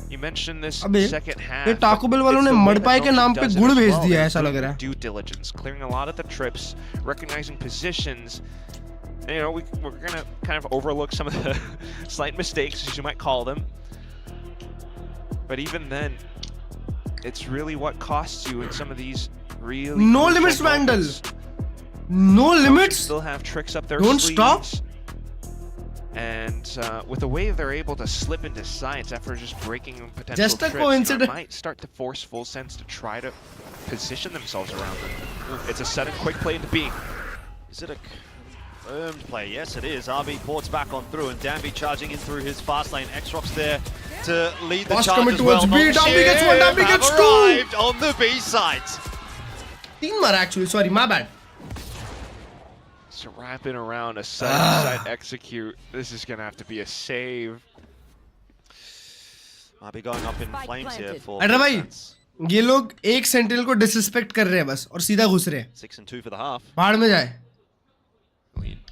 You mentioned this second half. ये Taco Bell वालों ने मड़पाई के नाम पे गुड़ भेज दिया है, ऐसा लग रहा है. Due diligence, clearing a lot of the trips, recognizing positions. And, you know, we're gonna kind of overlook some of the slight mistakes, as you might call them. But even then, it's really what costs you in some of these really. No limits, Vandal. No limits. Still have tricks up their sleeves. Don't stop. And with the way they're able to slip into sights after just breaking potential just a trips, coincidence. Might start to force Full Sense to try to position themselves around them. It's a sudden quick play into B. Is it a confirmed play? Yes, it is. RB ports back on through, and Dambi charging in through his fast lane. X-Rock's there to lead the charge as well. B. Dambi gets 1, Dambi gets 2. Arrived on the B side. 3 mar actually. Sorry, my bad. So wrapping around a side execute. This is gonna have to be a save. Might be going up in flames here for. अरे भाई, ये लोग एक sentinel को disrespect कर रहे हैं बस और सीधा घुस रहे हैं. 6 and 2 for the half. बाहर में जाए.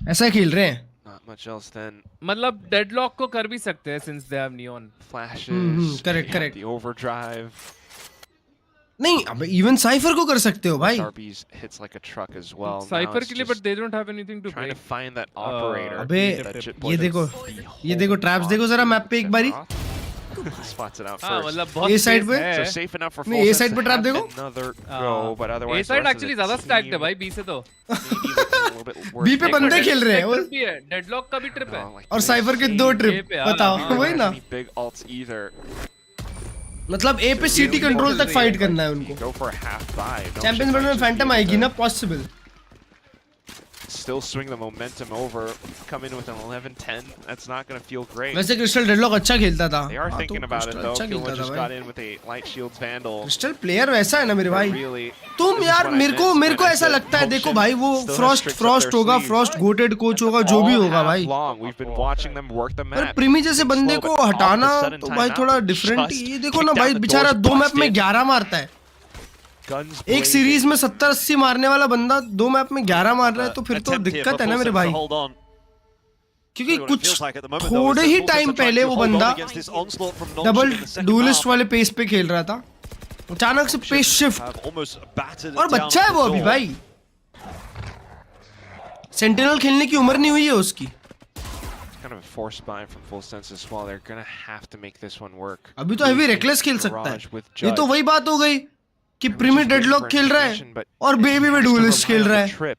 ऐसा खेल रहे हैं. Not much else then. मतलब deadlock को कर भी सकते हैं since they have neon flashes. Correct. The overdrive. नहीं, अब even Cypher को कर सकते हो भाई. RB's hits like a truck as well. Cypher के लिए but they don't have anything to trying break. to find that operator. अबे ये देखो ट्रैप्स देखो जरा मैप पे एक बारी. Spots it out हाँ first. मतलब बहुत A side पे. So safe enough for नहीं A side पे ट्रैप देखो. Another go, but otherwise. A side actually ज़्यादा stacked है भाई B से तो. B पे बंदे खेल रहे हैं. भी है. Deadlock का भी ट्रिप है. और Cypher के 2 ट्रिप. बताओ वही ना. Big ults either. मतलब A पे CT कंट्रोल तक फाइट करना है उनको. Go for a half buy. Champions world में फैंटम आएगी ना possible. Still swing the momentum over, come in with an 11-10. That's not going to feel great. वैसे क्रिस्टल डेडलॉक अच्छा खेलता था. They are thinking about it though. Klurge just got in with a light shields vandal. Crystal player वैसा है ना मेरे भाई. तुम यार मेरे को ऐसा लगता है देखो भाई वो फ्रॉस्ट होगा, फ्रॉस्ट गोटेड कोच होगा, जो भी होगा भाई. We've been watching them work the map. पर प्रीमी जैसे बंदे को हटाना तो भाई थोड़ा डिफरेंट. ये देखो ना भाई बेचारा 2 मैप में 11 मारता है. एक सीरीज में 70-80 मारने वाला बंदा 2 मैप में 11 मार रहा है तो फिर तो दिक्कत है ना मेरे भाई. क्योंकि कुछ थोड़े ही टाइम पहले वो बंदा डबल डुएलिस्ट वाले पेस पे खेल रहा था. अचानक से पेस शिफ्ट और बच्चा है वो अभी भाई. सेंटिनल खेलने की उम्र नहीं हुई है उसकी. Kind of a forced buy from Full Sense as well. They're gonna have to make this one work. अभी तो हेवी रेकलेस खेल सकता है. ये तो वही बात हो गई कि प्रीमी डेडलॉक खेल रहा है और बेबी में डुएलिस्ट खेल रहा है.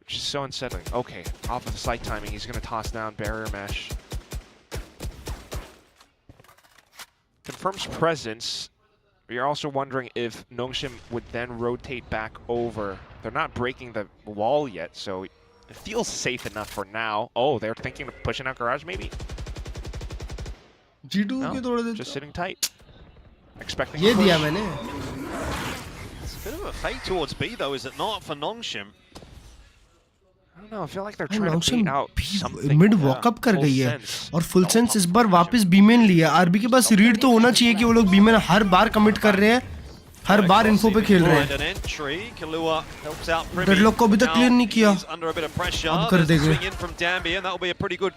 Which is so unsettling. Okay, off of the slight timing, he's going to toss down barrier mesh. Confirms presence. You're also wondering if Nongshim would then rotate back over. They're not breaking the wall yet, so it feels safe enough for now. Oh, they're thinking of pushing out garage, maybe? G2 just sitting tight. Expecting ये दिया It's मैंने. a bit of a fake towards B though, is it not, for Nongshim? I don't know, I feel like they're trying to beat out something. Mid walk up कर गई है और full sense इस बार वापस बीमेन लिया. आरबी के पास read तो होना चाहिए कि वो लोग बीमेन हर बार कमिट कर रहे हैं, हर बार इन्फो पे खेल रहे हैं. डेडलॉक को अभी तक क्लियर नहीं किया, अब कर देंगे.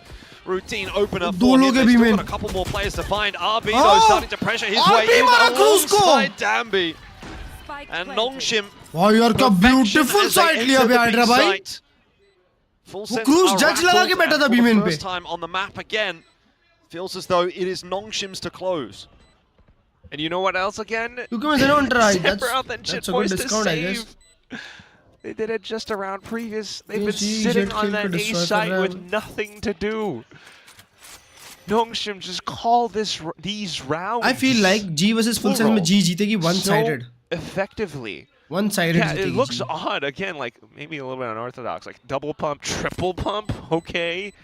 Routine opener दो for लोग him. हैं They've still बीमेन. got a couple more players to find. RB though starting to pressure his way in alongside Dambi. And Nongshim. वाह यार क्या ब्यूटीफुल साइड लिया बे हाइड्रा भाई. वो क्रूज जज लगा के बैठा था बीमेन पे. First time on the map again. Feels as though it is Nongshim's to close. And you know what else again? क्योंकि मैं ज़रा उन्टर आई. That's a good discount, I guess. They did it just around previous. They've been G, sitting Jet on kill that को A destroy site कर with रहा है. nothing to do. Nongshim just call these rounds. I feel like G versus full sense में G जीतेगी one-sided. So effectively. One-sided Yeah, जीतेगी it looks G. odd again, like maybe a little bit unorthodox, like double pump, triple pump. Okay.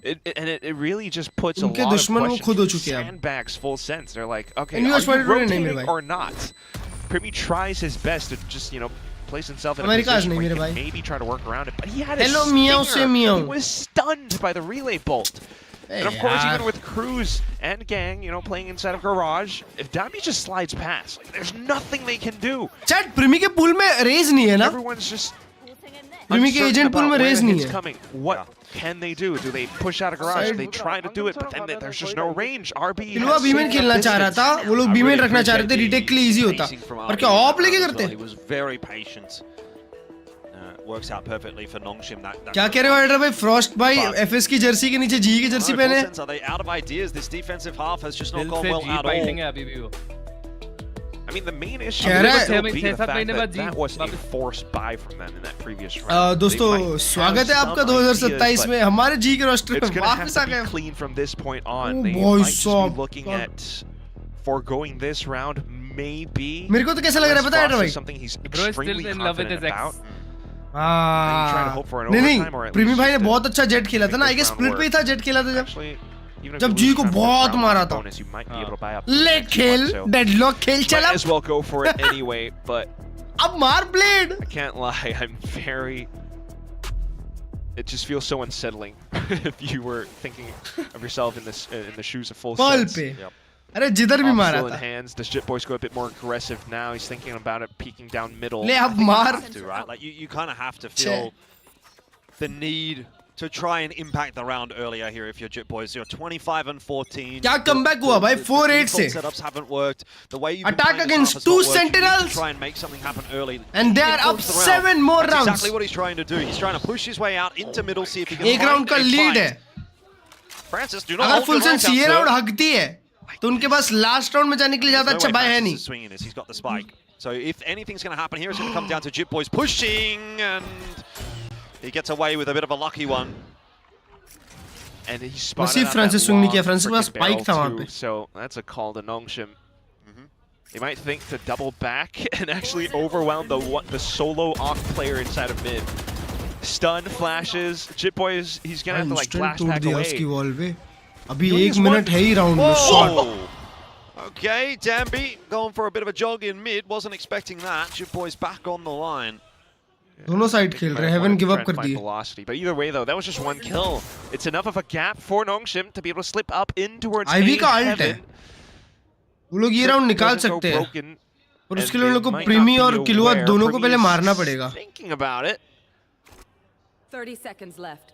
It really just puts a lot of questions. Sandbags full sense. They're like, okay, are you rotating or not? Primi tries his best to just, you know, place himself in a position where he can maybe try to work around it, but he had a stinger. He was stunned by the relay bolt. And of course, even with Cruz and Gang, you know, playing inside of Garage, if Dambi just slides past, like, there's nothing they can do. Chat, Primi के pool में raise नहीं है ना? Everyone's just Primi के agent pool में raise नहीं है. Coming. What can they do? Do they push out of Garage? They try to do it, but then there's just no range. RB किलुआ बीमेन खेलना चाह रहा था, वो लोग बीमेन रखना चाह रहे थे, retake के लिए easy होता. पर क्या ऑप लेके करते? He was very patient. Works out perfectly for Nongshim. क्या कह रहे हो हाइड्रा भाई? फ्रॉस्ट भाई एफएस की जर्सी के नीचे जी की जर्सी पहने. Are they out of ideas? This defensive half has just not gone well at all. I mean, the main issue is still be the fact that was a forced buy from them in that previous round. दोस्तों स्वागत है आपका 2027 में हमारे जी के roster में वापस आ गए. Clean from this point on. They might just be looking at foregoing this round, maybe. मेरे को तो कैसा लग रहा है पता है भाई? Something he's extremely confident about. नहीं प्रीमी भाई ने बहुत अच्छा जेट खेला था ना. आई गेस स्प्लिट पे ही था जेट खेला था जब जी को बहुत मारा था. ले खेल डेडलॉक खेल चला. Might as well go for it anyway, but अब मार blade. I can't lie, I'm very. It just feels so unsettling if you were thinking of yourself in the shoes of full sense. अरे जिधर भी मारा था. Hands. Does Jit Boys go a bit more aggressive now? He's thinking about it, peeking down middle. ले अब मार. Right? Like you kind of have to feel the need to try and impact the round earlier here if you're Jit Boys. You're 25 and 14. क्या comeback हुआ भाई 4-8 से? Setups haven't worked. The way you attack against 2 sentinels. Try and make something happen early. And they are up 7 more rounds. That's exactly what he's trying to do. He's trying to push his way out into middle, see if he can. एक round का lead है. Francis, do not अगर hold full your sense ये round हकती है तो उनके पास last round में जाने के लिए ज्यादा अच्छा बाय है नहीं. He's got the spike. So if anything's going to happen here, it's going to come down to Jit Boys pushing, and he gets away with a bit of a lucky one. And he spotted out Francis that swing नहीं किया. long Francis के पास freaking spike था वहाँ barrel पे. too, so that's a call to Nongshim. They might think to double back and actually overwhelm the solo off player inside of mid. Stun flashes. Jit Boys, he's going to have to like blast back away. अभी 1 minute है ही round में. Shot. Okay, Dambi going for a bit of a jog in mid. Wasn't expecting that. Jit Boys back on the line. दोनों side खेल रहे हैं. Heaven give up कर दिए. But either way though, that was just one kill. It's enough of a gap for Nongshim to be able to slip up in towards Ivy का alt है. वो लोग ये राउंड निकाल सकते हैं. और उसके लिए उन लोगों को प्रीमी और किलुआ दोनों को पहले मारना पड़ेगा. Thinking about it. 30 seconds left.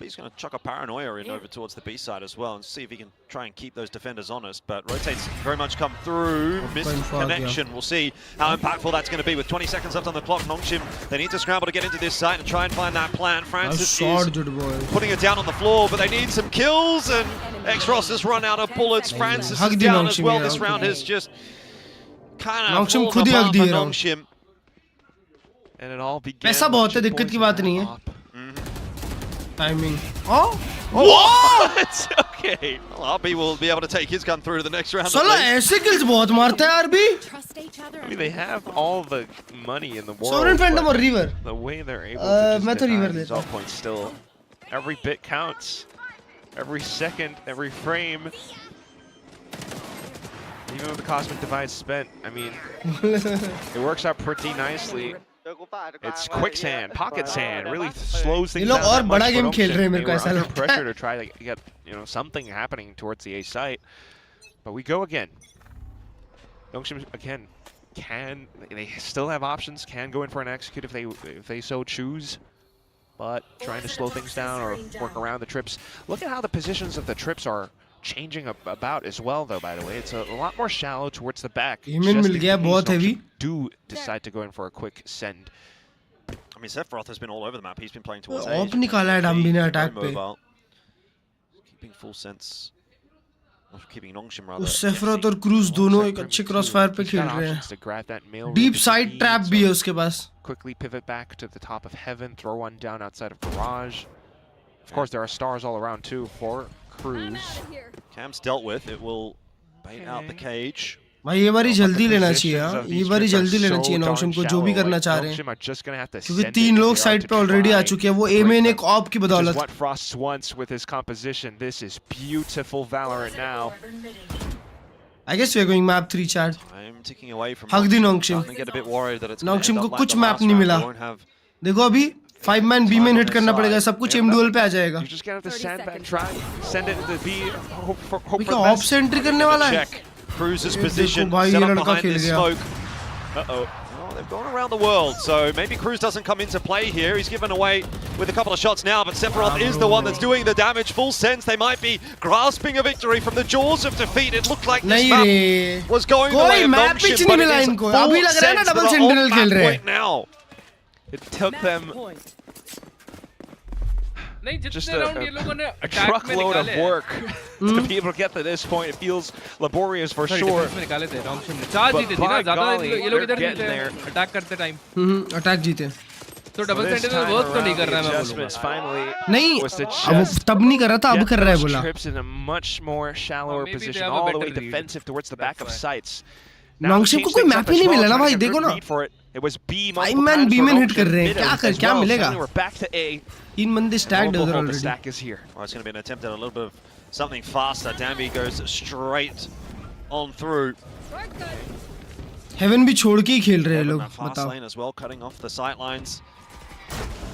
He's going to chuck a paranoia in over towards the B side as well and see if he can try and keep those defenders honest. But rotates very much come through. Missed connection. We'll see how impactful that's going to be. With 20 seconds left on the clock, Nongshim, they need to scramble to get into this site and try and find that plan. Francis is putting it down on the floor, but they need some kills, and X-Ross has run out of bullets. Francis is down as well. This round has just kind of fallen apart for Nongshim. And it all began. पैसा बहुत है, दिक्कत की बात नहीं है. Timing. What? Okay, well, RB will be able to take his gun through to the next round. साला ऐसे kills बहुत मारता है RB. I mean, they have all the money in the world. Sovereign Phantom और Reaver. The way they're able to मैं just तो Reaver deny these लेता हूँ. all points still. Every bit counts. Every second, every frame. Even with the Cosmic Divide spent, I mean, it works out pretty nicely. It's quicksand, pocket sand, really slows things down. और बड़ा game खेल रहे हैं मेरे को ऐसा under लगता है. pressure to try to get, you know, something happening towards the A site. But we go again. Nongshim again they still have options, can go in for an execute if they so choose. But trying to slow things down or work around the trips. Look at how the positions of the trips are changing about as well, though, by the way. It's a lot more shallow towards the back. Do decide to go in for a quick send. I mean, Sephiroth has been all over the map. He's been playing towards A. Op निकाला है डम्बी ने attack पे. Keeping full sense. Keeping Nongshim rather. Sephiroth और cruise दोनों एक अच्छे crossfire पे खेल रहे हैं. डीप साइड ट्रैप भी है उसके पास. Quickly pivot back to the top of heaven, throw one down outside of garage. Of course, there are stars all around too for Cruz. Cam's dealt with. It will bait out the cage. भाई ये बारी जल्दी लेना चाहिए यार. ये बारी जल्दी लेना चाहिए नॉक्शिम को जो भी करना चाह रहे हैं. क्योंकि 3 लोग साइड पे ऑलरेडी आ चुके हैं. वो एम इन एक ऑप की बदौलत. What Frost wants with his composition. This is beautiful Valorant now. I guess we're going map 3 chat. I'm ticking away from. हक दी नॉक्शिम. नॉक्शिम को कुछ मैप नहीं मिला. देखो अभी 5 मैन बी में हिट करना पड़ेगा. सब कुछ एम डुअल पे आ जाएगा. ऑप से एंट्री करने वाला है. Cruz's position set up behind this smoke. Uh-oh. Oh, they've gone around the world, so maybe Cruz doesn't come into play here. He's given away with a couple of shots now, but Sephiroth is the one that's doing the damage. Full sense they might be grasping a victory from the jaws of defeat. It looked like this map was going the way of Nongshim, but it is full sense that are on map point now. It took them just a truckload of work to be able to get to this point. It feels laborious for sure. But by golly, they're getting there. Attack जीते. तो double sentinel work तो नहीं कर रहा मैं बोलूंगा. नहीं अब तब नहीं कर रहा था अब कर रहा है बोला. Trips in a much more shallower position, all the way defensive towards the back of sights. नॉक्शिम को कोई मैप ही नहीं मिला ना भाई. देखो ना. It was B. 5 man B में हिट कर रहे हैं. क्या मिलेगा? 3 बंदे स्टैक्ड उधर already. Well, it's going to be an attempt at a little bit of something faster. Dambi goes straight on through. Heaven भी छोड़ के ही खेल रहे हैं लोग. बताओ. As well, cutting off the sight lines.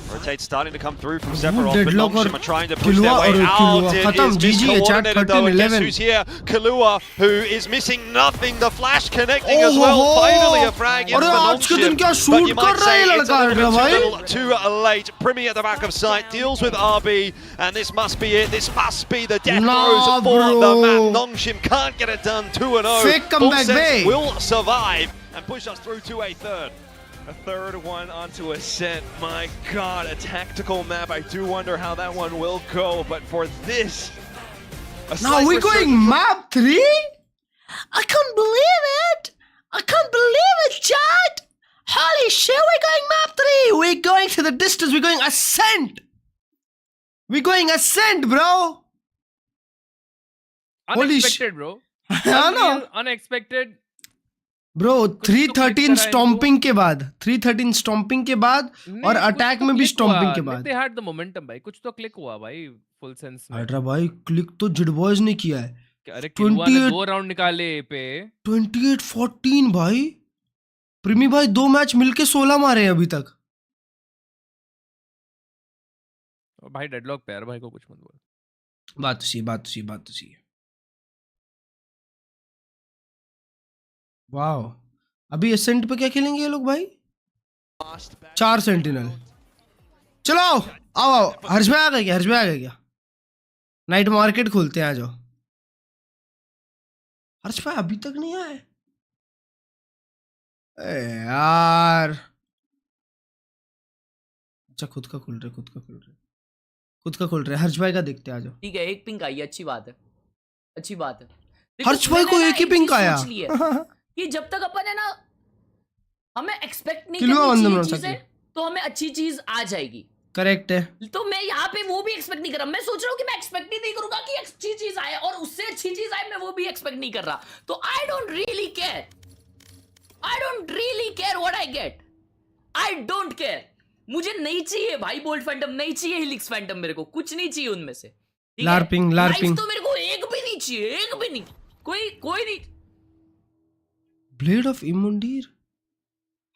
Rotate starting to come through from Sephiroth, but Nongshim are trying to push their way out. It is miscoordinated though against who's here. Kalua, who is missing nothing. The flash connecting as well. Finally a frag in for Nongshim. But you might say it's a little bit too late. Primi at the back of sight deals with RB, and this must be it. This must be the death throws for the map. Nongshim can't get it done. 2-0. Fake comeback, will survive and push us through to a third. A third one onto Ascent. My God, a tactical map. I do wonder how that one will go. But for this, now we're going map 3. I can't believe it. I can't believe it, chat. Holy shit, we're going map 3. We're going to the distance. We're going Ascent. We're going Ascent, bro. Unexpected, bro. Unexpected. Bro 313 stomping के बाद 313 stomping के बाद और attack में भी stomping के बाद they had the momentum भाई. कुछ तो क्लिक हुआ भाई फुल सेंस में. अरे भाई क्लिक तो जिड बॉयज ने किया है. अरे किलुआ ने 2 राउंड निकाले पे 28-14 भाई. प्रीमी भाई 2 मैच मिलके 16 मारे हैं अभी तक. भाई डेडलॉक पे यार भाई को कुछ मत बोल. बात तो सी. वाओ. अभी एसेंट पे क्या खेलेंगे ये लोग भाई? 4 सेंटिनल. चलो आओ. हर्ष भाई आ गए क्या? नाइट मार्केट खोलते हैं. आ जाओ. हर्ष भाई अभी तक नहीं आए यार. अच्छा खुद का खोल रहे. हर्ष भाई का देखते. आ जाओ. ठीक है. एक पिंक आई. अच्छी बात है. हर्ष भाई को एक ही पिंक आया. कि जब तक अपन है ना हमें एक्सपेक्ट नहीं करनी चीजें तो हमें अच्छी चीज आ जाएगी. करेक्ट है। तो मैं यहाँ पे वो भी एक्सपेक्ट नहीं कर रहा। मैं सोच रहा हूँ कि मैं एक्सपेक्ट ही नहीं करूंगा कि अच्छी चीज आए, और उससे अच्छी चीज आए मैं वो भी एक्सपेक्ट नहीं कर रहा। तो I don't really care, I don't really care what I get, I don't care. मुझे नहीं चाहिए भाई बोल्ट फैंटम, नहीं चाहिए हिलिक्स फैंटम, मेरे को कुछ नहीं चाहिए उनमें से। लार्पिंग लाइफ तो मेरे को एक भी नहीं चाहिए, एक भी नहीं, कोई नहीं। ब्लेड ऑफ इमुंडीर,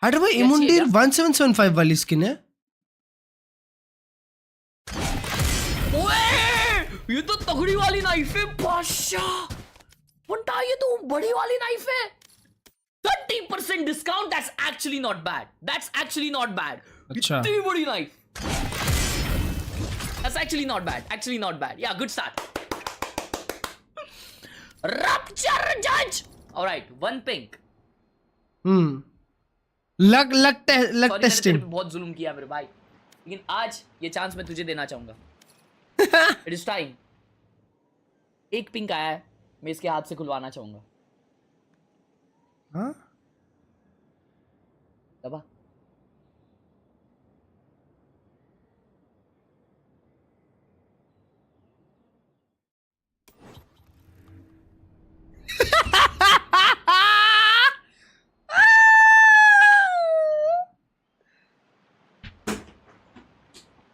हट भाई, इमुंडीर 1775 वाली स्किन है। ओए ये तो तगड़ी वाली नाइफ है बादशाह, बंटा ये तो बड़ी वाली नाइफ है। 30% discount, that's actually not bad, that's actually not bad. अच्छा, इतनी बड़ी knife, that's actually not bad, actually not bad. या गुड स्टार्ट। रप्चर जज, ऑलराइट, 1 पिंक। Luck testing. बहुत जुल्म किया मेरे भाई, लेकिन आज ये चांस मैं तुझे देना चाहूंगा। It is time. 1 पिंक आया है, मैं इसके हाथ से खुलवाना चाहूंगा। हाँ, दबा।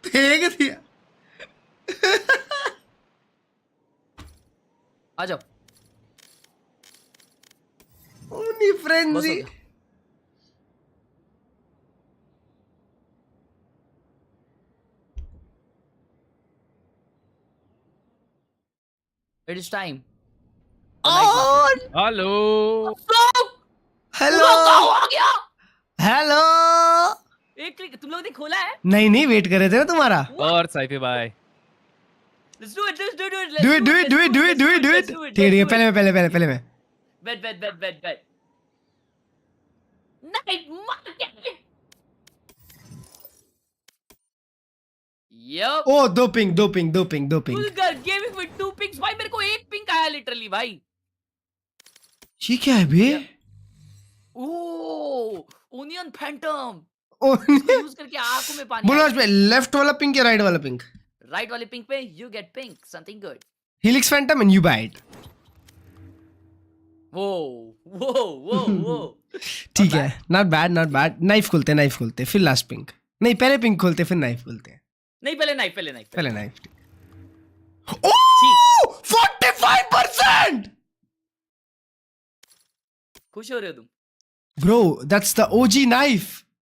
फेंक दिया। आ जाओ। ओनी frenzy. It is time. Hello hello आ गया। हेलो। एक क्लिक तुम लोग ने खोला है? नहीं वेट कर रहे थे ना तुम्हारा। और साइफी भाई, Let's do it, let's do it, Do it. ठीक है, पहले मैं। Bet. नहीं, मार के। Yup. Oh, 2 pink. Fulgar gave it with 2 pinks. भाई मेरे को 1 पिंक आया लिटरली भाई। ये क्या है बे? ओह, ओनियन फैंटम। ओनियन यूज करके आंखों में पानी। बोलो, पे लेफ्ट वाला पिंक या राइट वाला पिंक? राइट वाले पिंक पे you get pink, something good. Helix Phantom and you buy it. Whoa. ठीक है, not bad. नाइफ खोलते फिर लास्ट पिंक। नहीं, पहले पिंक खोलते फिर नाइफ खोलते। नहीं, पहले नाइफ। ओह, 45%! खुश हो रहे हो तुम? Bro, that's the OG knife.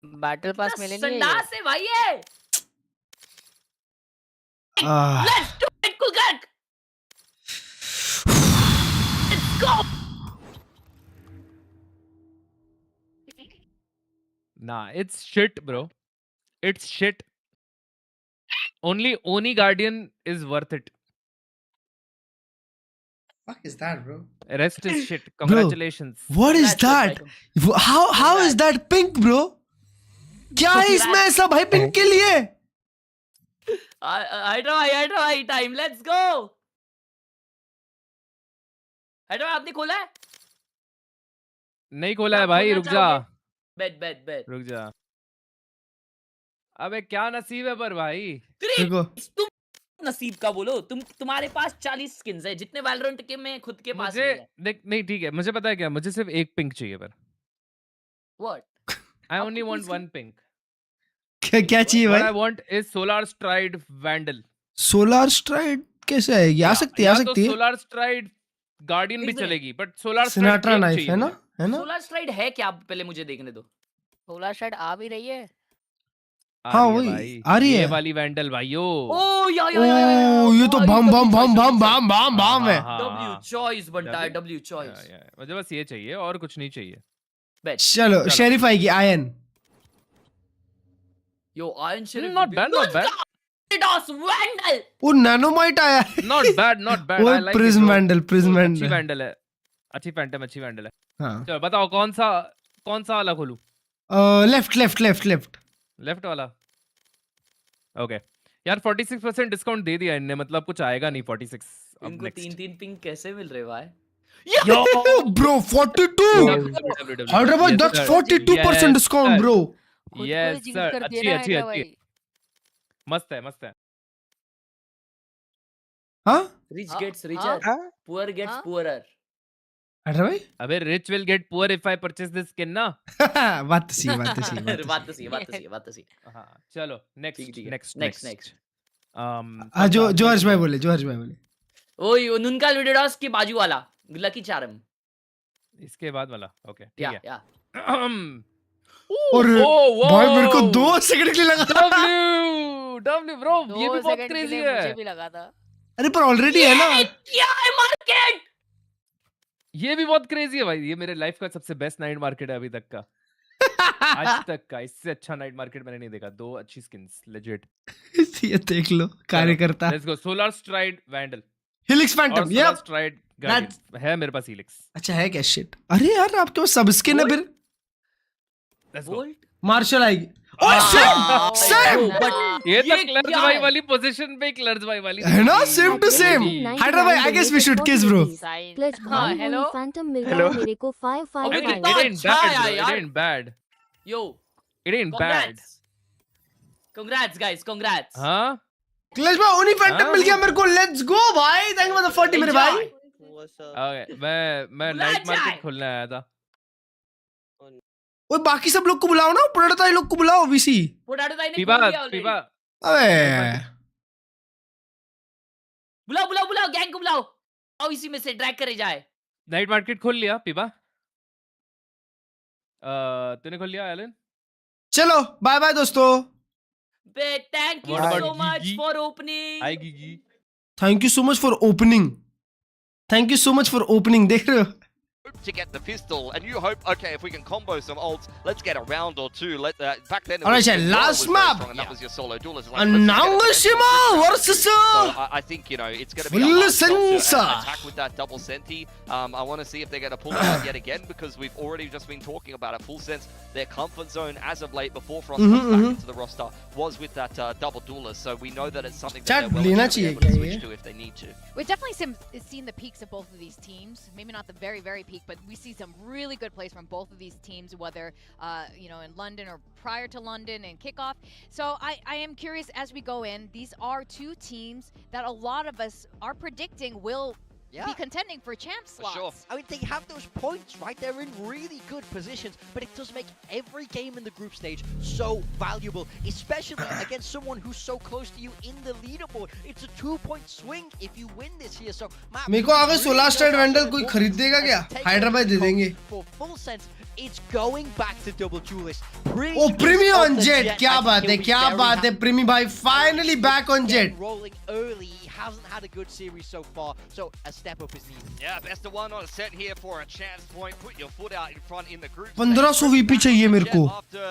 Battle pass मिलेंगे। संडास है भाई ये। Ah. Let's do it, Kulkark. Let's go. nah, it's shit, bro. It's shit. Only Oni Guardian is worth it. Fuck is that, bro? Rest is shit. Congratulations. Bro, what is that? How is that pink, bro? क्या है इसमें ऐसा भाई pink के लिए? I try time. Let's go. Hydra आपने खोला है? नहीं खोला है भाई, रुक जा। Bet. रुक जा। अबे क्या नसीब है पर भाई। देखो, तुम नसीब का बोलो। तुम्हारे पास 40 स्किन्स है, जितने वैलोरेंट के में खुद के पास मुझे नहीं है। देख, नहीं ठीक है, मुझे पता है क्या, मुझे सिर्फ 1 पिंक चाहिए पर। What? I only want 1 pink. क्या चाहिए भाई? What I want is Solar Stride Vandal. Solar STRIDE कैसे आएगी? आ सकती है। सोलर स्ट्राइड गार्डियन भी चलेगी, बट सोलर सिनाट्रा नाइफ है ना? सोलर स्ट्राइड है क्या? पहले मुझे देखने दो। सोलर शायद आ भी रही है। हाँ वही आ रही है। ये वाली वैंडल भाइयों। ओ या ये तो बम है। W चॉइस बनता है, W चॉइस। मुझे बस ये चाहिए और कुछ नहीं चाहिए। चलो, शेरिफ आएगी, ion. Yo ion sheriff not bad. DOS vandal. वो नैनोमाइट आया है। Not bad. वो प्रिज्म वैंडल अच्छी वैंडल है, अच्छी फैंटम अच्छी वैंडल है। हाँ, चलो बताओ कौन सा वाला खोलूं? लेफ्ट वाला। ओके यार, 46% डिस्काउंट दे दिया इनने, मतलब कुछ आएगा नहीं 46। अब इनको नेक्स्ट 3 पिंक कैसे मिल रहे भाई? Yo, bro, 42. Hyderabad, that's 42% discount, bro. Yes sir, अच्छी। मस्त है हाँ Rich gets richer, poor gets poorer. अरे भाई अबे rich will get poor if I purchase this skin ना बात तो सही बात तो सही. हाँ चलो next हाँ जो हर्ष भाई बोले ओए नुनका वीडियोस की बाजू वाला लकी चार्म. इसके बाद वाला ओके ठीक है या. और भाई मेरे को 2 सेकंड के लिए लगा W bro ये भी बहुत क्रेजी है. मुझे भी लगा था. अरे पर ऑलरेडी है ना. क्या है मार्केट? ये भी बहुत क्रेजी है भाई. ये मेरे लाइफ का सबसे बेस्ट नाइट मार्केट है अभी तक का. आज तक का इससे अच्छा नाइट मार्केट मैंने नहीं देखा. 2 अच्छी स्किन्स लेजिट. ये देख लो कार्यकर्ता. Let's go. Solar STRIDE vandal, helix Phantom. ये स्ट्राइड गार्डियन है मेरे पास. हेलिक्स अच्छा है क्या? शिट. अरे यार आपके पास सब स्किन है फिर. Let's go. मार्शल आएगी. ओए सेम ये तो क्लर्ज भाई वाली पोजीशन पे क्लर्ज भाई वाली है ना. Same to same. Hyderabad I guess we should kiss bro. Hello Phantom मिल गया मेरे को 555. It ain't bad. Yo, it ain't bad. Congrats guys, congrats. हाँ क्लच भाई ओनी फैंटम मिल गया मेरे को. लेट्स गो भाई. थैंक यू फॉर द 40 मेरे भाई. ओके मैं नाइट मार्केट खोलने आया था. ओए बाकी सब लोग को बुलाओ ना. पुराताई लोग को बुलाओ. वीसी पुराताई ने पीबा अबे बुलाओ गैंग को बुलाओ. आओ इसी में से ड्रैग करे जाए. नाइट मार्केट खोल लिया पीबा. तूने खोल लिया एलन. चलो बाय बाय दोस्तों. Thank you so much for opening. Hi Gigi. Thank you so much for opening. Thank you so much for opening. देख रहे हो to get the pistol, and you hope, okay, if we can combo some ults, let's get a round or two. Back then, alright, last map. And that was your solo duelist. Nangashima versus. So I think it's going to be a hard job to attack with that double senti. I want to see if they're going to pull it out yet again, because we've already just been talking about it. Full sense, their comfort zone as of late before Frost comes back into the roster was with that double duelist. So we know that it's something that they're well able to switch to if they need to. We've definitely seen the peaks of both of these teams. Maybe not the very, very peak, but we see some really good plays from both of these teams, whether in London or prior to London and kickoff. So I am curious as we go in. These are 2 teams that a lot of us are predicting will be contending for champ slots. For sure. I mean, they have those points, right? They're in really good positions, but it does make every game in the group stage so valuable, especially against someone who's so close to you in the leaderboard. It's a 2-point swing if you win this here. So, मेरे को अगर solar STRIDE vandal कोई खरीदेगा क्या? हैदराबाद दे देंगे. For full sense, it's going back to double duelist. Oh Primmie on Jett. क्या बात है प्रीमी भाई. Finally back on Jett. Rolling early. Hasn't had a good series so far, so a step up is needed. Yeah, best of one on a set here for a chance point. Put your foot out in front in the group. 1500 VP चाहिए मेरे को. After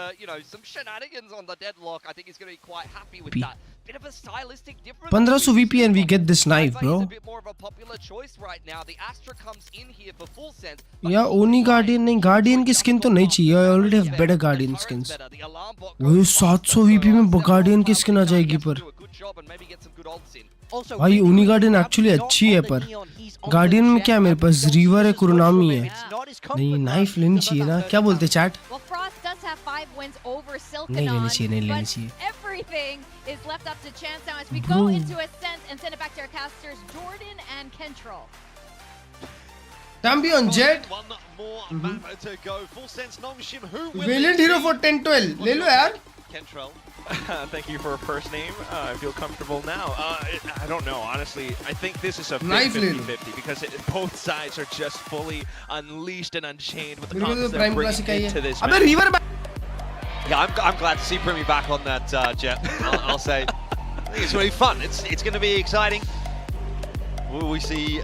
some shenanigans on the deadlock, I think he's going to be quite happy with that. Bit of a stylistic difference. 1500 VP and we get this knife, bro. It's a bit more of a popular choice right now. The Astra comes in here for full sense. या ओनी guardian नहीं. Guardian की skin तो नहीं चाहिए. I already have better guardian skins. वो 700 VP में guardian की स्किन आ जाएगी पर. भाई ओनी गार्डियन एक्चुअली अच्छी है पर गार्डियन में क्या मेरे पास रिवर है, कुरनामी है. नहीं नाइफ लेनी चाहिए ना. क्या बोलते चैट? नहीं लेनी चाहिए. Everything is left up to chance now as we go into Ascent and send it back to our casters Jordan and Kentrol. Tambi on jet. One more map to go. Full sense Nongshim. Who will Valiant hero for 10-12. ले लो यार. Kentrol. Thank you for a first name. I feel comfortable now. I don't know, honestly. I think this is a 50-50 because both sides are just fully unleashed and unchained with the confidence they're bringing into this match. Yeah, I'm glad to see Primi back on that jet. I'll say. I think it's really fun. It's going to be exciting. Will we see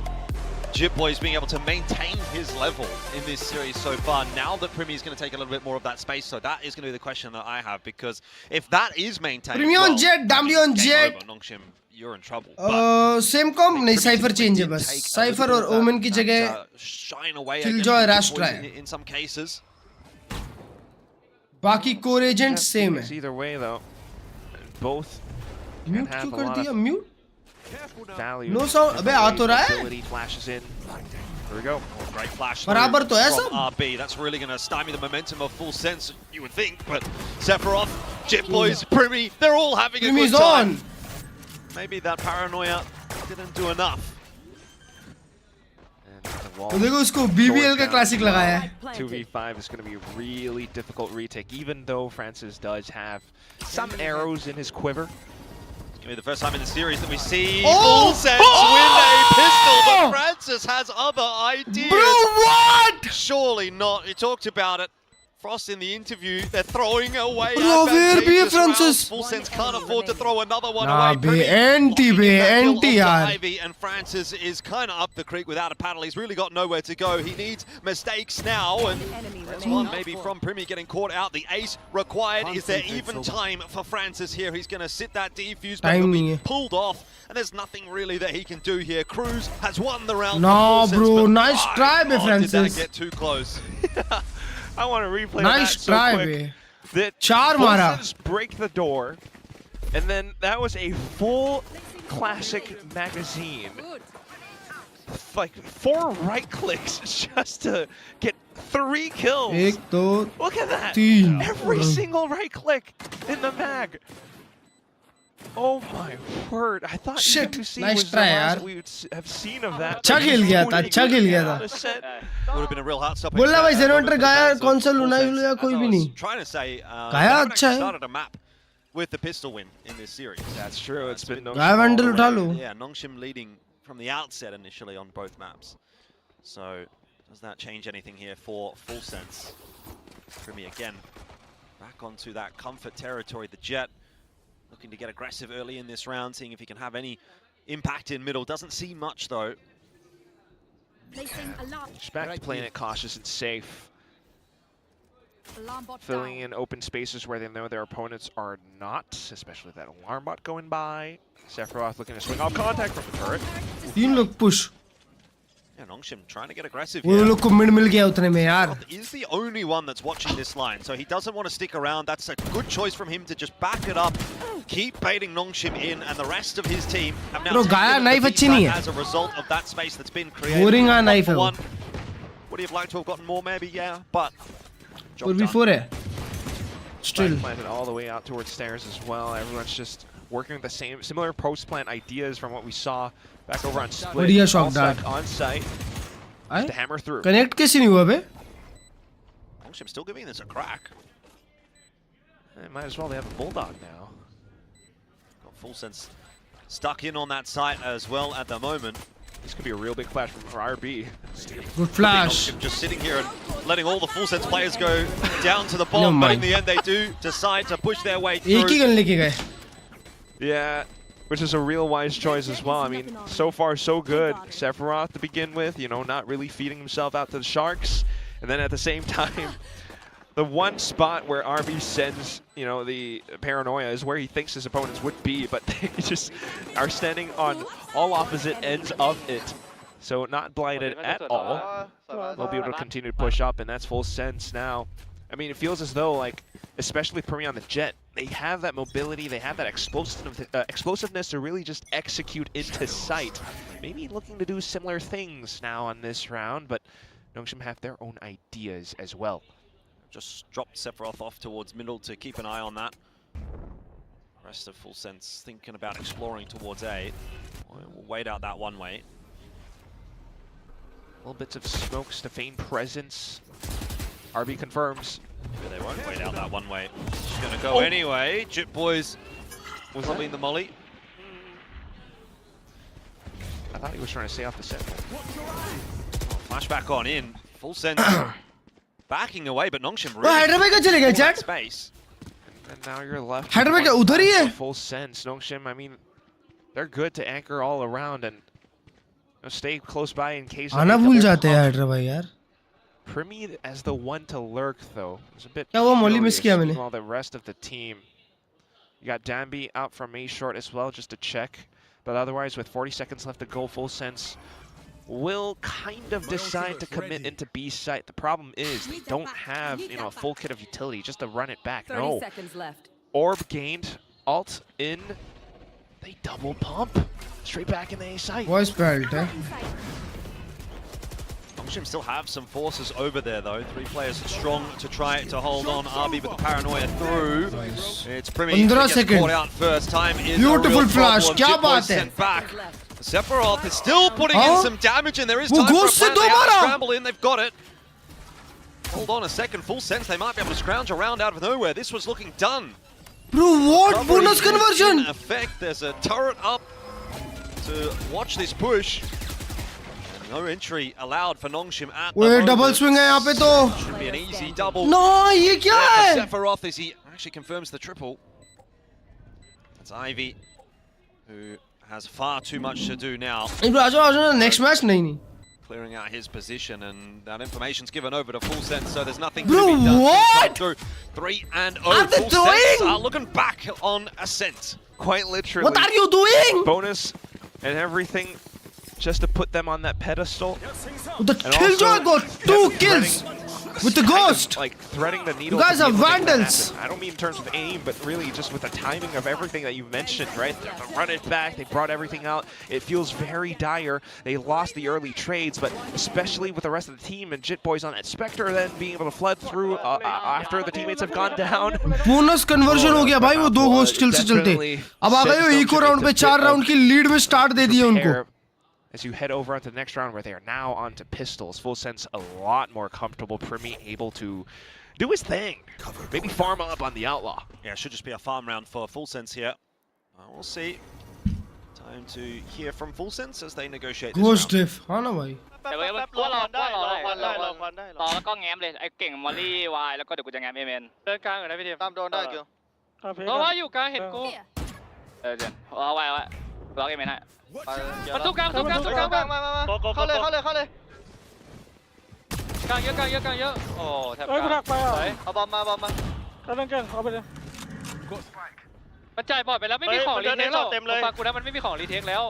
Jip Boys being able to maintain his level in this series so far, now that Primi is going to take a little bit more of that space? So that is going to be the question that I have, because if that is maintained, Primi on jet, Dambi on jet. Nongshim, you're in trouble. Same comp नहीं, Cypher change है बस. Cypher और Omen की जगह Killjoy Rastra है. In some cases. बाकी core agents same है. Either way though, both Mute क्यों कर दिया? Mute? value. No sound. अबे आ तो रहा है. Flashes in. Here we go. Great flash. बराबर तो है सब. RB. That's really going to stymie the momentum of Full Sense, you would think, but Sephiroth Jip Boys, Primi, they're all having a good Primi's time. on. Maybe that paranoia didn't do enough. तो देखो उसको BBL का classic लगाया है. 2v5 is going to be a really difficult retake, even though Francis does have some arrows in his quiver. It's going to be the first time in the series that we see Full Sense win a pistol, but Francis has other ideas. Bro, what? Surely not. He talked about it. Frost in the interview, they're throwing away Bro, where be advantageous rounds. Francis? Full Sense can't afford to throw another one Nah, away. be Primi anti, locking be in that kill anti, onto yaar. Ivy, and Francis is kind of up the creek without a paddle. He's really got nowhere to go. He needs mistakes now, and there's one maybe from Primi getting caught out. The ace required. Is there even time for Francis here? He's going to sit that defuse, but he'll be pulled off, and there's nothing really that he can do here. Cruz has won the round. No, for Full bro, Sense, but nice try, my be God, did that Francis. get too close? I want to replay Nice that so try, quick. be. That Char mara. Fulsons break the door, and then that was a full classic magazine. Like 4 right clicks just to get 3 kills. एक दो Look at that. तीन. Every single right click in the mag. Oh my word. I thought Shit, UWC nice was the try, last yaar. we would have seen of that. अच्छा खेल गया था, अच्छा खेल गया था. Would have been a real heart stopper. बोला भाई जेनोटर गाया कौन सा लूना या कोई भी नहीं. Trying to say, गाया अच्छा है. started a map with the pistol win in this series. That's true. It's been no. गाया वैंडल उठा लो. Yeah, Nongshim leading from the outset initially on both maps. So does that change anything here for Full Sense? Primi again back onto that comfort territory. The Jet looking to get aggressive early in this round, seeing if he can have any impact in middle. Doesn't see much though. Just back to playing it cautious and safe. Filling in open spaces where they know their opponents are not, especially that alarm bot going by. Sephiroth looking to swing off contact from the turret. 3 लोग push. Yeah, Nongshim trying to get aggressive वो here. लोग को mid मिल गया उतने में यार. Is the only one that's watching this line, so he doesn't want to stick around. That's a good choice from him to just back it up, keep baiting Nongshim in, and the rest of his team have now Bro, गाया taken knife the अच्छी नहीं B है. as a result of that space that's been created. Boring uh knife है वो. One. Would he have liked to have gotten more? Maybe, yeah, but. job 4v4 है. Still. Planted all the way out towards stairs as well. Everyone's just working with the similar post plant ideas from what we saw back over on Split. बढ़िया shock All set dart. on site. Just to hammer through. Connect कैसे नहीं हुआ बे? Nongshim still giving this a crack. They might as well. They have a bulldog now. Got Full Sense stuck in on that site as well at the moment. This could be a real big flash from RB. Good flash. Nongshim just sitting here and letting all the Full Sense players go down to the bomb, but in the end they do decide to push their way through. एक ही gun लेके गए. Yeah, which is a real wise choice as well. I mean, so far so good. Sephiroth to begin with, you know, not really feeding himself out to the Sharks. And then at the same time, the one spot where RB sends, you know, the paranoia is where he thinks his opponents would be, but they just are standing on all opposite ends of it. So not blinded at all. They'll be able to continue to push up, and that's Full Sense now. I mean, it feels as though, like, especially Primi on the Jet, they have that mobility, they have that explosiveness to really just execute into sight. Maybe looking to do similar things now on this round, but Nongshim have their own ideas as well. Just dropped Sephiroth off towards middle to keep an eye on that. Rest of Full Sense thinking about exploring towards A. We'll wait out that one way. Little bits of smokes to feign presence. RB confirms. They won't wait out that one way. She's going to go anyway. Jip Boys was not being the molly. I thought he was trying to stay off the set. Flashback on in. Full Sense backing away, but Nongshim really Hyderabad का चले गए chat. space. And now you're left. Hyderabad का उधर ही है. Full Sense. Nongshim, I mean, they're good to anchor all around and stay close by in case. आना भूल जाते हैं हैदराबाद यार. Primi as the one to lurk though. It was a bit. क्या वो molly miss किया मैंने? While the rest of the team. You got Danby out from A short as well, just to check. But otherwise, with 40 seconds left to go, Full Sense will kind of decide to commit into B site. The problem is they don't have, you know, a full kit of utility just to run it back. 30 seconds left. Orb gained, ult in. They double pump straight back in the A site. Voice belt है. Nongshim still have some forces over there though. 3 players strong to try to hold on. RB with the paranoia through. Nice. It's Primi who 15 gets seconds. caught out first. Time is Beautiful a real flash. problem. Kya Jit Boy baat hai? sent back. Sephiroth is still putting in some damage, and there is Wo time for a ghost se plan. They have to dobara. scramble in. They've got it. Hold on a second. Full sense they might be able to scrounge around out of nowhere. This was looking done. Bro, what Recovery bonus is conversion? in effect. There's a turret up to watch this push. And no entry allowed for Nongshim at the Wait, moment. double swing hai yahan pe to. Should be an easy double. No, ye kya hai? Sephiroth as he actually confirms the triple. That's Ivy, who has far too much to do now. Next match nahi. Clearing out his position, and that information's given over to Full Sense, so there's nothing Bro, to be done. what? 3-0. Are they Full Sense doing? are looking back on Ascent. Quite literally. What are you doing? Bonus and everything just to put them on that pedestal. The And Killjoy also, got 2 kills with the ghost. Like threading the needle. You guys to are be able to make that vandals. happen. I don't mean in terms of aim, but really just with the timing of everything that you mentioned, right? They run it back, they brought everything out. It feels very dire. They lost the early trades, but especially with the rest of the team and Jit Boys on that Spectre then being able to flood through after the teammates have gone down. Bonus conversion हो गया भाई वो 2 ghost किल से चलते अब आ गए हो eco round पे 4 राउंड की लीड में स्टार्ट दे दिए उनको As you head over onto the next round where they are now onto pistols. Full Sense a lot more comfortable. Primi able to do his thing. Maybe farm up on the Outlaw. Yeah, it should just be a farm round for Full Sense here. We'll see. Time to hear from Full Sense as they negotiate this ghost round. डिफ हां ना भाई แต่ว่ารอแล้วก็แง้มเลยไอ้เก่งมอลลี่วายแล้วก็เดี๋ยวกูจะแง้มเอเมนเดินกลางอยู่นะพี่ทีมตามโดนได้เกี่ยวเพราะว่าอยู่กลางเห็นกูเดี๋ยวเอาไว้ล็อกเอเมนให้มันทุกกลางมาเข้าเลยกลางเยอะโอ้แทบกลางเอาบอมมาเอาเล่นกันเอาไปเลยมันจ่ายบอดไปแล้วไม่มีของรีเทคแล้วฟังกูนะมันไม่มีของรีเทคแล้ว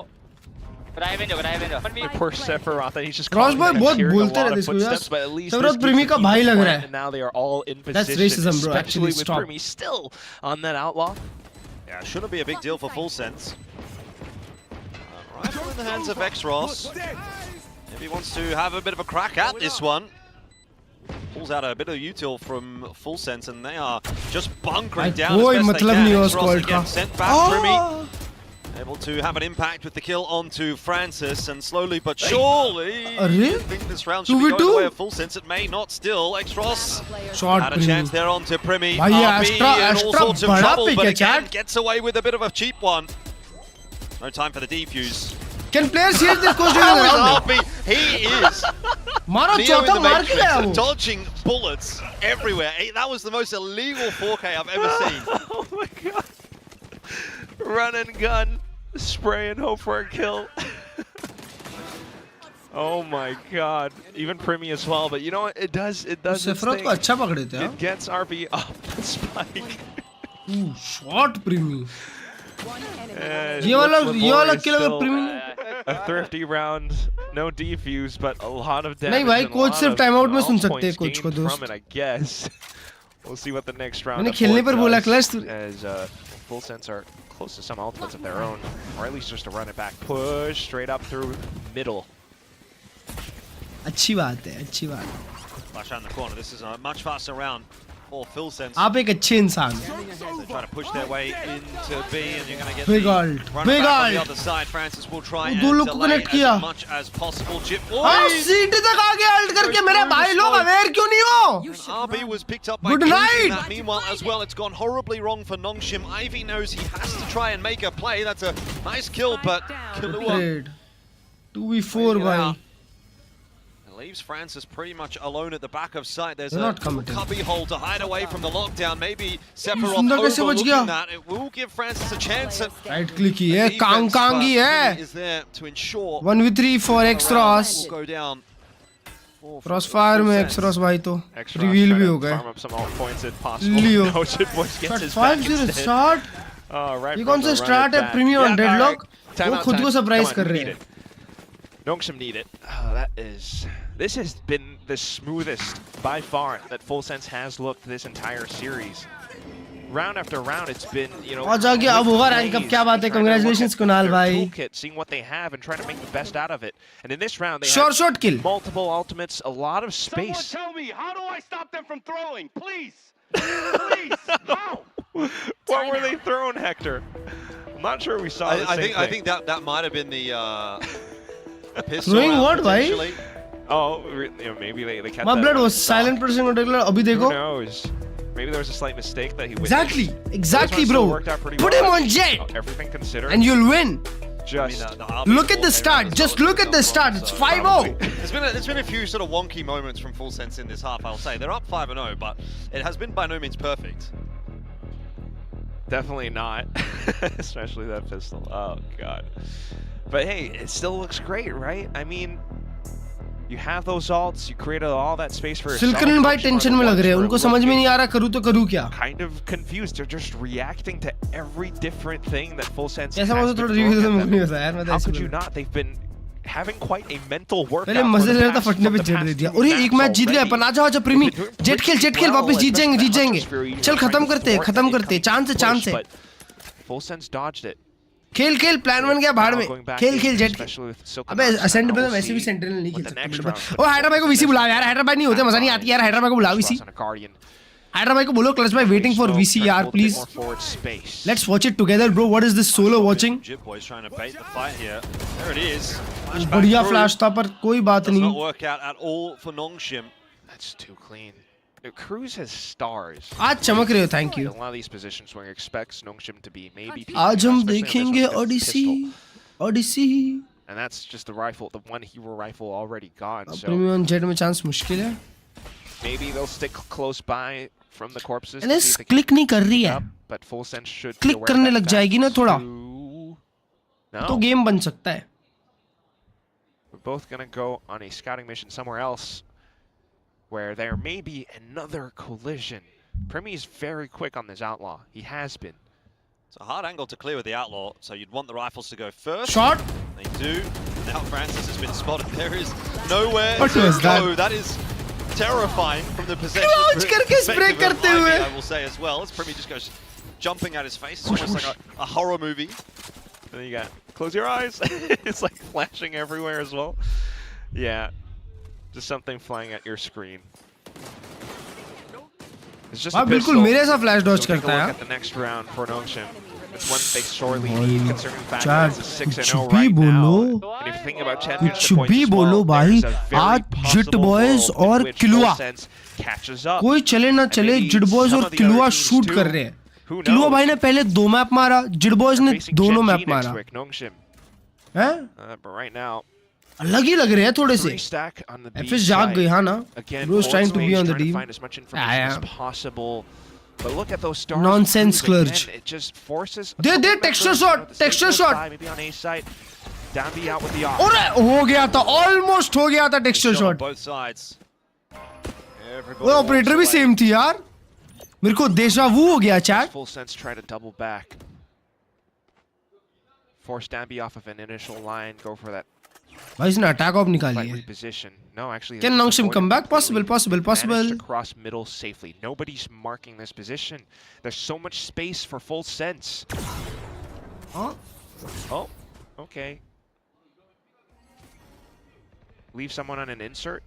ก็ได้เป็นเดี๋ยวมันมี Poor Sephiroth, and he's just Cross boy बहुत hearing a बोलते lot रहते of इसको footsteps, यार but at least Sephiroth this प्रेमी keeps का the भाई team लग रहा plant, है and now they are all in That's position, racism, bro. especially Actually, with stop. Primi still on that Outlaw. Yeah, it shouldn't be a big deal for Full Sense. Rifle in the hands of X-Ross. If he wants to have a bit of a crack at this one. Pulls out a bit of util from Full Sense, and they are just bunkering down as best they can. X-Ross again sent back. Primi able to have an impact with the kill onto Francis, and slowly but surely, I think this round should be going the way of Full Sense. It may not still. X-Ross had a chance there onto Primi. RB in all sorts of trouble, but again gets away with a bit of a cheap one. No time for the defuse. Can players hear this coach doing How is around? RB? He is मारो Neo in चौथा the मार के लाया Matrix, वो dodging bullets everywhere. That was the most illegal 4K I've ever seen. Oh my god. Run and gun. Spray and hope for a kill. Oh my god. Even Primi as well, but you know what? It does its Sephiroth को अच्छा पकड़े थे It gets RB off the spike. Shot Primmie ये वाला किल अगर प्रीमी a thrifty round, no defuse, but a lot of damage. नहीं भाई and a coach lot सिर्फ of टाइम आउट में सुन points सकते हैं कोच को gained दोस्त from it, I guess. We'll see what the next round मैंने खेलने पर बोला clutch as Full Sense are close to some ultimates of their own, or at least just to run it back. Push straight up through middle. अच्छी बात है अच्छी बात Flash around the corner. This is a much faster round for Full Sense. आप एक अच्छे इंसान They try to push their way into B, and you're going to get Big the ult, run big back on the ult. other side. Francis will try वो and दो लोग को delay connect किया। as much as possible. Jip हाँ सीटी तक आगे alt करके मेरे भाई लोग अवेयर क्यों नहीं हो RB was picked up by Good Klurge night. in that. Meanwhile, as well, it's gone horribly wrong for Nongshim. Ivy knows he has to try and make a play. That's a nice kill, but Killua Trade 2v4 भाई leaves Francis pretty much alone at the back of sight. There's They're a not committing. cubby hole to hide away from the lockdown. Maybe Sephiroth सुंदर कैसे बच गया? overlooking that. It will give Francis a chance. Right click ही है कांग Kong ही है Is there to ensure 1v3 for X-Ross will go down. Crossfire में X-Ross भाई तो रिवील भी हो गए Farm up some alt points if possible. Leo No, Jit Boys gets his 5-0 back instead. Start Right ये from कौन सा the run start it है back. Premium Yeah, deadlock time वो out, खुद time. को सरप्राइज Come on, कर who रहे need हैं it? Nongshim need it. This has been the smoothest by far that Full Sense has looked this entire series. round after round, it's been, you know, और जाके अब होगा rank up क्या बात है congratulations कुणाल भाई toolkit, seeing what they have and trying to make the best out of it. And in this round, they short kill, multiple ultimates, a lot of space. Someone tell me, how do I stop them from throwing? Please, please, how? What were they throwing, Hector? I'm not sure we saw the same thing. I think that might have been the pistol. Throwing what, bhai? Oh, you know, maybe they kept my that blood one was stock. silent pressing on regular abhi dekho Who knows? Maybe there was a slight mistake that he exactly witnessed. bro Worked out pretty put well. him on jet Everything considered, and you'll win. Just look at the start, just look at the start, it's 5-0. There's been a few sort of wonky moments from Full Sense in this half, I'll say. They're up 5-0, but it has been by no means perfect. Definitely not, especially that pistol. Oh god. But hey, it still looks great, right? I mean, you have those ults, you created all that space for yourself. सिल्करन भाई tension में लग रहे हैं, उनको समझ में नहीं आ रहा करूँ तो करूँ क्या? Kind of confused. They're just reacting to every different thing that Full Sense ऐसा has मुझे थोड़ा been रिव्यू throwing तो at मुझे them. नहीं होता यार, मैं तो How ऐसे could you बोल not? They've been having quite a mental workout. पहले मजे ले रहा था फटने पे जेट दे दिया और ये एक मैच जीत गया अपन आजा आजा प्रीमी जेट खेल वापस जीत जाएंगे चल खत्म करते चांस है Full Sense dodged it. खेल प्लान बन गया भाड़ में खेल जेट अबे असेंड पे तो वैसे भी सेंट्रल नहीं खेल सकते ओ हाइड्रा भाई को वीसी बुलाओ यार हाइड्रा भाई नहीं होते मजा नहीं आती यार हाइड्रा भाई को बुलाओ वीसी हाइड्रा भाई को बोलो क्लच भाई वेटिंग फॉर वीसी यार please let's watch it together bro what is this solo watching बढ़िया फ्लैश था पर कोई बात नहीं That's too clean. The Cruz has stars. आज चमक रहे हो thank you A lot of these positions where you expect Nongshim to be maybe आज हम देखेंगे Odissi and that's just the rifle, the one hero rifle already gone. So premium jet में chance मुश्किल है maybe they'll stick close by from the corpses. NS click नहीं कर रही है but Full Sense should click करने लग जाएगी ना थोड़ा तो गेम बन सकता है. We're both gonna go on a scouting mission somewhere else where there may be another collision. Primi is very quick on this outlaw. He has been. It's a hard angle to clear with the outlaw, so you'd want the rifles to go first. Shot. They do. Now Francis has been spotted. There is nowhere what to was go. That? That is terrifying from the possession. Klurge करके spray करते हुए. I will say as well. As Primi just goes jumping at his face. It's almost like a horror movie. And then you got close your eyes. It's like flashing everywhere as well. Yeah. Just something flying at your screen. It's just a बिल्कुल मेरे ऐसा flash Dodge करता है. At the next round for Nongshim. It's one they sorely need considering the fact that it's a 6-0 भी right बोलो now. And if you think about championship कुछ भी points as बोलो well, भाई there's a very आज जिट possible boys world in और which किलुआ Full Sense catches up. कोई चले ना And चले maybe जिट बॉयज some और of the किलुआ other teams shoot too. कर रहे हैं. Who किलुआ knows? भाई ने पहले 2 मैप मारा जिट बॉयज ने Facing 2 Gen मैप G मारा next week, Nongshim. हैं But right now, अलग ही लग रहे हैं थोड़े से. stack on the B FS जाग गई हाँ ना. Again, Bro is trying to be on the trying to team. find as much information as possible. But look at those stars. Nonsense, Klurge. It just forces. They texture shot. Maybe on A side. Down B out with the off. और हो गया था almost हो गया था texture shot. Both sides. वो operator भी same थी यार. मेरे को देजा वू हो गया chat. Full Sense try to double back. Force Danby off of an initial line. Go for that. भाई इसने अटैक ऑफ निकाली है. Reposition. No, actually. Can Nongshim come back? Possible. Managed to cross middle safely. Nobody's marking this position. There's so much space for Full Sense. Huh? Oh, okay. Leave someone on an insert.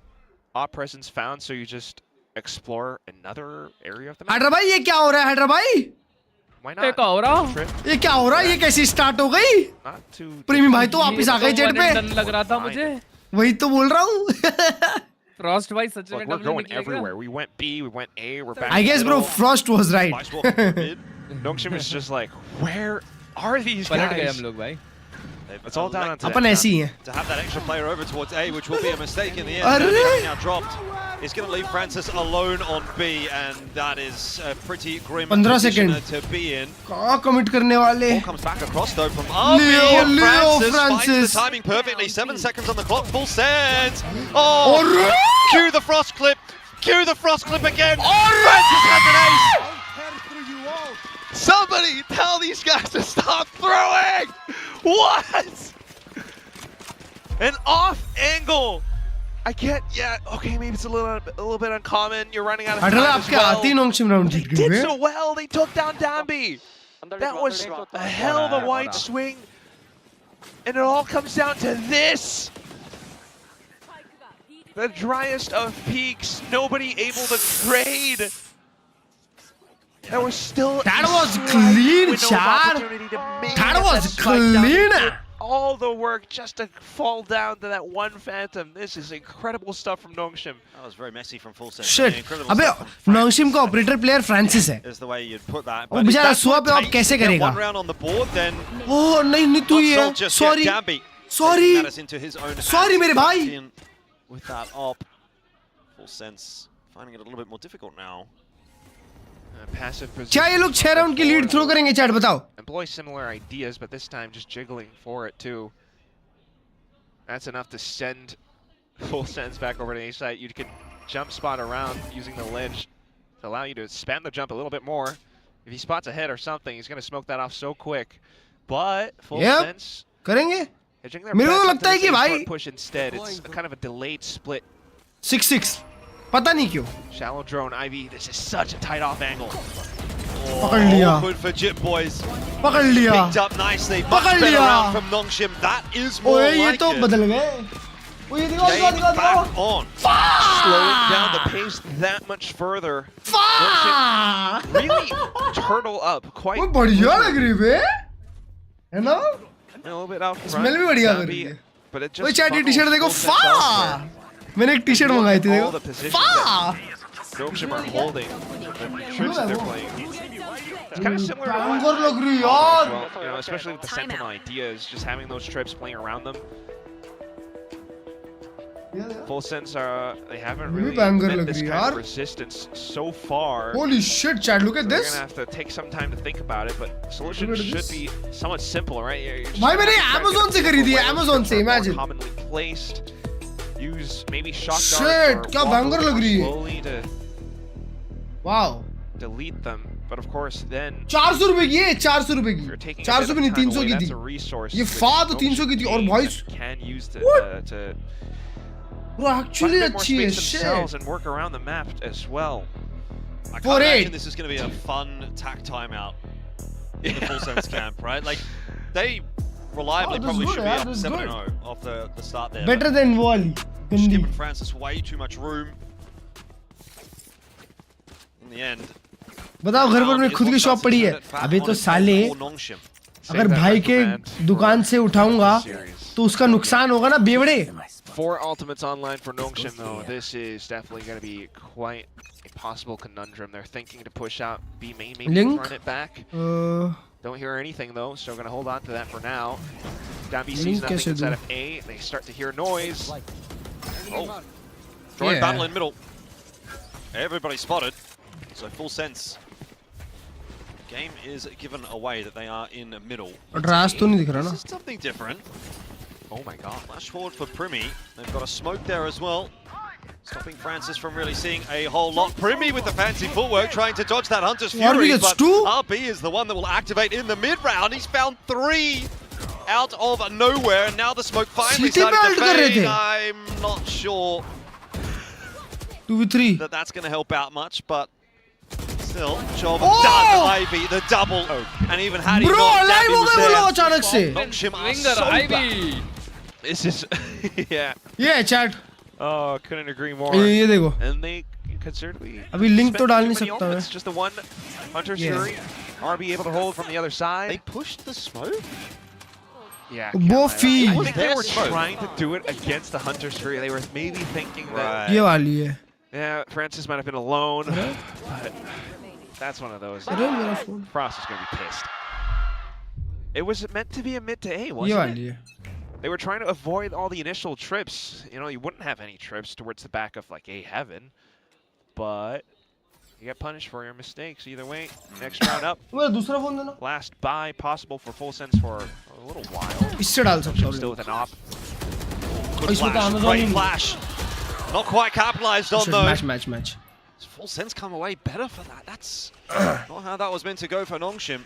Op presence found, so you just explore another area of the map. Hydra भाई ये क्या हो रहा है hydra भाई? Why not? क्या हो रहा? ये क्या हो रहा है? ये कैसी स्टार्ट हो गई? प्रीमी भाई तो वापस आ गए जेट पे. लग रहा था मुझे. वही तो बोल रहा हूँ. Frost भाई सच में we're going everywhere. We went B, we went A, we're back. I guess bro, Frost was right. Nongshim is just like, where are these guys? पलट गए हम लोग भाई. It's all down to अपन ऐसी ही हैं. To have that extra player over towards A, which will be a mistake in the end. Now dropped. It's going to leave Francis alone on B, and that is a pretty grim 15 position seconds. to be in. कहाँ commit करने वाले? Ball comes back across though from RB. Leo Finds the timing perfectly. 7 seconds on the clock. Full Sense. Oh! Cue the frost clip. Cue the frost clip again. Francis has an ace. Somebody tell these guys to stop throwing. What? An off angle I get, yeah, okay, maybe it's a little bit uncommon. You're running out of time अठारह as आपके well. आते ही नोंगशिम round They Jeet did गए so well. They took down Dambi. That was a hell of a wide swing. And it all comes down to this. The driest of peaks. Nobody able to trade. That was still That was clean, Chad. That was clean. All the work just to fall down to that one Phantom. This is incredible stuff from Nongshim. That was very messy from full set. Shit. अबे नोंगशिम का operator player Francis है. Is the way you'd put that. वो बेचारा सुआ पे अब कैसे करेगा? One round on the board, then. Oh नहीं तू ही है. Sorry. Sorry मेरे भाई. With that op, full sense finding it a little bit more difficult now. Passive position. क्या ये लोग 6 राउंड की लीड थ्रो करेंगे चैट बताओ? Employ similar ideas, but this time just jiggling for it too. That's enough to send full sense back over to A site. You can jump spot around using the ledge to allow you to spam the jump a little bit more. If he spots a head or something, he's going to smoke that off so quick. But full sense करेंगे. मेरे को लगता है कि भाई push instead. It's a kind of a delayed split. 6-6. पता नहीं क्यों. Shallow drone Ivy. This is such a tight off angle. पकड़ लिया. Good for Jip boys. पकड़ लिया. Picked up nicely. Much better round from Nongshim. That is more like it. ओए ये तो बदल गए. वो ये दिखाओ. Back on. Slowing down the pace that much further. Nongshim really turtle up quite. वो बढ़िया लग रही है. है ना? A little bit out front. Smell भी बढ़िया कर रही है. But it वो just चैट टी-शर्ट देखो. फा. मैंने एक टी-शर्ट मंगाई थी देखो. फा. Nongshim are holding the tricks that they're playing. It's kind of similar to Banger लग रही है well, यार. you know, especially with the Sentinel ideas, just having those trips playing around them. Full sense they haven't really met this kind of resistance so far. Holy shit, Chad! Look at They're this. gonna have to take some time to think about it, but the solution should be somewhat simple, right? भाई मैंने Amazon से खरीदी है. Amazon से, imagine. Commonly placed. Use maybe shock Shit, darts क्या banger लग रही है. slowly to Wow. delete them. But of course, then 400 रुपए की है. 400 रुपए की. 400 भी नहीं 300 की थी. ये फा तो 300 की थी और भाई. Can use to Bro, actually अच्छी है. Shit. And work around the map as well. I can't imagine this is going to be a fun tack timeout in the full sense camp, right? Like they reliably probably should be up 7-0 off the start there. Better than Wally. Just giving Francis way too much room. In the end. बताओ घर पर मेरी खुद की shop पड़ी है. अबे तो साले अगर भाई के दुकान से उठाऊंगा तो उसका नुकसान होगा ना बेवड़े. 4 ultimates online for Nongshim though. This is definitely going to be quite a possible conundrum. They're thinking to push out B main, maybe run it back. Don't hear anything though, so going to hold on to that for now. Down B sees nothing inside of A. They start to hear noise. Oh, drawing battle in middle. Everybody spotted. So full sense. Game is given away that they are in middle. This is something different. Oh my god. Flash forward for Primi. They've got a smoke there as well. Stopping Francis from really seeing a whole lot. Primi with the fancy footwork trying to dodge that Hunter's Fury, but RB is the one that will activate in the mid-round. He's found 3 out of nowhere, and now the smoke finally started to fade. I'm not sure 2v3 that that's going to help out much, but still, job done. Ivy, the double, and even had he not, Dabby was there. Nongshim are so bad. This is, yeah. Yeah, chat. Oh, couldn't agree more. ये देखो. And they considerably. अभी link तो डाल नहीं सकता मैं. It's just the one Hunter's Fury. RB able to hold from the other side. They pushed the smoke. Yeah. Bofi. I think they were trying to do it against the Hunter's Fury. They were maybe thinking that. ये वाली है. Yeah, Francis might have been alone, but that's one of those. Frost is going to be pissed. It was meant to be a mid to A, wasn't it? They were trying to avoid all the initial trips. You know, you wouldn't have any trips towards the back of like A heaven, but you get punished for your mistakes either way. Next round up. Last buy possible for full sense for a little while. Still with an op. Good flash, great flash. Not quite capitalized on though. Match. Does full sense come away better for that? That's not how that was meant to go for Nongshim.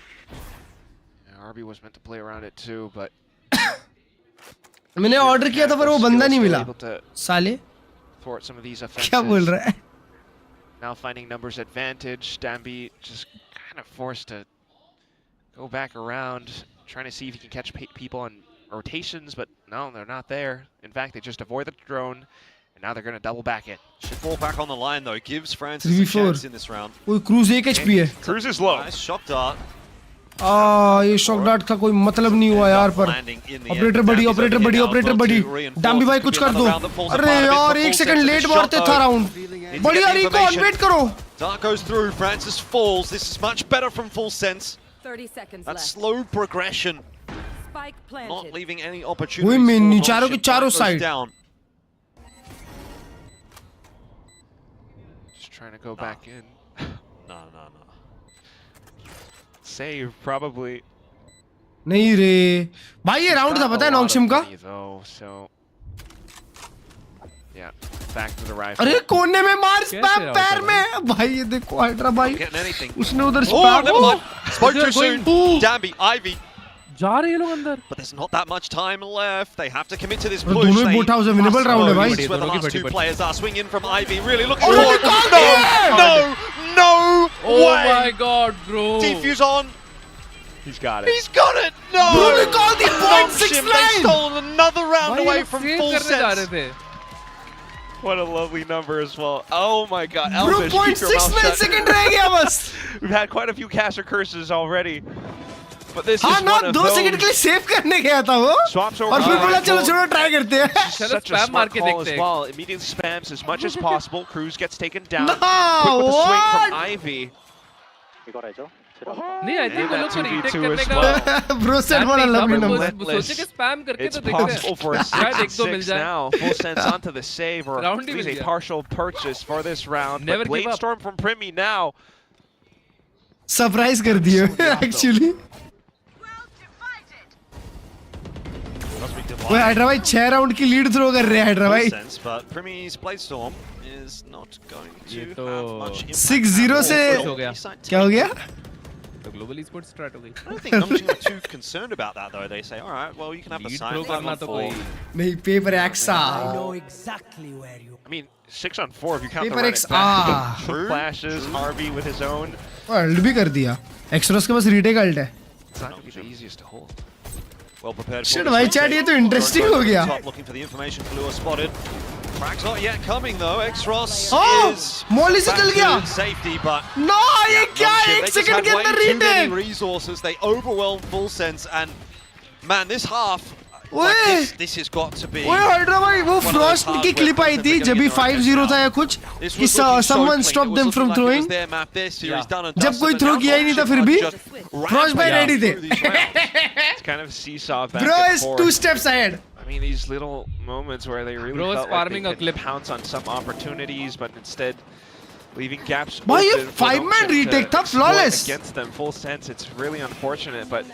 Yeah, RB was meant to play around it too, but मैंने order किया था पर वो बंदा नहीं मिला. साले. thwart some of these क्या बोल offenses. रहा है? Now finding numbers advantage. Dambi just kind of forced to go back around, trying to see if he can catch people on rotations, but no, they're not there. In fact, they just avoid the drone, and now they're going to double back it. Should fall back on the line though. Gives Francis a 3v4. chance in this round. कोई cruise 1 HP है. Cruz is low. Nice shock dart. ये shock dart का कोई मतलब नहीं हुआ यार पर. ऑपरेटर बड़ी, ऑपरेटर बड़ी, ऑपरेटर बड़ी. डाम्बी भाई कुछ कर दो. अरे यार 1 सेकंड लेट मारते था राउंड. बढ़िया रिकॉन वेट करो. Dart goes through. Francis falls. This is much better from Full Sense. 30 seconds That left. slow progression, Spike planted. not leaving any वही opportunities. मेन for चारों के Nongshim. चारों Dart goes side. down. Just trying to go back in. No. Save, probably. नहीं रे भाई ये round था पता है नॉन्गशिम का. So, yeah, back to the rifle. अरे कोने में मार स्पैम पैर में भाई. ये देखो हाइड्रा भाई उसने उधर Never spam. mind. Spoke too soon. Dambi, Ivy. जा रहे हैं लोग अंदर. But there's not that much time left. They have to commit to this और push. दोनों ही They बोट हाउस है. विनेबल must राउंड है know भाई. where the last two players are. Swing in from Ivy. Really looking और forward. निकाल दिए. No Oh way. my god, bro. Defuse on. He's got it. He's got it. No. Bro, निकाल दी. Nongshim, they 0.69. stole another round भाई away ये from save Full करने जा रहे Sense. थे. What a lovely number as well. Oh my god. Bro Elvish, keep your mouth 0.69 shut. Second रह गया बस. We've had quite a few caster curses already. But this हाँ is ना one of 2 second के लिए those. Save करने गया था वो. Swaps over और फिर the बोला चलो rifle. छोड़ो ट्राई करते हैं. चलो Such a spam मार smart के call देखते as हैं. well. Immediately spams as much as possible. Cruz gets taken down. No, Quick with the swing from what? Ivy. नहीं आई थिंक वो And लोग that को रीटेक 2v2 करने as का well. Bro said what a lovely number. सोचे कि spam करके It's तो देखते possible for a हैं. शायद एक दो मिल 6-6 जाए. now. Full Sense onto the save, or Round at he least mill a गया. partial purchase for this round. Never But give Blade up. Storm from Primi now. Surprise कर दिए actually. वो hydra भाई 6 राउंड की lead throw कर रहे हैं hydra भाई. Full Sense, but Primi's Blade Storm is not going to तो have much impact. 6-0 से हो गया. क्या हो गया? तो ग्लोबल esports स्टार्ट हो गई. I don't think Nongshim are too concerned about that though. They say, all right, well, you can have the lead side throw करना तो कोई. नहीं पेपर एक्सा. exactly where you. I mean, 6-on-4 if you count the Paper run X, it back. ah. Quick flashes, Harvey with his own. Ult भी कर दिया. एक्सरोस के पास retake alt है. It's not going to be the easiest to hold. Well prepared. Shit, for भाई this chat ये तो retake. interesting हो गया. Top looking for the information. Fleur spotted. Frags not yet coming though. X-Ross Oh, is Molly से back चल to गया. safety, but No, ये क्या Nongshim, है? they 1 just सेकंड had के way अंदर too many retake. resources. They overwhelmed Full Sense, and man, this half. ओए. Like this has got to be. ओए हाइड्रा भाई वो one of those Frost hard की क्लिप आई weapons थी that जब they're भी gonna get 5-0 right था now. या कुछ This कि was looking so someone clean. stopped It was them looking from like it throwing. was their map, their series done and जब dusted, कोई but throw now किया ही नहीं था Nongshim फिर are भी just फ्रॉस्ट भाई ramping रेडी थे. through these rounds. It's kind of seesaw back Bro and is forth. 2 steps ahead. I mean, these little moments where they really Bro is felt like farming they a could clip. pounce on some opportunities, but instead leaving gaps भाई ये open for 5-man Nongshim to retake था, exploit flawless. against them. Full Sense, it's really unfortunate, but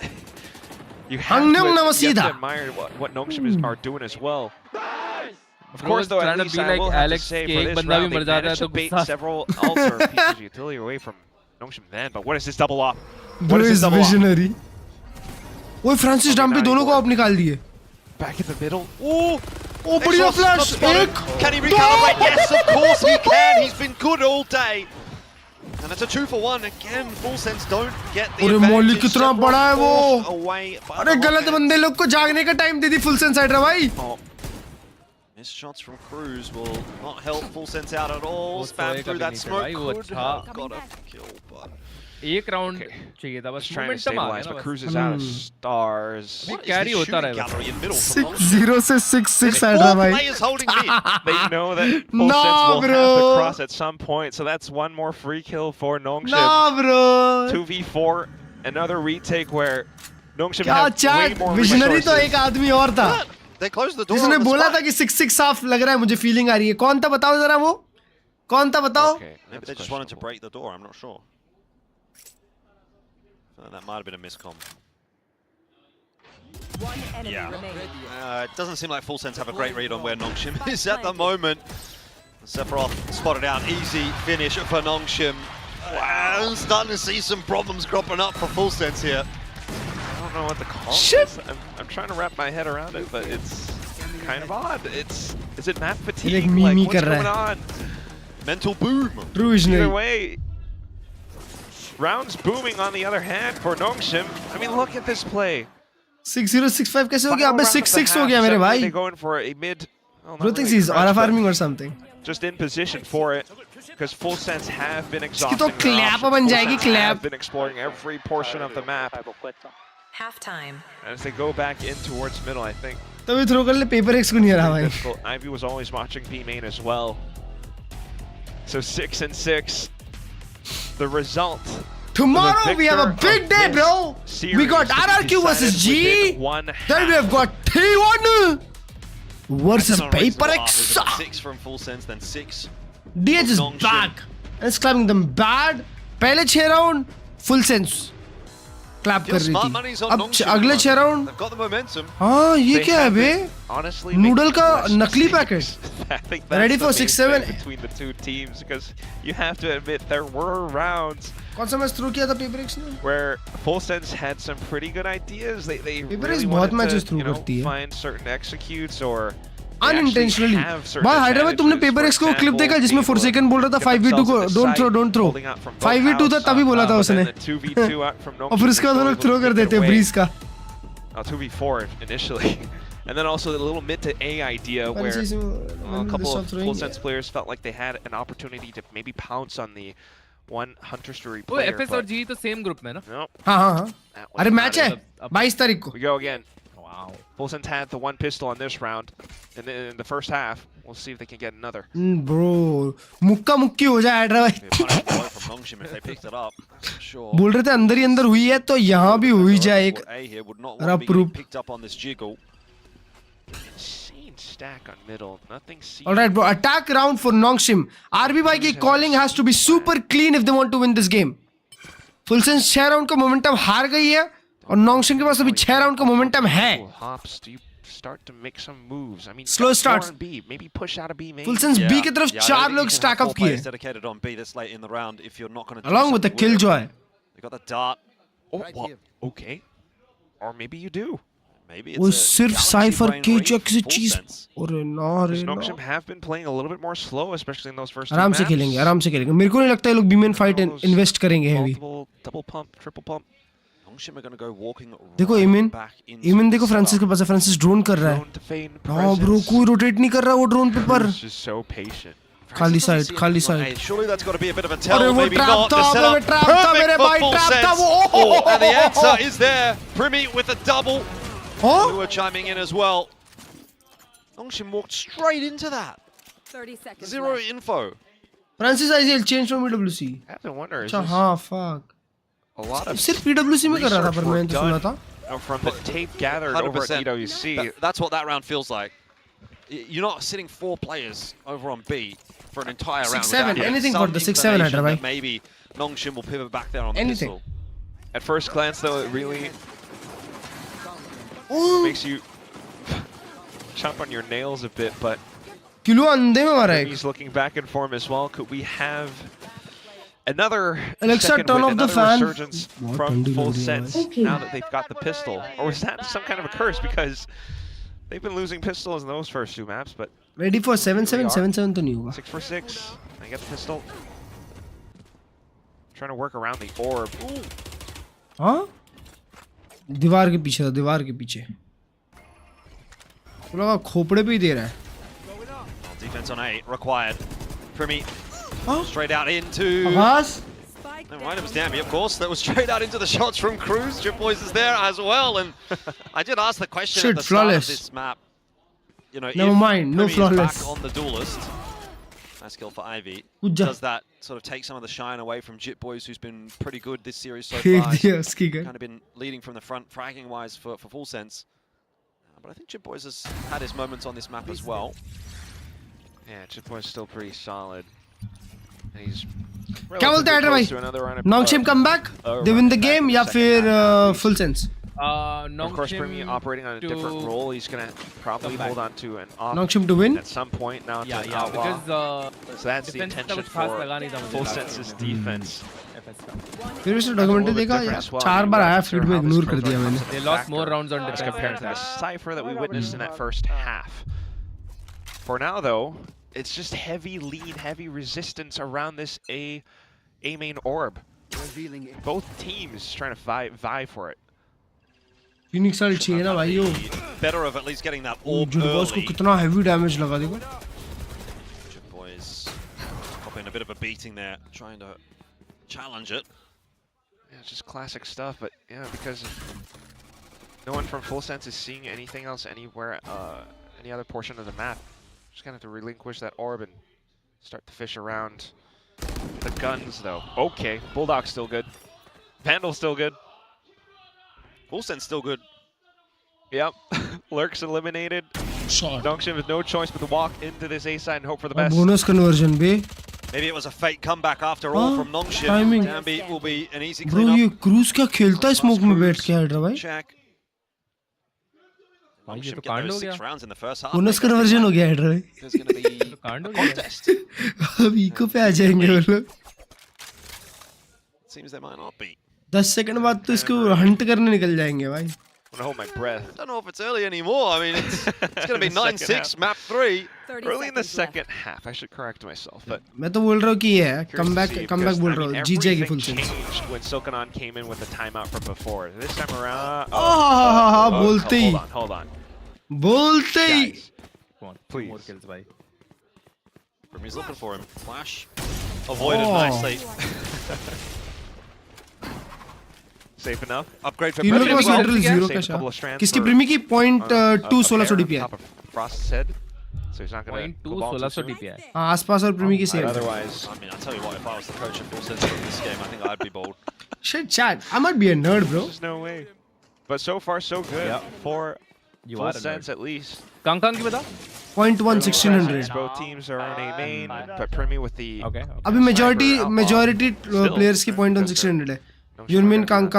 you have Hangnam to Namasida. admire what Nongshim are doing as well. Of Bro course, is though, trying at to least be I like will have to Alex say के for एक this बंदा भी round, they मर जाता है managed तो to bait गुस्सा. several ulcer pieces of utility away from Nongshim then. But what is this double up? Bro What is this is double up? visionary. ओए फ्रांसिस डम्पी दोनों को आप निकाल दिए. Back in the middle. Oh, ओ बढ़िया flash. एक Can he recalibrate? Yes, of course he can. He's been good all day. And it's a 2-for-1 again. Full Sense don't get the अरे advantage. मौली कितना Several बड़ा है वो. forced away by अरे the गलत Rockets. बंदे लोग को जागने का टाइम दे दी फुल सेंस हाइड्रा भाई. Oh. Missed shots from Cruz will not help Full Sense out at all. वो Spam सोएगा through भी that नहीं थे smoke भाई, वो could अच्छा. have got a kill, but एक राउंड चाहिए था बस. Just trying to मोमेंटम आ गया stabilize, ना but बस. Cruz is out of stars. भी कैरी होता रहे बस. gallery in middle from Nongshim. 6-0 से 6-6 हाइड्रा Four भाई. players holding mid. They know that Full Nah, Sense will bro. have to cross at some point, so that's one more free kill for Nongshim. ना bro. 2v4, another retake where Nongshim क्या have way chat more visionary तो resources. एक आदमी और था They closed the door. जिसने on the बोला spot. था कि 6-6 साफ लग रहा है मुझे फीलिंग आ रही है. कौन था बताओ जरा वो. कौन था बताओ. Okay, Maybe that's they just wanted to questionable. break the door. I'm not sure. That might have been a miscomm. One enemy Yeah. remaining. It doesn't seem like Full Sense have a great read on where Nongshim is at the moment. Sephiroth spotted out. Easy finish for Nongshim. I'm starting to see some problems cropping up for Full Sense here. I don't know what the call Shit. is. I'm trying to wrap my head around it, but it's kind of odd. It's Is it map एक fatigue? Mimi Like, कर what's रहा going है. on? Mental boom. True is Either नहीं. way, rounds booming on the other hand for Nongshim. I mean, look at this play. 6065 कैसे हो गया? Final अबे round of the 6-6 हो half, गया मेरे suddenly भाई. They go in for a mid. Well, Bro not thinks really he's crunch, aura but farming or something. just in position for it, because Full Sense have been इसकी exhausting तो their clap options. बन Full जाएगी, Sense clap. have been exploring every portion of the map. Halftime. As they go back in towards middle, I think. तभी throw कर ले paper x को नहीं हरा भाई. Difficult. Ivy was always watching B main as well. So 6 and 6. The result. Tomorrow we have a big day, bro. We got RRQ versus G. Then we have got T1 versus Paper X. 6 from Full Sense, then 6. DH is back and it's clapping them bad. पहले 6 round Full Sense clap कर रही थी. अब अगले 6 round. They've got the momentum. हाँ ये क्या है बे? Honestly, नूडल का नकली packet. I think that's Ready for the main 6-7. thing between the two teams, because you have to admit there were rounds कौन सा मैच थ्रो किया था पेपर एक्स ने? where Full Sense had some pretty good ideas. They Paper really X बहुत wanted matches to, through you know, करती है. find certain executes or they actually Unintentionally. have certain भाई हैदराबाद तुमने advantages. Paper For x को clip example, देखा जिसमें people 4 बोल रहा था get 5v2 को themselves into don't throw. holding out from both 5v2 था house, तभी बोला था but उसने. then the 2v2 out from और फिर उसके बाद वो लोग थ्रो कर देते हैं ब्रीज का. 2v4 initially. And then also the little mid to A idea where a couple of Full Sense players felt like they had an opportunity to maybe pounce on the one Hunter Story वो player. FS और G तो same group में ना? Nope. हाँ हाँ हाँ. That अरे was match not है it. 22 तारीख को. We go again. Wow. Full Sense had the one pistol on this round, and then in the first half, we'll see if they can get another. Bro मुक्का मुक्की हो जाए Hyderabad. From Nongshim if they picked it up. Sure. बोल रहे थे अंदर ही अंदर हुई है तो यहाँ भी हुई जाए एक A here would not want to be getting picked up on this jiggle. Insane stack on middle. Nothing seen. All right, bro. Attack round for Nongshim. RB भाई की calling has to be super clean if they want to win this game. Full Sense 6 round का momentum हार गई है और Nongshim के पास अभी 6 round का momentum है. Hops, do you start to make some moves? I mean, Slow starts. B, maybe push out of B main. Full Sense B की तरफ I don't 4 think लोग you can stack have up 4 players किए. dedicated on B this late in the round if you're not going to. Along with the Killjoy. They got the dart. Oh, well, okay. Or maybe you do. Maybe वो it's a सिर्फ Galaxy cipher brain के read जो for किसी Full चीज Sense. अरे ना रे ना Nongshim have been playing a little bit more slow, especially in those first two आराम से maps. खेलेंगे आराम से खेलेंगे मेरे को नहीं लगता ये लोग बीमेन फाइट इन्वेस्ट करेंगे heavy. Multiple, double pump, triple pump. Nongshim are going to go walking देखो इमिन इमिन देखो फ्रांसिस के पास है. फ्रांसिस ड्रोन कर रहा है. हाँ ब्रो कोई रोटेट नहीं कर रहा वो ड्रोन पे पर. Just so patient. खाली side. Hey, surely that's got to be a bit of a अरे tell, वो maybe ट्रैप not. था The वो setup ट्रैप था perfect मेरे for भाई Full ट्रैप था Sense. वो. Oh, and the answer is there. Primi with a double. Oh? Who are chiming in as well. Nongshim walked straight into that. 30 seconds. Zero left. info. Francis IGL change from PWC. I have to wonder. Is अच्छा this हाँ fuck. a lot of सिर्फ पीडब्ल्यूसी में कर रहा था research पर मैंने work तो सुना done, था. you know, from the tape gathered over at 100%. EWC. That's what that round feels like. You're not sitting 4 players over on B for an entire round. 6-7, without anything some for the 6-7 inclination Hyderabad. that maybe Nongshim will pivot back there on Anything. pistol. At first glance, though, it really makes you chomp on your nails a bit, but kilo अंधे में मारा है. he's looking back in form as well. Could we have another Alexa, second turn win, off the another fan. resurgence from Full Sense now that they've got the pistol? Or is that some kind of a curse? Because they've been losing pistols in those first 2 maps, but Ready for 7-7 7-7 तो नहीं होगा. 6 for 6. I get the pistol. Trying to work around the orb. Ooh. हाँ? दीवार के पीछे था दीवार के पीछे. वो लगा खोपड़े पे ही दे रहा है. Defense on A required. Primi Huh? straight out into. आवाज. Never mind, it was Dammy, of course. That was straight out into the shots from Cruz. Jim Boys is there as well, and I did ask the question Shit, at the start flawless. of this map. You know, Never if mind, no Primi is flawless. back on the duelist. Nice kill for Ivy. Good job. Does that sort of take some of the shine away from Jit Boys, who's been pretty good this series so फेंक far? दिया उसकी gun. Kind of been leading from the front, fragging wise for Full Sense. But I think Jit Boys has had his moments on this map as well. Yeah, Chip Boy's still pretty solid. And he's क्या बोलते हैं relatively close to भाई? another run of- Nongshim come back? They win the game या फिर Full Sense? Of course, Primi operating on a different role. He's gonna probably hold on to an off Nongshim to win? at some point now. Yeah, to yeah, outlaw. because so that's the defense का intention कुछ खास for लगा नहीं था मुझे Full last Sense's game में. defense. FS का. फिर उसने डॉक्यूमेंट्री देखा यार 4 बार आया फीड में इग्नोर कर दिया मैंने. They lost more rounds on As defense. compared to the cipher that we witnessed in that first half. For now, though, it's just heavy lead, heavy resistance around this A main orb. Both teams trying to vie for it. Phoenix ult चाहिए ना भाई यो. Better of at least getting that orb Jurboss को early. कितना heavy damage लगा देखो. Boys popping a bit of a beating there, trying to challenge it. Yeah, it's just classic stuff, but yeah, because no one from Full Sense is seeing anything else anywhere, any other portion of the map. Just gonna have to relinquish that orb and start to fish around. The guns, though. Okay, Bulldog's still good. Vandal's still good. Full Sense still good. Yep. Lurk's eliminated. Nongshim has no choice but to walk into this A side and hope for the best. Bonus conversion be. Maybe it was a fake comeback after all from Nongshim. Timing. Dambi will be an easy Bro cleanup. ये cruise क्या खेलता है smoke में बैठ के head रहा भाई. Check. ये तो Get कांड हो those 6 गया. rounds in the first half. Bonus conversion हो गया हेड रहा भाई. There's going to be कांड हो a गया. contest. अब इको पे आ जाएंगे वो लोग. Seems they might not be. 10 second बाद तो इसको हंट करने निकल जाएंगे भाई. I'm gonna hold my breath. I don't know if it's early anymore. I mean, it's going to be 9-6, map 3. Early in the second half, I should correct myself. But मैं तो बोल रहा हूँ कि ये है curious to comeback see, comeback because, बोल I रहा mean, हूँ. जीत जाएगी full everything sense. changed when Silkanon came in with the timeout from before. This time around. हाँ बोलते ही. Hold on. बोलते ही. Come on, Please. more kills भाई. He's looking for him. Flash. Avoided nicely. Safe enough. Upgrade for तीन लोग Premi को as well. Central zero Saved का a couple of shot. strands किसकी for- प्रीमी की point 2 a 1600 pair on DPI. top of Frost's head, so he's not gonna Point go 2 ball too 1600 soon. DPI. हाँ आसपास और प्रीमी की save. Otherwise, I mean, I'll tell you what, if I was the coach of Full Sense in this game, I think I'd be bold. Shit chat. I might be a nerd bro. there's no way. But so far, so good for You Full are a Sense nerd. at least. कांग की बता. Point 1 1600. Both teams are on A main, but Premi with the Okay. अभी majority players की point 1 1600 है. यूनमिन Kong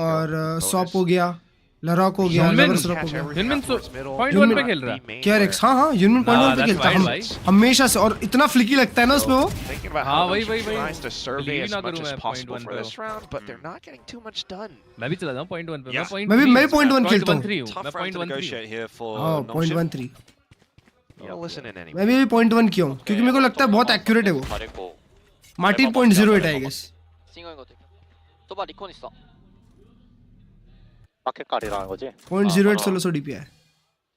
और shop हो गया. लरॉक हो गया. यूनमिन लवर्स रॉक हो गया. यूनमिन point 1 पे खेल रहा है. कैरेक्स हाँ यूनमिन point 1 पे खेलता है. हमेशा से और इतना फ्लिकी लगता है ना उसमें वो. Thinking about हाँ how वही Nongshim वही tries to survey Believe as ना much करूँ as मैं possible point for 1 this round, but they're not getting too much done. मैं भी चला जाऊँ point 1 पे. Yeah. मैं भी point 1 खेलता हूँ. 13 हूँ. मैं Tough round point to 13 negotiate here for हाँ point Nongshim. 13. You'll listen in anyway. मैं भी point 1 किया हूँ क्योंकि मेरे को लगता है बहुत accurate है वो. Martin point 08 I guess. 마켓깔이라는 거지? Point 08 1600 DPI.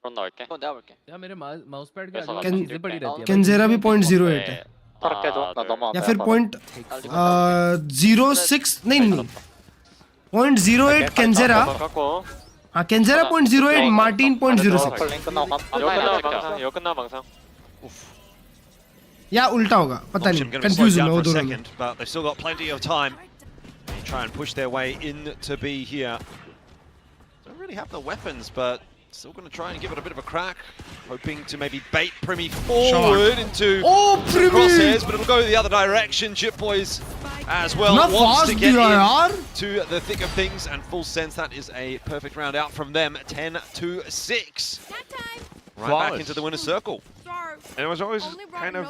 그럼 넣을게. 내가 볼게. यार मेरे माउस पैड के कैसा आगे Ken- चीजें पड़ी रहती है. केंजेरा भी point 08 है. तारक जो 나 넘어. या फिर point 06 नहीं point 08 केंजेरा. हाँ केंजेरा point 08 मार्टिन point 06. 이거 끝나고 망상. या उल्टा होगा पता Nongshim नहीं going to slow कंफ्यूज हूँ down मैं वो for a दोनों में. second, but they've still got plenty of time. They try and push their way in to be here. Don't really have the weapons, but still going to try and give it a bit of a crack. Hoping to maybe bait Premi forward into some crosshairs, but it'll go the other direction. Jip Boys as well ना wants fast to get दिया in यार. to the thick of things, and Full Sense, that is a perfect round out from them. 10-6. Right back into the winner's circle. And it was always kind of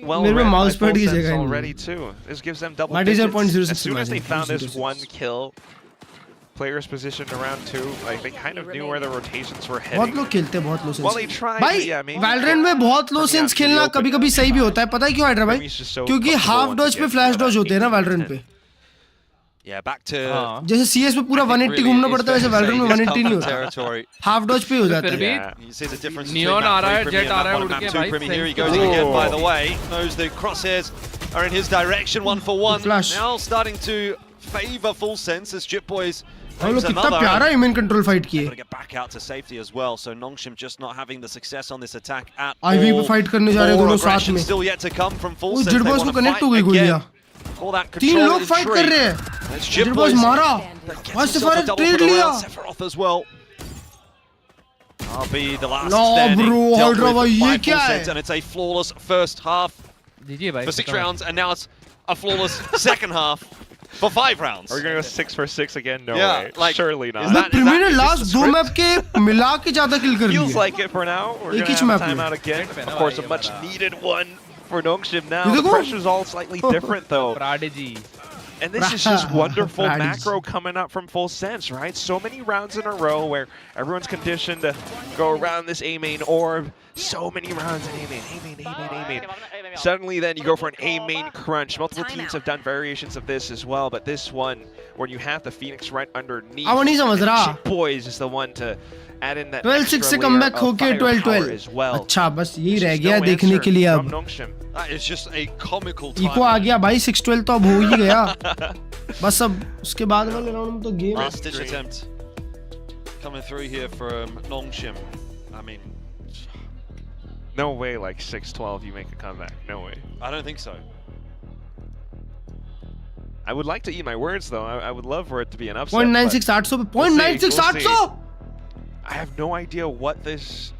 well मेरे में read by mouse pad Full की Sense जगह ही नहीं. already too. This gives them double Might as well digits. 0.06 As soon as they imagine, found this 0.06. one kill, players positioned around 2, like they kind of knew where the rotations were बहुत heading. लोग खेलते हैं बहुत लो Well, they sense. tried, भाई yeah, maybe. Valorant में बहुत लो sense खेलना कभी कभी सही भी होता है. पता है क्यों हाइड्रा भाई? Premi's just so क्योंकि comfortable half once dodge you पे get flash to dodge that होते हैं ना 80%. वैलोरेंट पे. Yeah, back to जैसे सीएस पे पूरा 180 घूमना पड़ता है वैसे वैलोरेंट में 180 नहीं होता. territory. हाफ डॉज पे ही हो जाता फिर भी है. You see the difference Neon between uh map रहा है, 3 Premi Jet and आ रहा है map 1 उड़ and के map 2 भाई, Premi. Here he sense goes to- again, by the way. Knows the crosshairs are in his direction, 1 for 1. Flash. Now starting to favor Full Sense as Jip Boys हम लोग aims कितना another. प्यारा इमेन control fight किए. Got to get back out to safety as well. So Nongshim just not having the success on this attack at Ivy all. पे fight करने जा रहे हैं More दोनों साथ aggression में. still yet to come from Full वो Sense. They जिडबॉस want को to कनेक्ट हो fight गई गोलियां. again. Call that तीन control लोग फाइट कर रहे हैं. That's Jip जिडबॉस Boys. मारा. Gets आज himself a सिफारिश double ट्रेड for the लिया. round. Sephiroth as well. I'll be the last No, standing. bro, Dealt Hydra with भाई, by ये क्या Full है? Sense, and it's a flawless first half दीजिए भाई. for 6 rounds, and now it's a flawless second half for 5 rounds. Are we gonna go 6 for 6 again? No Yeah, way. like, Surely is not. that- प्रीमी ने is this last the दो script? Map के मिला के ज्यादा किल कर Feels लिए. like it for now. We're एक gonna he have map में. timeout again. Of course, a much needed one for Nongshim now. ये The देखो. pressure's all slightly different though. प्राडेजी. And this is just wonderful macro coming up from Full Sense, right? So many rounds in a row where everyone's conditioned to go around this A main orb. So many rounds in A main, A main, A main, A main. Suddenly then you go for an A main crunch. Multiple teams have done variations of this as well, but this one, where you have the Phoenix right underneath, Chip Boys is the one to add in that 12-6 से comeback होके 12-12 अच्छा बस यही रह गया देखने के लिए अब It's just a comical eco आ गया भाई 6-12 तो अब हो ही गया बस अब उसके बाद वाले राउंड में तो game last ditch attempt coming through here from Nongshim. I mean, no way like 6-12 you make a comeback. No way. I don't think so. I would like to eat my words though. I would love for it to be an upset. 0.96 800 0.96 800 I have no idea what this.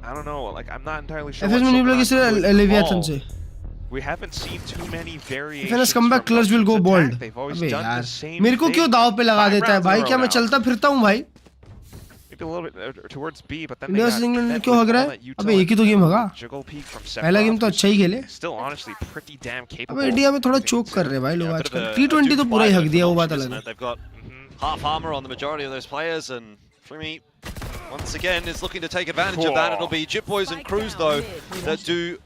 I don't know. Like I'm not entirely sure. We haven't seen too many variations. If comeback, Klurge will go bald. अबे यार, मेरे को क्यों दाव पे लगा देता है भाई? क्या मैं चलता फिरता हूँ भाई? Maybe a little bit towards B, but then India से इंग्लैंड क्यों हग रहा है? अबे एक ही तो गेम होगा. पहला गेम तो अच्छा ही खेले. Still honestly pretty damn capable. अबे इंडिया में थोड़ा चोक कर रहे हैं भाई लोग आजकल. T20 तो पूरा ही हग दिया वो बात अलग है. They've got half armor on the majority of those players, and Flimi once again is looking to take advantage of that. It'll be Jip Boys and Cruz though that do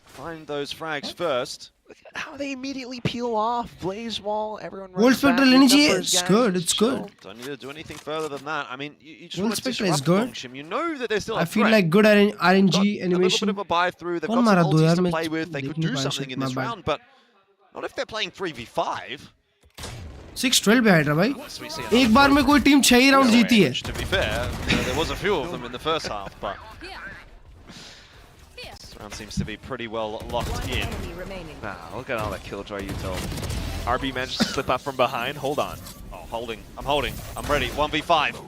find those frags first. Look at how they immediately peel off. Blaze wall, everyone runs Gold Spectre लेनी चाहिए. It's good. It's good. Don't need to do anything further than that. I mean, you just Gold want to Spectre is disrupt good. Nongshim. You know that they're still I feel like good RNG a little animation. bit of a buy through. They've कौन got मारा some दो ultis यार? to मैं play with. They could do something in this round, but not if they're playing 3v5. 6-12 पे hydra भाई. एक बार में कोई टीम 6 ही राउंड जीती है. To be fair, there was a few of them in the first half, but this round seems to be pretty well locked in. Nah, look at all that killjoy util. RB managed to slip up from behind. Hold on. Oh, holding. I'm holding. I'm ready. 1v5.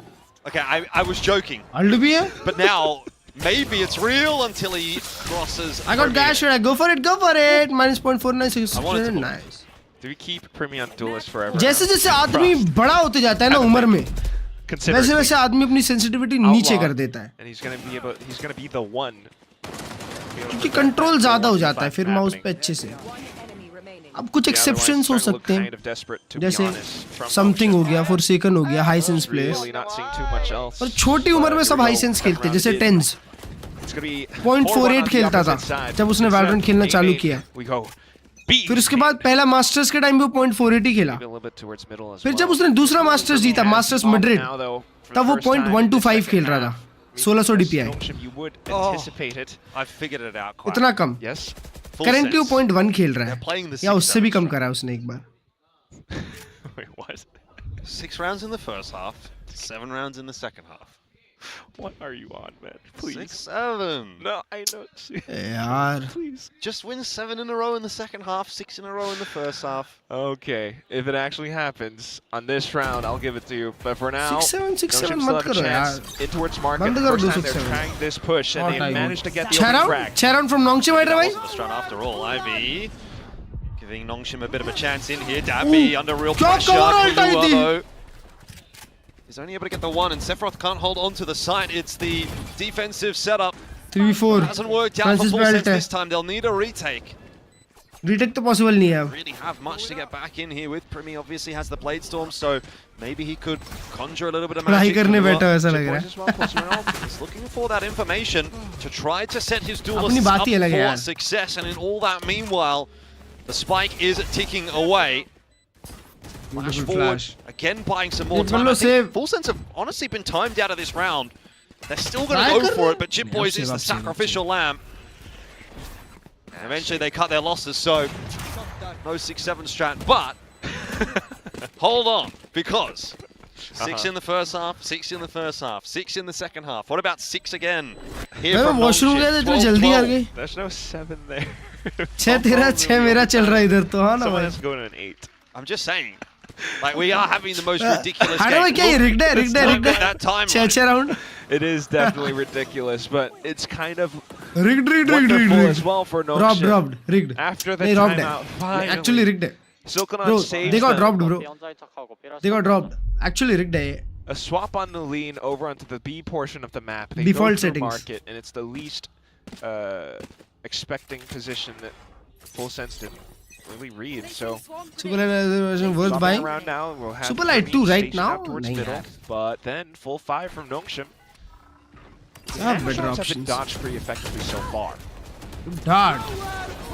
Okay, I was joking. I'll be here. But now, maybe it's real until he crosses. I got gash. Should I go for it? Go for it. Minus 0.49. Nice. Do we keep Premium Duelist forever? जैसे जैसे आदमी बड़ा होते जाता है ना उम्र में, वैसे वैसे आदमी अपनी सेंसिटिविटी नीचे कर देता है. And he's gonna be the one. क्योंकि कंट्रोल ज्यादा हो जाता है फिर माउस पे अच्छे से. अब कुछ एक्सेप्शंस हो सकते हैं, जैसे समथिंग हो गया, फॉरसेकन हो गया, हाई सेंस प्लेयर्स. और छोटी उम्र में सब हाई सेंस खेलते हैं, जैसे टेंस 0.48 खेलता था जब उसने वैलोरेंट खेलना चालू किया. फिर उसके बाद पहला मास्टर्स के टाइम पे 0.48 ही खेला. फिर जब उसने दूसरा मास्टर्स जीता, मास्टर्स मैड्रिड, तब वो 0.125 खेल रहा था. 1600 DPI. इतना कम. Currently 0.1 खेल रहा है, या उससे भी कम करा उसने एक बार. Wait, what? 6 rounds in the first half, 7 rounds in the second half. What are you on, man? Please. 6-7. No, I know. यार. Please. Just win 7 in a row in the second half, 6 in a row in the first half. Okay, if it actually happens on this round, I'll give it to you. But for now, 6-7 मत करो यार. In towards market. First time they're trying this push, and they managed to get the open frag. 6 round from Nongshim right away. After all, Ivy giving Nongshim a bit of a chance in here. Dabby under real pressure. He's only able to get the one, and Sephiroth can't hold on to the site. It's the defensive setup. 3v4. Hasn't worked out for Full Sense this time. They'll need a retake. Retake तो possible नहीं है. Really have much to get back in here with. Primi obviously has the Blade Storm, so maybe he could conjure a little bit of magic. करने बैठा ऐसा लग रहा है. He's looking for that information to try to set his duelists up for success, and in all that meanwhile, the spike is ticking away. Flash forward, again buying some more time. I think Full Sense have honestly been timed out of this round. They're still going to go for it, but Jip Boys is the sacrificial lamb. And eventually they cut their losses, so no 6-7 strat, but hold on, because 6 in the first half, 6 in the first half, 6 in the second half. What about 6 again? Here from Nongshim, 12-12. There's no 7 there. 6 तेरा 6 मेरा चल रहा है इधर तो हाँ ना. Someone has to go to an 8. I'm just saying. Like, we are having the most ridiculous game. Rigged that time. 6 round. It is definitely ridiculous, but it's kind of rigged as well for Nongshim. Dropped. Rigged. After the timeout, finally. Actually rigged. Silconon saves they got them. dropped, bro. They got dropped. Actually rigged. A swap on the lean over onto the B portion of the map. They Default go through settings. market, and it's the least expecting position that Full Sense did. really read. So Superlight worth buying. around now, we'll have Superlight Primi 2 right stationed now. out towards Nahin middle, yaar. but then full 5 from Nongshim. Better Have been options. dodged pretty effectively so far. Dart.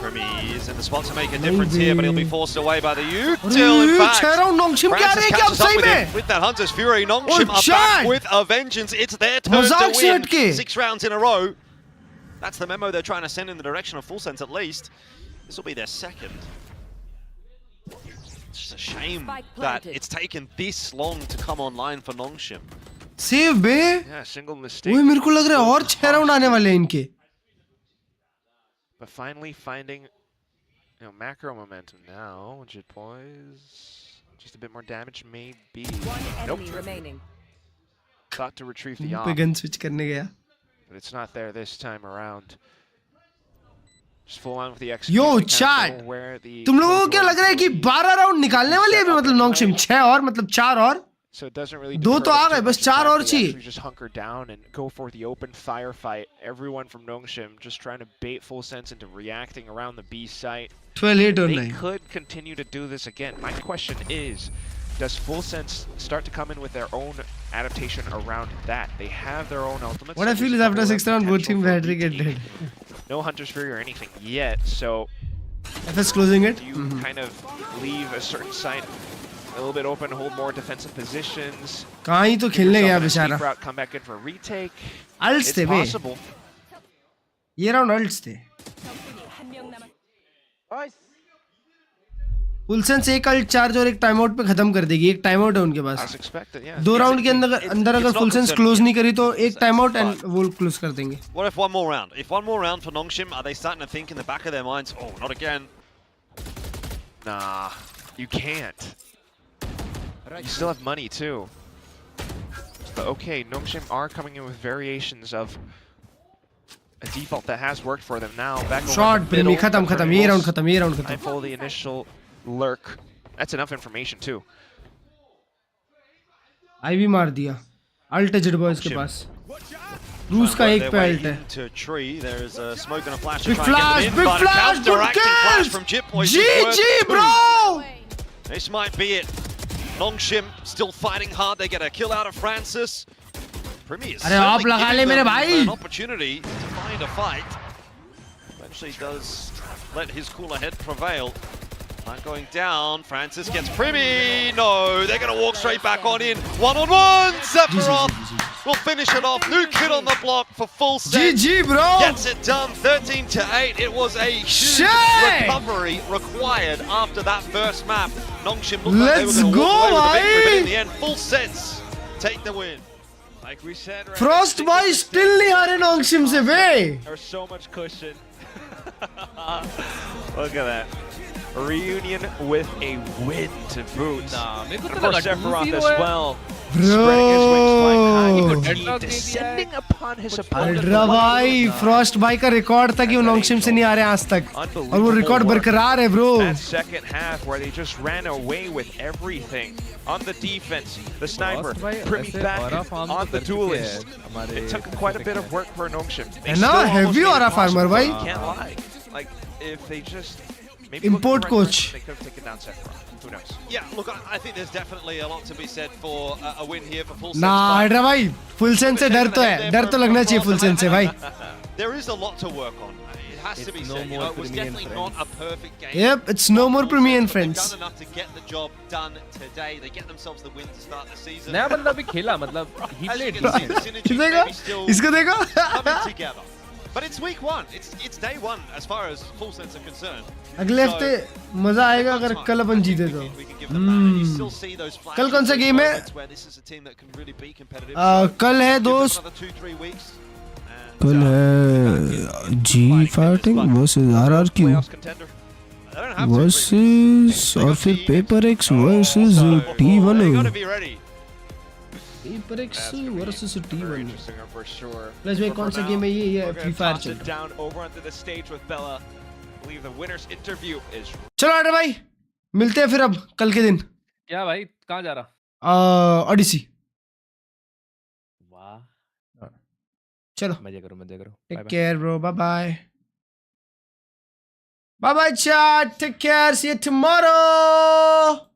Primi is in the spot to make a difference here, but he'll be forced away by the util. In fact, Nongshim kya Francis rahe kya catches up sahi with mein? him with that Hunter's Fury. Nongshim Oh, are Chad! back with a vengeance. It's their turn Mazak to se win hatke. 6 rounds in a row. That's the memo they're trying to send in the direction of Full Sense at least. This will be their second. It's just a shame that it's taken this long to come online for Nongshim. Save bे. Yeah, single mistake. वही मेरे को लग रहा है और 6 round आने वाले हैं इनके. But finally finding macro momentum now. Jit poise. Just a bit more damage maybe. Nope. Thought to retrieve the पे op, गन स्विच करने गया. but it's not there this time around. Just full on with the X. Yo, Chad. तुम लोगों को क्या लग रहा है कि 12 राउंड निकालने वाली है अभी मतलब नॉन्गशिम 6 और मतलब 4 और So it doesn't really दो तो आ गए बस 4 और चाहिए. actually just hunker down and go for the open firefight. Everyone from Nongshim just trying to bait Full Sense into reacting around the B site. 12-8 or They 9. could continue to do this again. My question is, does Full Sense start to come in with their own adaptation around that? They have their own ultimates. What I feel is after 6th round both team battery get dead. No Hunter's Fury or anything yet, so FS closing it. you kind of leave a certain site a little bit open, hold more defensive positions. कहाँ ही तो खेलने गया बेचारा. Come back in for a retake. Ults It's थे बे. possible. ये round अल्ट्स थे. Full sense एक alt charge और एक टाइम आउट पे खत्म कर देगी. एक टाइम आउट है उनके पास. दो राउंड के अंदर अगर फुल सेंस क्लोज नहीं करी तो एक टाइम आउट एंड वो क्लोज कर देंगे. What if one more round? If one more round for Nongshim, are they starting to think in the back of their minds, oh, not again? Nah, you can't. You still have money too. But okay, Nongshim are coming in with variations of a default that has worked for them now. Back over Shot the middle, खत्म the खत्म ये round criminals. खत्म ये round खत्म. I follow the initial lurk. That's enough information too. Ivy मार दिया. Alt है जिट boys के पास. रूस का एक पे अल्ट है. To tree, there is a smoke and a flash Big to try flash, and get them in, big but flash, a counteracting good flash kills! from Jit Boys is worth GG 2. bro. This might be it. Nongshim still fighting hard. They get a kill out of Francis. Primi is अरे आप certainly लगा ले giving मेरे them भाई. an opportunity to find a fight. Eventually does let his cooler head prevail. Not going down. Francis gets Primi. No, they're going to walk straight back on in. One-on-one. Sephiroth will finish it off. New kid on the block for Full Sense. GG bro. Gets it done. 13-8. It was a huge Shit. recovery required after that first map. Nongshim looked like they were Let's going to go walk away with the victory, but in bhai. the end, Full Sense take the win. Like we said, right, Frost boy still नहीं आ रहे नॉन्गशिम से बे. there's so much cushion. Look at that. A reunion with a win to boot. Nah, मेरे को And तो of course, लगा Sephiroth 2-0 as है. well. Bro. Spreading his wings flying high. He Headlock could be नहीं दिया है. descending upon his opponent. Ultra भाई Frost भाई का रिकॉर्ड था कि वो नॉन्गशिम से नहीं आ रहे आज तक और वो रिकॉर्ड बरकरार है bro. That second half where they just ran away with everything. On the defense, the sniper, Frost भाई Primi ऐसे back aura farm on तो the कर चुके duelist. हैं हमारे It took quite a bit of work for Nongshim. They है ना still heavy almost made aura it farmer possible, भाई. you can't lie. Like, if they just maybe Import looked in the right coach. direction, they could have taken down Sephiroth. Who knows? Yeah, look, I think there's definitely a lot to be said for a win here for Full Sense. ना but ultra भाई full sense से डर तो है. डर तो लगना चाहिए फुल सेंस से भाई. There is a lot to work on. It has to be no said. You more know, it was Primi and definitely not a perfect game. Yep, it's no more Primi and They've friends. done enough to get the job done today. They get themselves the win to start the season. नया बंदा भी खेला मतलब he As you played can see, the synergy देखा maybe still इसको देखा. coming together. But it's week one. It's day one as far as Full Sense are concerned. अगले हफ्ते मजा आएगा अगर कल अपन जीते तो. You still see those flashes, कल कौन सा those गेम है? moments where this is a team that can really be competitive. कल है Give them दोस्त. another 2-3 weeks. And, कल है जी fighting versus RRQ playoffs contender. They don't have to versus और फिर Paper Rex versus T1. They gotta be ready. Paper Rex versus Very T1. interesting one for sure. Plus भाई कौन सा game है ये We're Free gonna Fire toss चल it रहा है. down over onto the stage with Bella. I believe the winner's interview is चलो अरे भाई मिलते हैं फिर अब कल के दिन. क्या भाई कहाँ जा रहा? ऑडिसी. वाह चलो मजे करो take care bro bye bye. Bye bye chat, take care, see you tomorrow.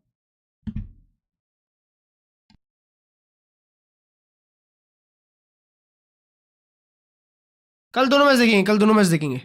कल दोनों मैच देखेंगे, कल दोनों मैच देखेंगे.